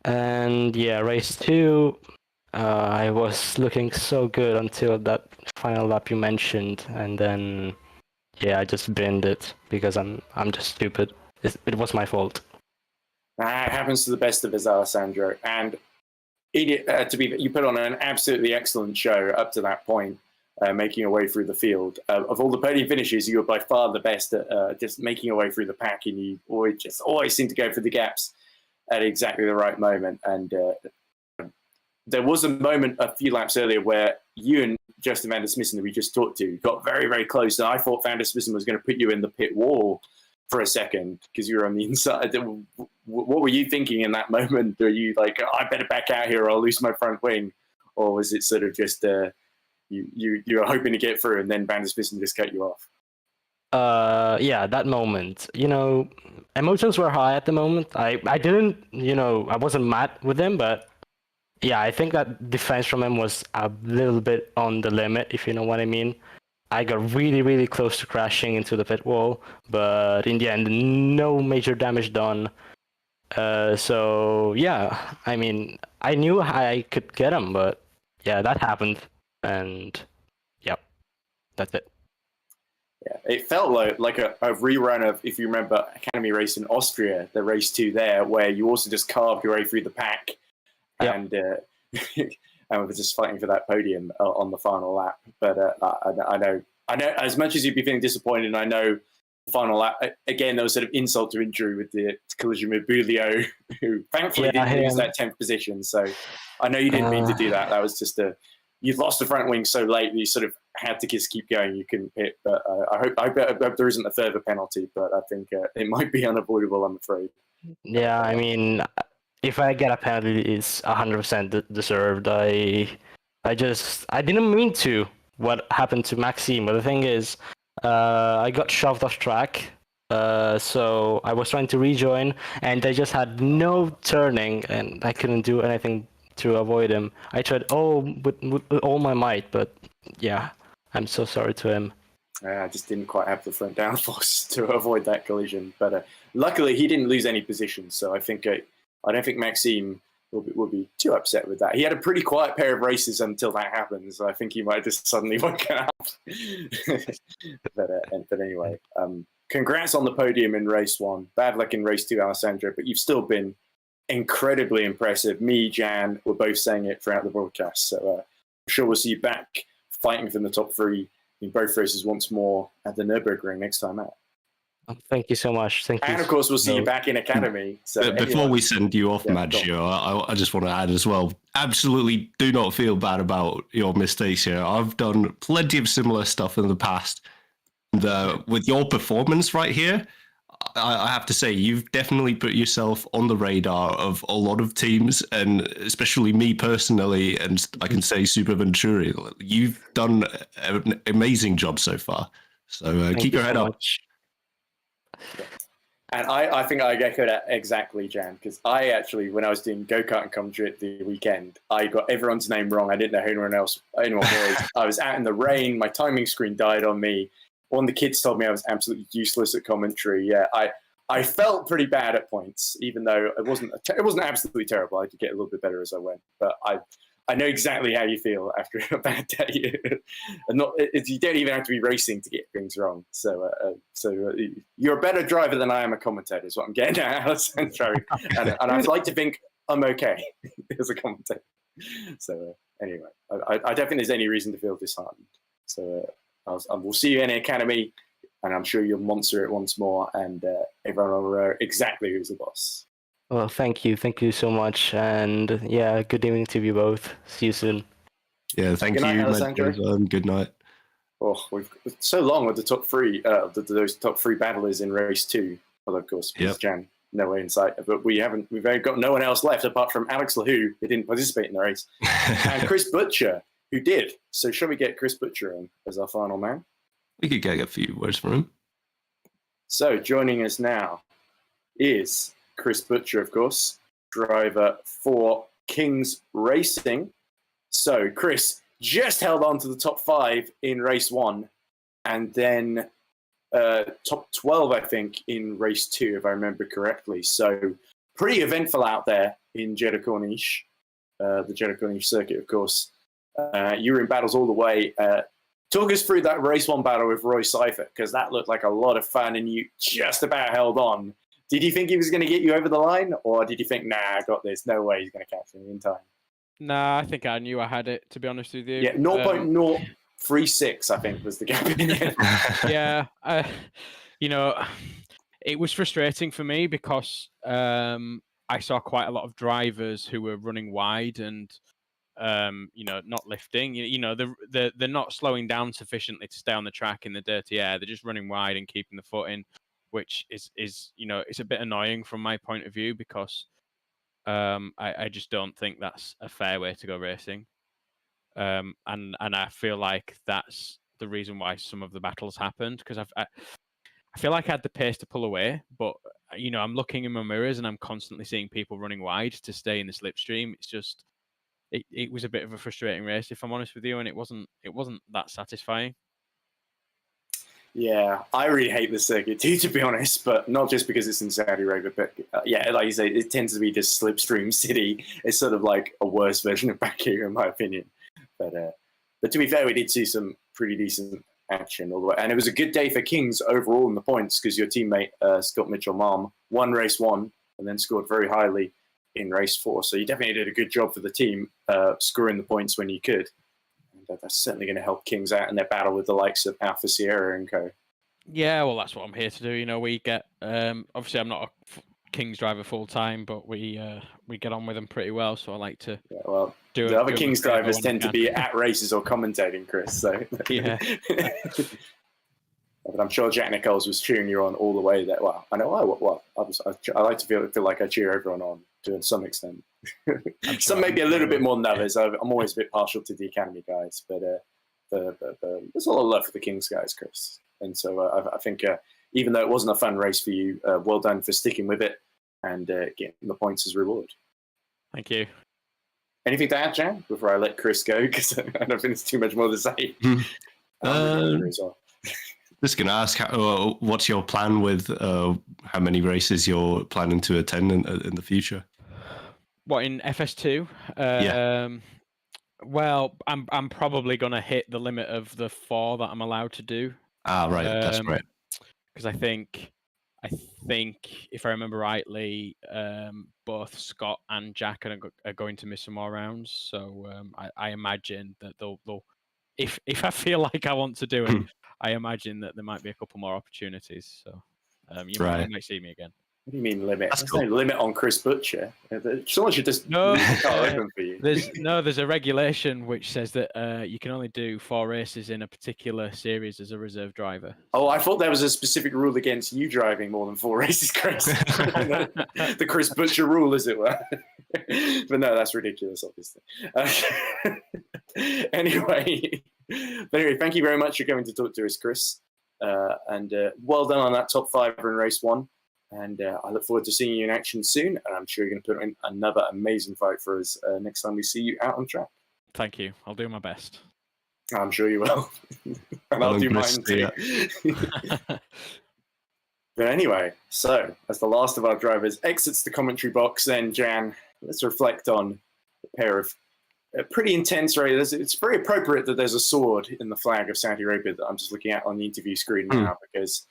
And yeah, race 2, I was looking so good until that final lap you mentioned, and then... yeah, I just binned it because I'm just stupid. It was my fault. It happens to the best of us, Alessandro. And you put on an absolutely excellent show up to that point, making your way through the field. Of all the podium finishes, you were by far the best at just making your way through the pack, and you always seem to go for the gaps at exactly the right moment. And there was a moment a few laps earlier where you and Justin van der Smissen, that we just talked to, got very, very close. And I thought van der Smissen was going to put you in the pit wall for a second because you were on the inside. What were you thinking in that moment? Were you like, I better back out here or I'll lose my front wing? Or was it sort of just you were hoping to get through and then van der Smissen just cut you off? Yeah, that moment. You know, emotions were high at the moment. I didn't, you know, I wasn't mad with him, but yeah, I think that defense from him was a little bit on the limit, if you know what I mean. I got really, really close to crashing into the pit wall, but in the end, no major damage done. So yeah, I mean, I knew I could get him, but yeah, that happened, and yep, that's it. Yeah, it felt like a rerun of, if you remember, Academy Race in Austria, the race 2 there, where you also just carved your way through the pack, and and we're just fighting for that podium on the final lap. But I know, as much as you'd be feeling disappointed, I know the final lap again there was sort of insult to injury with the collision with Bulio, who thankfully didn't lose that 10th position. So I know you didn't mean to do that. That was just you've lost the front wing so late that you sort of had to just keep going. You couldn't pit, but I hope there isn't a further penalty. But I think it might be unavoidable, I'm afraid. Yeah, I mean, if I get a penalty, it's 100% deserved. I didn't mean to. What happened to Maxime? But the thing is, I got shoved off track. So I was trying to rejoin, and I just had no turning, and I couldn't do anything to avoid him. I tried with all my might, but yeah, I'm so sorry to him. I just didn't quite have the front downforce to avoid that collision. But luckily, he didn't lose any positions. So I think I don't think Maxime will be too upset with that. He had a pretty quiet pair of races until that happened. So I think he might just suddenly woken up. but anyway, congrats on the podium in race 1. Bad luck in race 2, Alessandro. But you've still been incredibly impressive. Me, Jan, were both saying it throughout the broadcast. So I'm sure we'll see you back fighting for the top 3 in both races once more at the Nürburgring next time out. Thank you so much. Thank you. And of course, we'll see you back in Academy. So before we send you off, Maggio, I just want to add as well, absolutely do not feel bad about your mistakes here. I've done plenty of similar stuff in the past. With your performance right here, I have to say, you've definitely put yourself on the radar of a lot of teams, and especially me personally, and I can say Super Venturi. You've done an amazing job so far. So keep your head up. And I think I echo that exactly, Jan, because I actually, when I was doing go-kart and commentary at the weekend, I got everyone's name wrong. I didn't know who anyone was. I was out in the rain. My timing screen died on me. One of the kids told me I was absolutely useless at commentary. Yeah, I felt pretty bad at points, even though it wasn't absolutely terrible. I could get a little bit better as I went. But I know exactly how you feel after a bad day. And you don't even have to be racing to get things wrong. So you're a better driver than I am a commentator, is what I'm getting at, Alessandro. and I'd like to think I'm okay as a commentator. So anyway, I don't think there's any reason to feel disheartened. So we'll see you in the Academy, and I'm sure you'll monster it once more, and everyone will know exactly who's the boss. Well, thank you so much, and yeah, good evening to you both. See you soon. Yeah, thank you, Alessandro. Good night. Oh, we've so long with the top 3, those top 3 battlers in race 2. Well, of course, Jan, no way in sight. But we've only got no one else left apart from Alex LaHoo, who didn't participate in the race, and Chris Butcher, who did. So shall we get Chris Butcher in as our final man? We could get a few words from him. So joining us now is Chris Butcher, of course, driver for Kings Racing. So Chris just held on to the top 5 in race 1, and then top 12, I think, in race 2, if I remember correctly. So pretty eventful out there in Jeddah Corniche, the Jeddah Corniche circuit, of course. You were in battles all the way. Talk us through that race 1 battle with Roy Seifert, because that looked like a lot of fun, and you just about held on. Did you think he was going to get you over the line, or did you think, nah, I got this, no way he's going to catch me in time? Nah, I think I knew I had it, to be honest with you. Yeah, 0.036, I think, was the gap in the end. Yeah, it was frustrating for me because I saw quite a lot of drivers who were running wide and not lifting. They're not slowing down sufficiently to stay on the track in the dirty air. They're just running wide and keeping the foot in, which is it's a bit annoying from my point of view, because I just don't think that's a fair way to go racing. And I feel like that's the reason why some of the battles happened, because I feel like I had the pace to pull away, but I'm looking in my mirrors and I'm constantly seeing people running wide to stay in the slipstream. It's just it was a bit of a frustrating race, if I'm honest with you, and it wasn't that satisfying. Yeah, I really hate this circuit too, to be honest, but not just because it's in Saudi Arabia, but yeah, like you say, it tends to be this slipstream city. It's sort of like a worse version of Baku, in my opinion. But to be fair, we did see some pretty decent action all the way. And it was a good day for Kings overall in the points because your teammate, Scott Mitchell-Malm, won race 1 and then scored very highly in race 4. So you definitely did a good job for the team, scoring the points when you could. That's certainly going to help Kings out in their battle with the likes of Alpha Sierra and co. Yeah, well, that's what I'm here to do. You know, we get obviously I'm not a Kings driver full time, but we get on with them pretty well. So I like to. Yeah, well, the other Kings drivers tend to be at races or commentating, Chris. So yeah. But I'm sure Jack Nichols was cheering you on all the way there. Well, I know I like to feel like I cheer everyone on to some extent. Some maybe a little bit more than others. I'm always a bit partial to the Academy guys, but there's a lot of love for the Kings guys, Chris. And so I think even though it wasn't a fun race for you, well done for sticking with it and getting the points as reward. Thank you. Anything to add, Jan, before I let Chris go? Because I don't think there's too much more to say. Just going to ask, what's your plan with how many races you're planning to attend in the future? What, in FS2? Yeah. Well, I'm probably going to hit the limit of the 4 that I'm allowed to do. Ah, right. That's right. Because I think if I remember rightly, both Scott and Jack are going to miss some more rounds. So I imagine that they'll if I feel like I want to do it, I imagine that there might be a couple more opportunities. So you might see me again. What do you mean limit? That's There's cool. no limit on Chris Butcher. Someone should just No, leave the car open for you. There's a regulation which says that you can only do 4 races in a particular series as a reserve driver. Oh, I thought there was a specific rule against you driving more than 4 races, Chris. The Chris Butcher rule, as it were. But no, that's ridiculous, obviously. Anyway, thank you very much for coming to talk to us, Chris. And well done on that top 5 in race 1. And I look forward to seeing you in action soon. And I'm sure you're going to put in another amazing fight for us next time we see you out on track. Thank you. I'll do my best. I'm sure you will. And I'll do mine too. But anyway, so as the last of our drivers exits the commentary box, then Jan, let's reflect on a pair of pretty intense races. It's very appropriate that there's a sword in the flag of Saudi Arabia that I'm just looking at on the interview screen now, because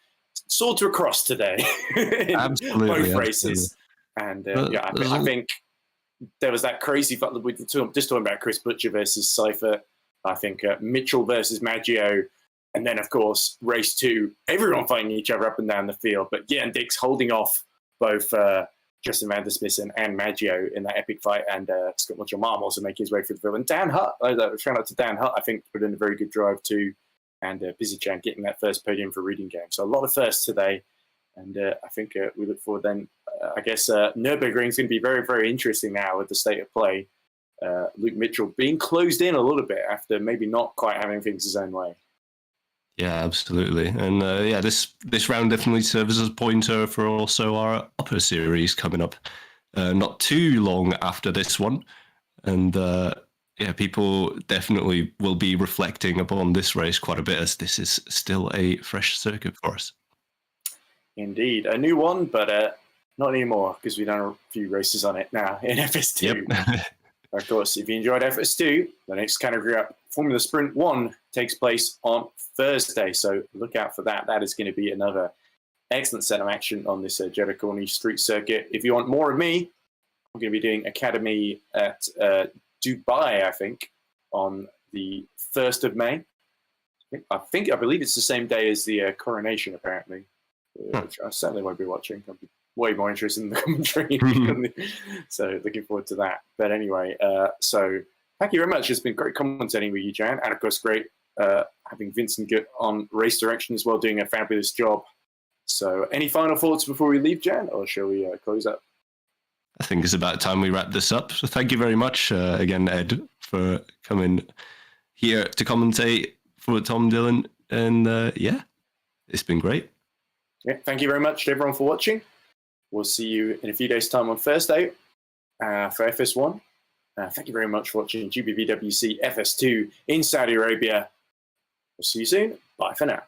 sword to a cross today in both races. And I think there was that crazy fight. We're just talking about Chris Butcher versus Cypher. I think Mitchell versus Maggio. And then, of course, race 2, everyone fighting each other up and down the field. But and Dix holding off both Justin Vandersmissen and Maggio in that epic fight. And Scott Mitchell-Malm also making his way through the field. And Dan Hutt, shout out to Dan Hutt, I think put in a very good drive too. And Busy Chan getting that first podium for Reading Game. So a lot of firsts today. And I think we look forward then. I guess Nürburgring is going to be very, very interesting now with the state of play. Luke Mitchell being closed in a little bit after maybe not quite having things his own way. Yeah, absolutely. And this round definitely serves as a pointer for also our upper series coming up not too long after this one. And people definitely will be reflecting upon this race quite a bit, as this is still a fresh circuit for us. Indeed. A new one, but not anymore, because we've done a few races on it now in FS2. Yep. Of course, if you enjoyed FS2, the next category up, Formula Sprint 1, takes place on Thursday. So look out for that. That is going to be another excellent set of action on this Jeddah Corniche street circuit. If you want more of me, I'm going to be doing Academy at Dubai, I think, on the 1st of May. I believe it's the same day as the coronation, apparently, which I certainly won't be watching. I'll be way more interested in the commentary. So looking forward to that. But anyway, so thank you very much. It's been great commentating with you, Jan. And of course, great having Vincent Gutt on race direction as well, doing a fabulous job. So any final thoughts before we leave, Jan, or shall we close up? I think it's about time we wrap this up. So thank you very much again, Ed, for coming here to commentate for Tom Dillon. And it's been great. Yeah, thank you very much to everyone for watching. We'll see you in a few days' time on Thursday for FS1. Thank you very much for watching GPVWC FS2 in Saudi Arabia. We'll see you soon. Bye for now.